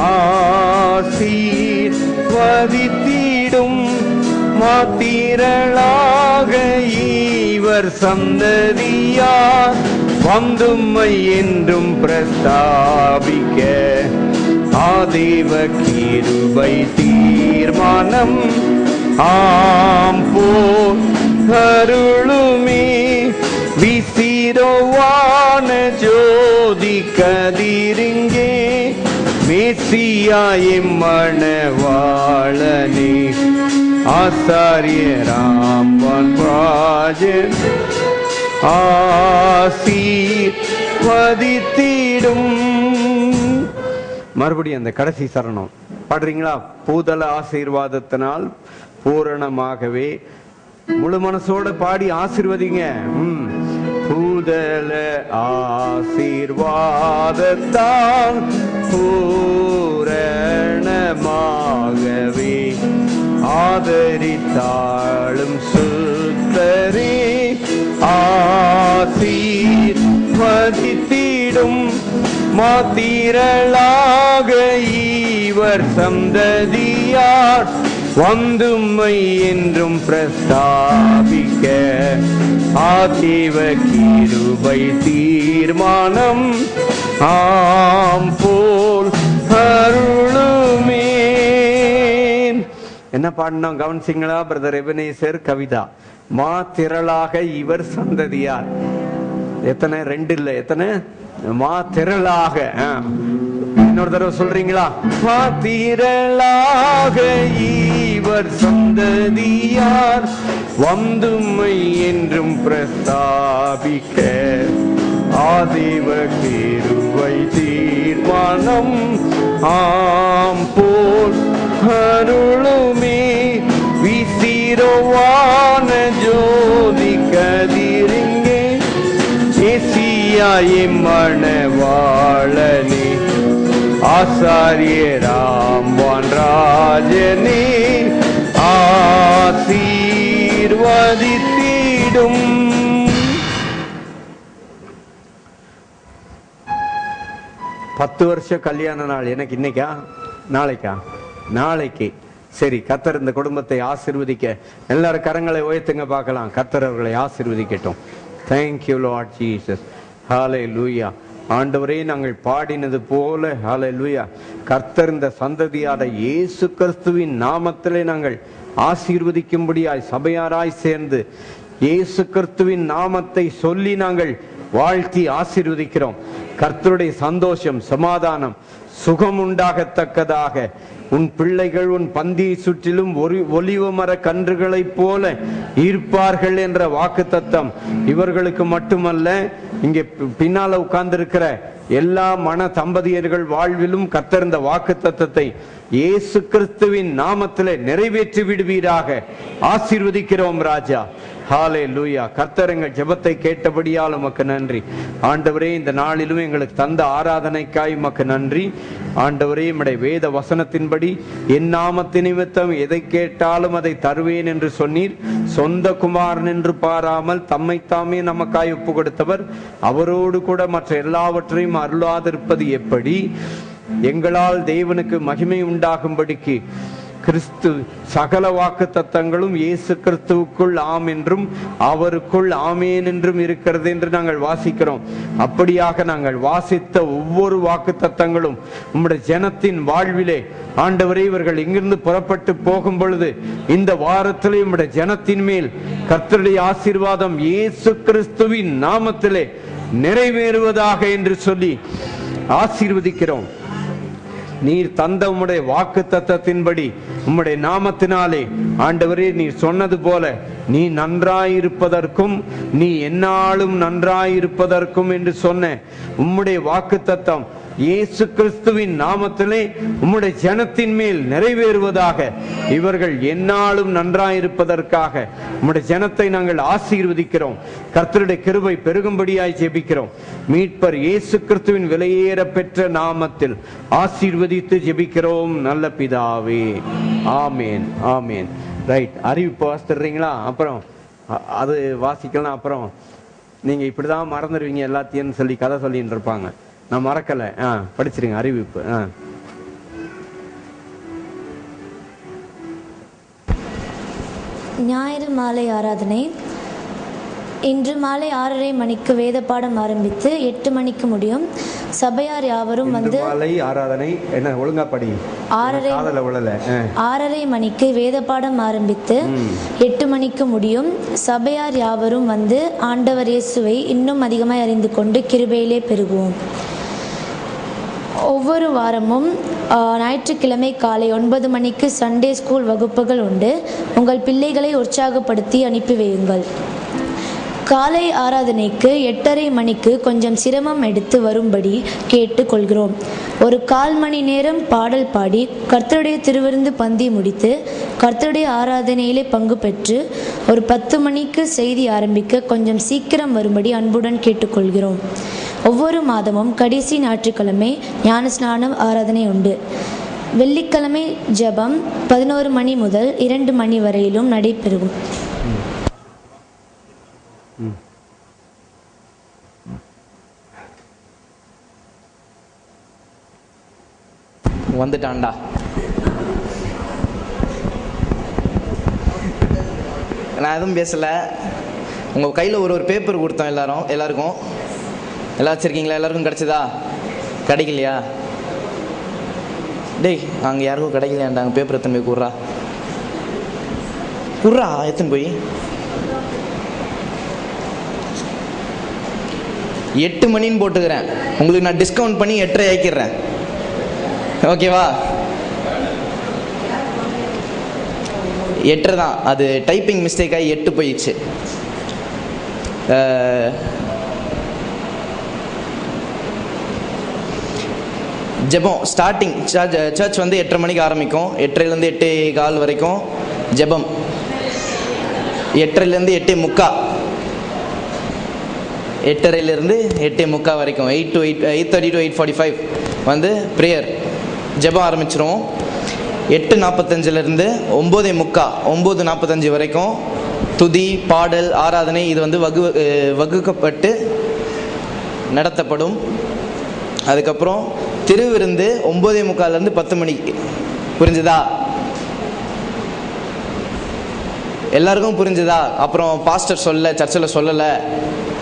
ஆசீர்வதித்திடும் மாத்திரளாக இவர் சந்ததியார் வந்தும்மை என்றும் பிரஸ்தாபிக்க ஆதேவ கிருபை தீர்மானம் ஆம் போல் அருளுமே விசிரோவான ஜோதி கதிரிங்கே மேசியாயே மணவாளனே ஆசாரியராம் வான்பாஜன் ஆசீர்வதித்திடும். மறுபடியும் அந்த கடைசி சரணம் பாடுறீங்களா? பூதல ஆசீர்வாதத்தினால் பூரணமாகவே முழு மனசோட பாடி ஆசீர்வதிங்க. பூதல ஆசீர்வாதத்தால் பூரணமாகவே ஆதரித்தாளும் சுத்தரே ஆசீர்வதித்திடும் மாத்திரளாக இவர் சந்ததியார் வந்தும்மை என்றும் பிரஸ்தாபிக்க ஆதேவ கிருபை தீர்மானம் ஆம் போல் அருளுமே. என்ன பாடினோம் கவனிச்சிங்களா பிரதர் எபனேசர் கவிதா? மா திரளாக இவர் சந்ததியார். எத்தனை? 2 இல்லை, எத்தனை? மா திரளாக. இன்னொரு தடவை சொல்றீங்களா? மா திரளாக இவர் சந்ததியார் வந்தும்மை என்றும் பிரஸ்தாபிக்க ஆதேவ கிருபை தீர்மானம் ஆம் போல் அருளுமே விசிரோவான ஜோதி கதிரிங்கே மேசியாயே மணவாளனே ஆசாரியராம் வான்ராஜனே ஆசீர்வதித்திடும் வேண்டும். பத்து வருஷம் கல்யாண நாள் எனக்கு இன்னைக்கா நாளைக்கா? நாளைக்கு. சரி, கர்த்தர் இந்த குடும்பத்தை ஆசீர்வதிக்க எல்லாரும் கரங்களை உயர்த்துங்க பார்க்கலாம். கர்த்தர் அவர்களை ஆசீர்வதிக்கட்டும். Thank you Lord Jesus. ஹல்லேலூயா. ஆண்டவரே, நாங்கள் பாடினது போல ஹல்லேலூயா, கர்த்தர் இந்த சந்ததியாட இயேசு கிறிஸ்துவின் நாமத்திலே நாங்கள் ஆசீர்வதிக்கும்படியாய் சபையாராய் சேர்ந்து இயேசு கிறிஸ்துவின் நாமத்தை சொல்லி நாங்கள் வாழ்த்தி ஆசீர்வதிக்கிறோம். கர்த்தருடைய சந்தோஷம், சமாதானம், சுகம் உண்டாகத்தக்கதாக உன் பிள்ளைகள் உன் பந்தியை சுற்றிலும் ஒலிவ மர கன்றுகளைப் போல இருப்பார்கள் என்ற வாக்குத்தத்தம் இவர்களுக்கு மட்டுமல்ல, இங்கே பின்னால உட்கார்ந்திருக்கிற எல்லா மன தம்பதியர்கள் வாழ்விலும் கர்த்தர் இந்த வாக்குத்தத்தத்தை இயேசு கிறிஸ்துவின் நாமத்திலே நிறைவேற்றி விடுவீராக. ஆசீர்வதிக்கிறோம் ராஜா. ஹல்லேலூயா. கர்த்தர் எங்கள் ஜெபத்தை கேட்டபடியால் உமக்கு நன்றி. ஆண்டவரே, இந்த நாளிலும் எங்களுக்கு தந்த ஆராதனைக்காய் உமக்கு நன்றி. ஆண்டவரே, உம்முடைய வேத வசனத்தின்படி என் நாமத்து நிமித்தம் எதை கேட்டாலும் அதை தருவேன் என்று சொன்னீர். சொந்த குமாரன் என்று பாராமல் தம்மைத்தாமே நமக்காய் ஒப்பு கொடுத்தவர் அவரோடு கூட மற்ற எல்லாவற்றையும் அருளாதிருப்பது எப்படி? எங்களால் தேவனுக்கு மகிமை உண்டாகும்படிக்கு கிறிஸ்து சகல வாக்கு தத்தங்களும் இயேசு கிறிஸ்துவுக்குள் ஆம் என்றும் அவருக்குள் ஆமேன் என்றும் இருக்கிறது என்று நாங்கள் வாசிக்கிறோம். அப்படியாக நாங்கள் வாசித்த ஒவ்வொரு வாக்கு தத்தங்களும் உம்முடைய ஜனத்தின் வாழ்விலே ஆண்டவரே, இவர்கள் இங்கிருந்து புறப்பட்டு போகும் பொழுது இந்த வாரத்திலே உம்முடைய ஜனத்தின் மேல் கர்த்தருடைய ஆசீர்வாதம் இயேசு கிறிஸ்துவின் நாமத்திலே நிறைவேறுவதாக என்று சொல்லி ஆசீர்வதிக்கிறோம். நீர் தந்த உம்முடைய வாக்கு தத்தத்தின்படி உம்முடைய நாமத்தினாலே ஆண்டவரே, நீர் சொன்னது போல நீ நன்றாயிருப்பதற்கும் நீ எந்நாளும் நன்றாயிருப்பதற்கும் என்று சொன்ன உம்முடைய வாக்கு தத்தம் இயேசு கிறிஸ்துவின் நாமத்திலே உம்முடைய ஜனத்தின் மேல் நிறைவேறுவதாக. இவர்கள் எந்நாளும் நன்றாயிருப்பதற்காக உம்முடைய ஜனத்தை நாங்கள் ஆசீர்வதிக்கிறோம். கர்த்தருடைய கிருபை பெருகும்படியாய் ஜெபிக்கிறோம். மீட்பர் இயேசு கிறிஸ்துவின் விலையேற பெற்ற நாமத்தில் ஆசீர்வதித்து ஜெபிக்கிறோம் நல்ல பிதாவே. ஆமேன், ஆமேன். ரைட், அறிவிப்பு வாசித்துறீங்களா? அப்புறம் அது வாசிக்கலாம். அப்புறம் நீங்க இப்படிதான் மறந்துடுவீங்க எல்லாத்தையும் சொல்லி கதை சொல்லிட்டு இருப்பாங்க. நான் மறக்கல. படிச்சிருங்க அறிவிப்பு. ஞாயிறு மாலை ஆராதனை. இன்று மாலை 6:30 மணிக்கு வேத பாடம் ஆரம்பித்து 8 மணிக்கு முடியும். சபையார் யாவரும் வந்து மாலை ஆராதனை என்ன ஒழுங்கா படி. 6:30 மணிக்கு வேத பாடம் ஆரம்பித்து 8 மணிக்கு முடியும். சபையார் யாவரும் வந்து ஆண்டவர் இயேசுவை இன்னும் அதிகமாக அறிந்து கொண்டு கிருபையிலே பெருகுவோம். ஒவ்வொரு வாரமும் ஞாயிற்றுக்கிழமை காலை 9 மணிக்கு சண்டே ஸ்கூல் வகுப்புகள் உண்டு. உங்கள் பிள்ளைகளை உற்சாகப்படுத்தி அனுப்பி வையுங்கள். காலை ஆராதனைக்கு 8:30 மணிக்கு கொஞ்சம் சிரமம் எடுத்து வரும்படி கேட்டுக்கொள்கிறோம். ஒரு 1/4 மணி நேரம் பாடல் பாடி கர்த்தருடைய திருவிருந்து பந்தி முடித்து கர்த்தருடைய ஆராதனையிலே பங்கு பெற்று ஒரு 10 மணிக்கு செய்தி ஆரம்பிக்க கொஞ்சம் சீக்கிரம் வரும்படி அன்புடன் கேட்டுக்கொள்கிறோம். ஒவ்வொரு மாதமும் கடைசி ஞாயிற்றுக்கிழமை ஞானஸ்நானம் ஆராதனை உண்டு. வெள்ளிக்கிழமை ஜெபம் 11 மணி முதல் 2 மணி வரையிலும் நடைபெறும். வந்துட்டான்டா. நான் எதுவும் பேசலை. உங்கள் கையில் ஒரு பேப்பர் கொடுத்தோம் எல்லாருக்கும். எல்லாம் வச்சுருக்கீங்களா? எல்லாருக்கும் கிடச்சிதா? கிடைக்கலையா? டேய், அங்கே யாருக்கும் கிடைக்கலையாண்டாங்க. பேப்பர் எத்தனை போய் குர்றா எத்தனை போய் 8 மணின்னு போட்டுக்கிறேன். உங்களுக்கு நான் டிஸ்கவுண்ட் பண்ணி 8:30 ஆக்கிடுறேன். ஓகேவா? 8:30 தான். அது டைப்பிங் மிஸ்டேக் ஆகி 8 போயிடுச்சு. ஜெபம் ஸ்டார்டிங். சர்ச் வந்து 8:30 மணிக்கு ஆரம்பிக்கும். 8:30லேருந்து 8:15 வரைக்கும் ஜெபம். 8:30லேருந்து 8:45. 8:30லேருந்து 8:45 வரைக்கும் 8:30 to 8:45 வந்து ப்ரேயர் ஜெபம் ஆரம்பிச்சிருவோம். 8:45லேருந்து 9:45 வரைக்கும் துதி, பாடல், ஆராதனை இது வந்து வகுக்கப்பட்டு நடத்தப்படும். அதுக்கப்புறம் திருவிருந்து 9:45 10 மணிக்கு. புரிஞ்சுதா? எல்லாருக்கும் புரிஞ்சுதா? அப்புறம் பாஸ்டர் சர்ச்சில் சொல்லலை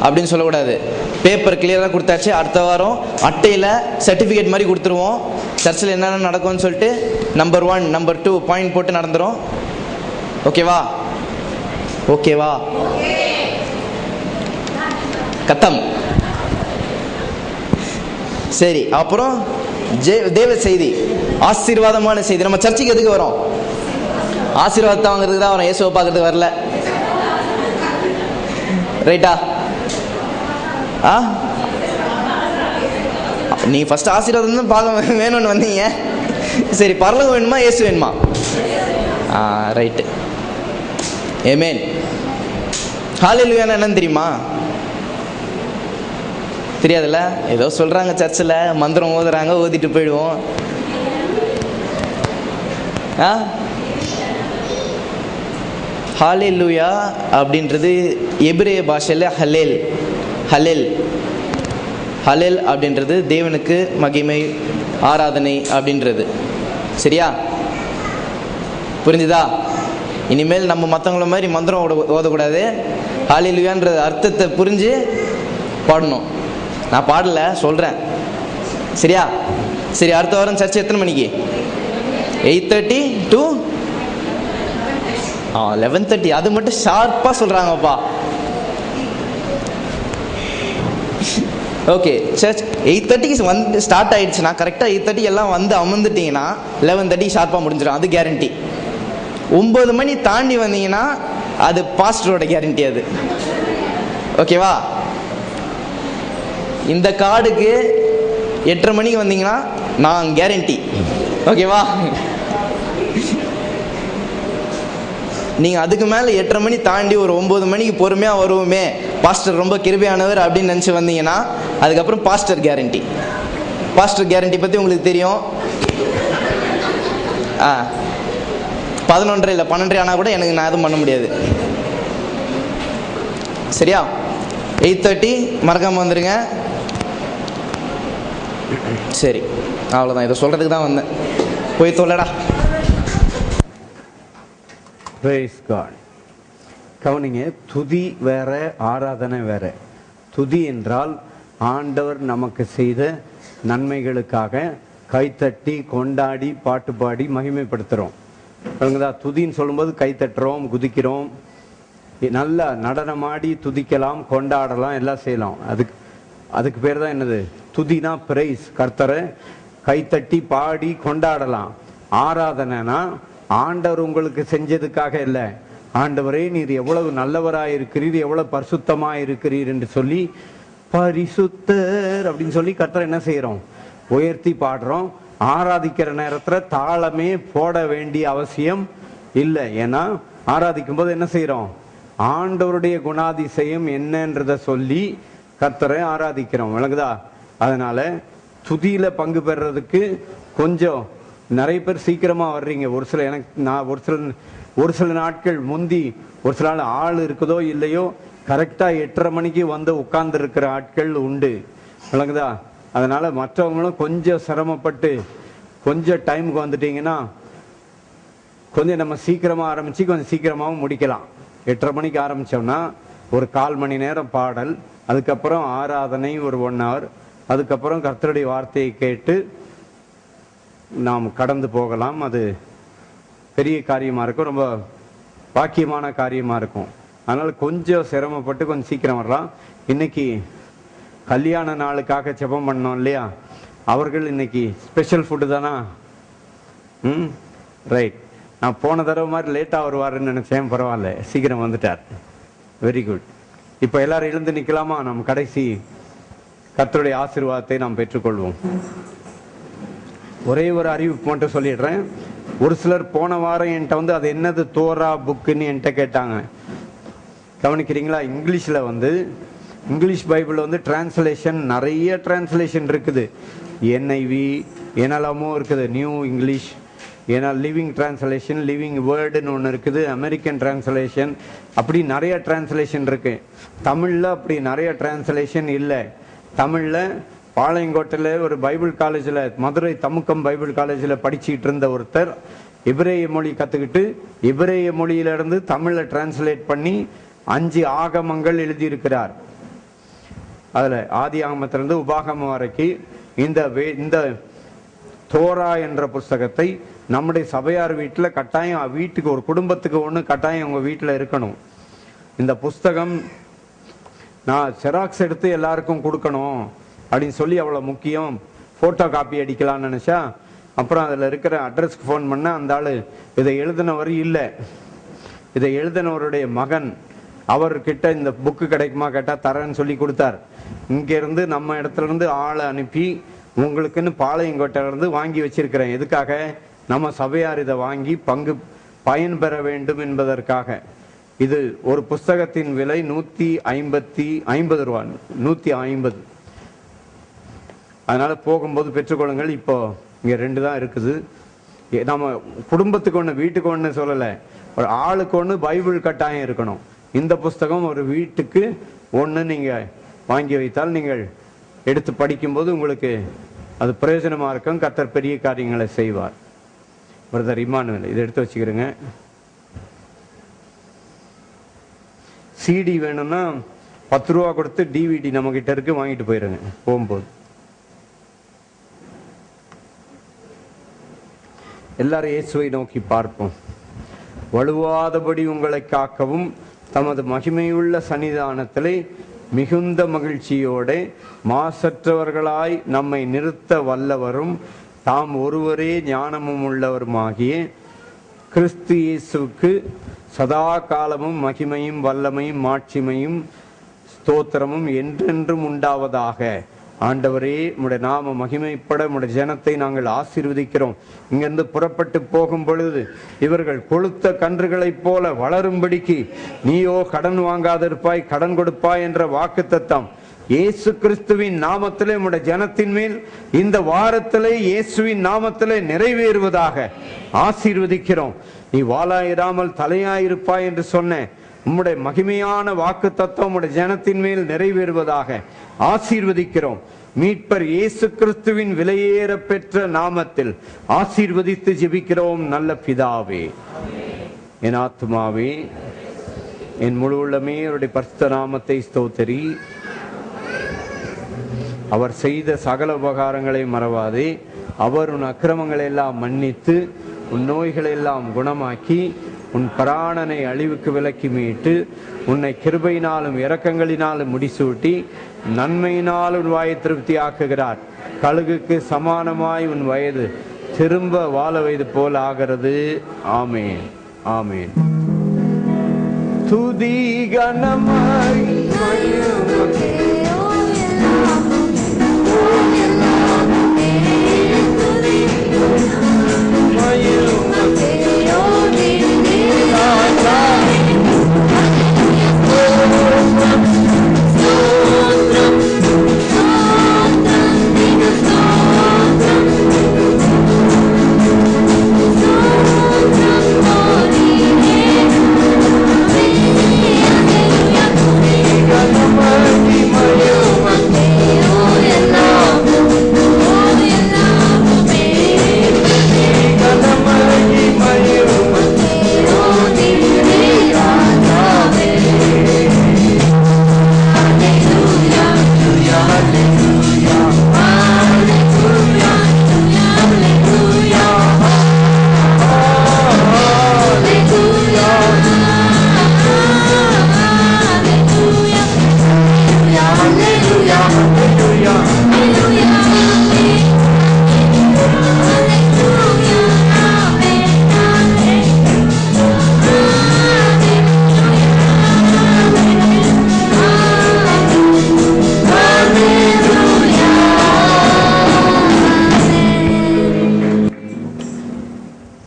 அப்படின்னு சொல்லக்கூடாது. பேப்பர் கிளியராக கொடுத்தாச்சு. அடுத்த வாரம் அட்டையில் சர்டிஃபிகேட் மாதிரி கொடுத்துருவோம். சர்ச்சில் என்னென்ன நடக்கும்னு சொல்லிட்டு நம்பர் 1 நம்பர் 2 பாயிண்ட் போட்டு நடந்துடும். ஓகேவா? ஓகேவா? கத்தம். சரி, அப்புறம் தேவ செய்தி, ஆசீர்வாதமான செய்தி. நம்ம சர்ச்சுக்கு எதுக்கு வரோம்? ஆசீர்வாதத்தை வாங்குறதுக்கு தான் வரோம், இயேசுவை பார்க்கறதுக்கு வரல. ரைட்டா? நீ ஃபர்ஸ்ட் ஆசீர்வாதம் தான் பார்க்க வேணும்னு வந்தீங்க. சரி, பரலோகம் வேணுமா இயேசு வேணுமா? ரைட்டு. ஆமென். ஹல்லேலூயா என்னன்னு தெரியுமா? தெரியாதுல்ல? ஏதோ சொல்றாங்க சர்ச்சில், மந்திரம் ஓதுறாங்க, ஓதிட்டு போயிடுவோம். ஹல்லேலூயா அப்படின்றது எபிரேய பாஷையில் ஹலேல். ஹலேல் ஹலேல் அப்படின்றது தேவனுக்கு மகிமை, ஆராதனை அப்படின்றது. சரியா? புரிஞ்சுதா? இனிமேல் நம்ம மற்றவங்கள மாதிரி மந்திரம் ஓதக்கூடாது. ஹல்லேலூயான்ற அர்த்தத்தை புரிஞ்சு பாடணும். நான் பாடலை, சொல்கிறேன். சரியா? சரி, அடுத்த வாரம் சர்ச்சை எத்தனை மணிக்கு? 8:30 to 11:30. அது மட்டும் ஷார்ப்பாக சொல்கிறாங்கப்பா. ஓகே, சர்ச் 8:30 வந்து ஸ்டார்ட் ஆகிடுச்சுன்னா கரெக்டாக 8:30 எல்லாம் வந்து அமர்ந்துட்டிங்கன்னா 11:30 ஷார்ப்பாக முடிஞ்சிடும். அது கேரண்டி. 9 மணி தாண்டி வந்தீங்கன்னா அது பாஸ்டரோட கேரண்டி. அது ஓகேவா? இந்த கார்டுக்கு 8:30 மணிக்கு வந்தீங்கன்னா நான் கேரண்டி. ஓகேவா? நீங்கள் அதுக்கு மேலே 8:30 மணி தாண்டி ஒரு 9 மணிக்கு பொறுமையாக வருவோமே, பாஸ்டர் ரொம்ப கிருபையானவர் அப்படின்னு நினச்சி வந்தீங்கன்னா அதுக்கப்புறம் பாஸ்டர் கேரண்டி. பாஸ்டர் கேரண்டி பற்றி உங்களுக்கு தெரியும். 11:30 இல்லை 12:30 ஆனால் கூட எனக்கு நான் எதுவும் பண்ண முடியாது. சரியா? 8:30 மறக்காமல் வந்துடுங்க. சரி, அவ்வளோதான். இதை சொல்கிறதுக்கு தான் வந்தேன். போய் தொல்லடா. Price God. கவனிங்க, துதி வேற, ஆராதனை வேற. துதி என்றால் ஆண்டவர் நமக்கு செய்த நன்மைகளுக்காக கைத்தட்டி கொண்டாடி பாட்டு பாடி மகிமைப்படுத்துகிறோம். துதின்னு சொல்லும்போது கைத்தட்டுறோம், குதிக்கிறோம், நல்லா நடனமாடி துதிக்கலாம், கொண்டாடலாம், எல்லாம் செய்யலாம். அதுக்கு பேர் தான் என்னது? துதினா பிரைஸ். கர்த்தரை கைத்தட்டி பாடி கொண்டாடலாம். ஆராதனைனா ஆண்டவர் உங்களுக்கு செஞ்சதுக்காக இல்லை, ஆண்டவரே நீர் எவ்வளவு நல்லவராக இருக்கிறீர், எவ்வளவு பரிசுத்தமாக இருக்கிறீர் என்று சொல்லி பரிசுத்தர் அப்படின்னு சொல்லி கர்த்தரை என்ன செய்கிறோம்? உயர்த்தி பாடுறோம். ஆராதிக்கிற நேரத்தில் தாளமே போட வேண்டிய அவசியம் இல்லை. ஏன்னா ஆராதிக்கும் போது என்ன செய்கிறோம்? ஆண்டவருடைய குணாதிசயம் என்னன்றதை சொல்லி கர்த்தரை ஆராதிக்கிறோம். விளங்குதா? அதனால துதியில பங்கு பெறுறதுக்கு கொஞ்சம் நிறைய பேர் சீக்கிரமா வர்றீங்க. நான் ஒரு சில நாட்கள் முந்தி, ஒரு சில நாள் ஆள் இருக்குதோ இல்லையோ கரெக்டா 8:30 மணிக்கு வந்து உட்கார்ந்து இருக்கிற ஆட்கள் உண்டு. விளங்குதா? அதனால மற்றவங்களும் கொஞ்சம் சிரமப்பட்டு கொஞ்சம் டைமுக்கு வந்துட்டீங்கன்னா கொஞ்சம் நம்ம சீக்கிரமா ஆரம்பிச்சு கொஞ்சம் சீக்கிரமாவும் முடிக்கலாம். 8:30 மணிக்கு ஆரம்பிச்சோம்னா ஒரு 1/4 மணி நேரம் பாடல், அதுக்கப்புறம் ஆராதனை ஒரு 1 hour, அதுக்கப்புறம் கர்த்தருடைய வார்த்தையை கேட்டு நாம் கடந்து போகலாம். அது பெரிய காரியமா இருக்கும், ரொம்ப பாக்கியமான காரியமா இருக்கும். அதனால கொஞ்சம் சிரமப்பட்டு கொஞ்சம் சீக்கிரம் வரலாம். இன்னைக்கு கல்யாண நாளுக்காக ஜெபம் பண்ணோம் இல்லையா? அவர்கள் இன்னைக்கு ஸ்பெஷல் ஃபுட்டு தானா? ரைட். நான் போன தடவை மாதிரி லேட்டாக வருவாருன்னு நினைச்சேன். பரவாயில்ல, சீக்கிரம் வந்துட்டார். Very good. இப்போ எல்லாரும் எழுந்து நிற்கலாமா? நம்ம கடைசி கர்த்தருடைய ஆசீர்வாதத்தை நாம் பெற்றுக்கொள்வோம். ஒரே ஒரு அறிவிப்பு மட்டும் சொல்லிடுறேன். ஒரு சிலர் போன வாரம் என்கிட்ட வந்து அது என்னது தோரா புக்குன்னு என்கிட்ட கேட்டாங்க. கவனிக்கிறீங்களா? இங்கிலீஷ் பைபிள் வந்து டிரான்ஸ்லேஷன், நிறைய டிரான்ஸ்லேஷன் இருக்குது. NIV என்னெல்லாமோ இருக்குது, நியூ இங்கிலீஷ் ஏன்னா லிவிங் டிரான்ஸ்லேஷன், லிவிங் வேர்டுன்னு ஒன்று இருக்குது, அமெரிக்கன் டிரான்ஸ்லேஷன், அப்படி நிறைய டிரான்ஸ்லேஷன் இருக்கு. தமிழில் அப்படி நிறைய டிரான்ஸ்லேஷன் இல்லை. தமிழில் பாளையங்கோட்டையில் ஒரு பைபிள் காலேஜில், மதுரை தமுக்கம் பைபிள் காலேஜில் படிச்சுக்கிட்டு இருந்த ஒருத்தர் எபிரேய மொழி கற்றுக்கிட்டு எபிரேய மொழியிலிருந்து தமிழில் டிரான்ஸ்லேட் பண்ணி 5 ஆகமங்கள் எழுதியிருக்கிறார். அதில் ஆதி ஆகமத்திலிருந்து உபாகமம் வரைக்கும் இந்த தோரா என்ற புஸ்தகத்தை நம்முடைய சபையார் வீட்டில் கட்டாயம், வீட்டுக்கு ஒரு குடும்பத்துக்கு ஒன்று கட்டாயம் உங்கள் வீட்டில் இருக்கணும். இந்த புஸ்தகம் நான் செராக்ஸ் எடுத்து எல்லாருக்கும் கொடுக்கணும் அப்படின்னு சொல்லி அவ்வளோ முக்கியம். ஃபோட்டோ காப்பி அடிக்கலாம்னு நினச்சா அப்புறம் அதில் இருக்கிற அட்ரஸ்க்கு ஃபோன் பண்ண அந்த ஆள் இதை எழுதினவர் இல்லை. இதை எழுதினவருடைய மகன், அவர்கிட்ட இந்த புக்கு கிடைக்குமா கேட்டால் தரேன்னு சொல்லி கொடுத்தார். இங்கேருந்து நம்ம இடத்துலேருந்து ஆளை அனுப்பி உங்களுக்குன்னு பாளையங்கோட்டையிலேருந்து வாங்கி வச்சிருக்கிறேன். எதுக்காக? நம்ம சபையார் இதை வாங்கி பயன் பெற வேண்டும் என்பதற்காக. இது ஒரு புஸ்தகத்தின் விலை 150 ரூபா, 150. அதனால போகும்போது பெற்றுக்கொள்ளுங்கள். இப்போ இங்கே 2 தான் இருக்குது. நம்ம குடும்பத்துக்கு ஒன்று, வீட்டுக்கு ஒன்று சொல்லலை, ஒரு ஆளுக்கு ஒன்று பைபிள் கட்டாயம் இருக்கணும். இந்த புஸ்தகம் ஒரு வீட்டுக்கு ஒன்று நீங்கள் வாங்கி வைத்தால் நீங்கள் எடுத்து படிக்கும்போது உங்களுக்கு அது பிரயோஜனமாக இருக்கும். கர்த்தர் பெரிய காரியங்களை செய்வார். பிரதர் இமானுவேல், இதை எடுத்து வச்சுக்கிறேங்க. சிடி வேணும்னா 10 ரூபா கொடுத்து டிவிடி நம்ம கிட்ட இருக்கு, வாங்கிட்டு போயிருங்க போகும்போது. எல்லாரும் இயேசுவை நோக்கி பார்ப்போம். வலுவாதபடி உங்களை காக்கவும் தமது மகிமையுள்ள சன்னிதானத்திலே மிகுந்த மகிழ்ச்சியோட மாசற்றவர்களாய் நம்மை நிறுத்த வல்லவரும் தாம் ஒருவரே ஞானமும் உள்ளவருமாகிய கிறிஸ்து இயேசுவுக்கு சதா காலமும் மகிமையும் வல்லமையும் மாட்சிமையும் ஸ்தோத்திரமும் என்றென்றும் உண்டாவதாக. ஆண்டவரே, உம்முடைய நாம மகிமைப்பட உம்முடைய ஜனத்தை நாங்கள் ஆசீர்வதிக்கிறோம். இங்கிருந்து புறப்பட்டு போகும் பொழுது இவர்கள் கொழுத்த கன்றுகளைப் போல வளரும்படிக்கு நீயோ கடன் வாங்காதிருப்பாய், கடன் கொடுப்பாய் என்ற வாக்குத்தத்தம் இயேசு கிறிஸ்துவின் நாமத்திலே உம்முடைய ஜனத்தின் மேல் இந்த வாரத்திலே இயேசுவின் நாமத்திலே நிறைவேறுவதாக ஆசீர்வதிக்கிறோம். நீ வாளாயிராமல் தலையாயிருப்பாய் என்று சொன்ன உம்முடைய மகிமையான வாக்குத்தத்தம் உம்முடைய ஜனத்தின் மேல் நிறைவேறுவதாக ஆசீர்வதிக்கிறோம். மீட்பர் இயேசு கிறிஸ்துவின் விலையேற பெற்ற நாமத்தில் ஆசீர்வதித்து ஜெபிக்கிறோம் நல்ல பிதாவே. என் ஆத்துமாவே, என் முழு உள்ளமே அவருடைய பரிசுத்த நாமத்தை ஸ்தோத்திரி. அவர் செய்த சகல உபகாரங்களை மறவாதே. அவர் உன் அக்கிரமங்களை எல்லாம் மன்னித்து உன் நோய்களை எல்லாம் குணமாக்கி உன் பிராணனை அழிவுக்கு விலக்கி மீட்டு உன்னை கிருபையினாலும் இரக்கங்களினாலும் முடிசூட்டி நன்மையினால் உன் வாயை திருப்தி ஆக்குகிறார். கழுகுக்கு சமானமாய் உன் வயது திரும்ப வாழ வயது போல் ஆகிறது. ஆமேன், ஆமேன். துதி கனமாய்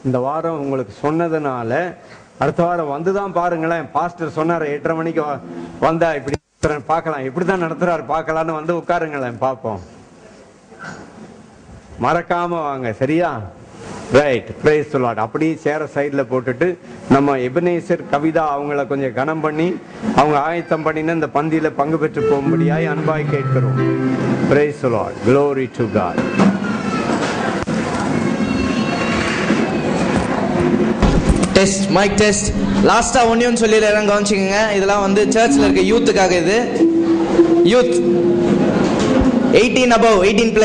இந்த வாரம் உங்களுக்கு சொன்னதுனால அடுத்த வாரம் வந்துதான் பாருங்களேன். பாஸ்டர் சொன்னார் 8:30 மணிக்கு வந்தா இப்படி பார்க்கலாம், எப்படிதான் நடத்துறாரு பார்க்கலான்னு வந்து உட்காருங்களேன், பார்ப்போம். மறக்காம வாங்க, சரியா? Right, price the Lord. அப்படியே சேர சைடில் போட்டுட்டு நம்ம எபனேசர் கவிதா அவங்கள கொஞ்சம் கனம் பண்ணி அவங்க ஆயத்தம் பண்ணின இந்த பந்தியில் பங்கு பெற்று போகும்படியாய் அன்பாய் கேட்கிறோம். Praise the Lord, glory to God. Test, mike test. லாஸ்டா ஒன்னியும் சொல்லி எல்லாம் கவனிச்சுக்கோங்க. இதெல்லாம் வந்து சர்ச்சில் இருக்க யூத்துக்காக. இது யூத் 18 above 18+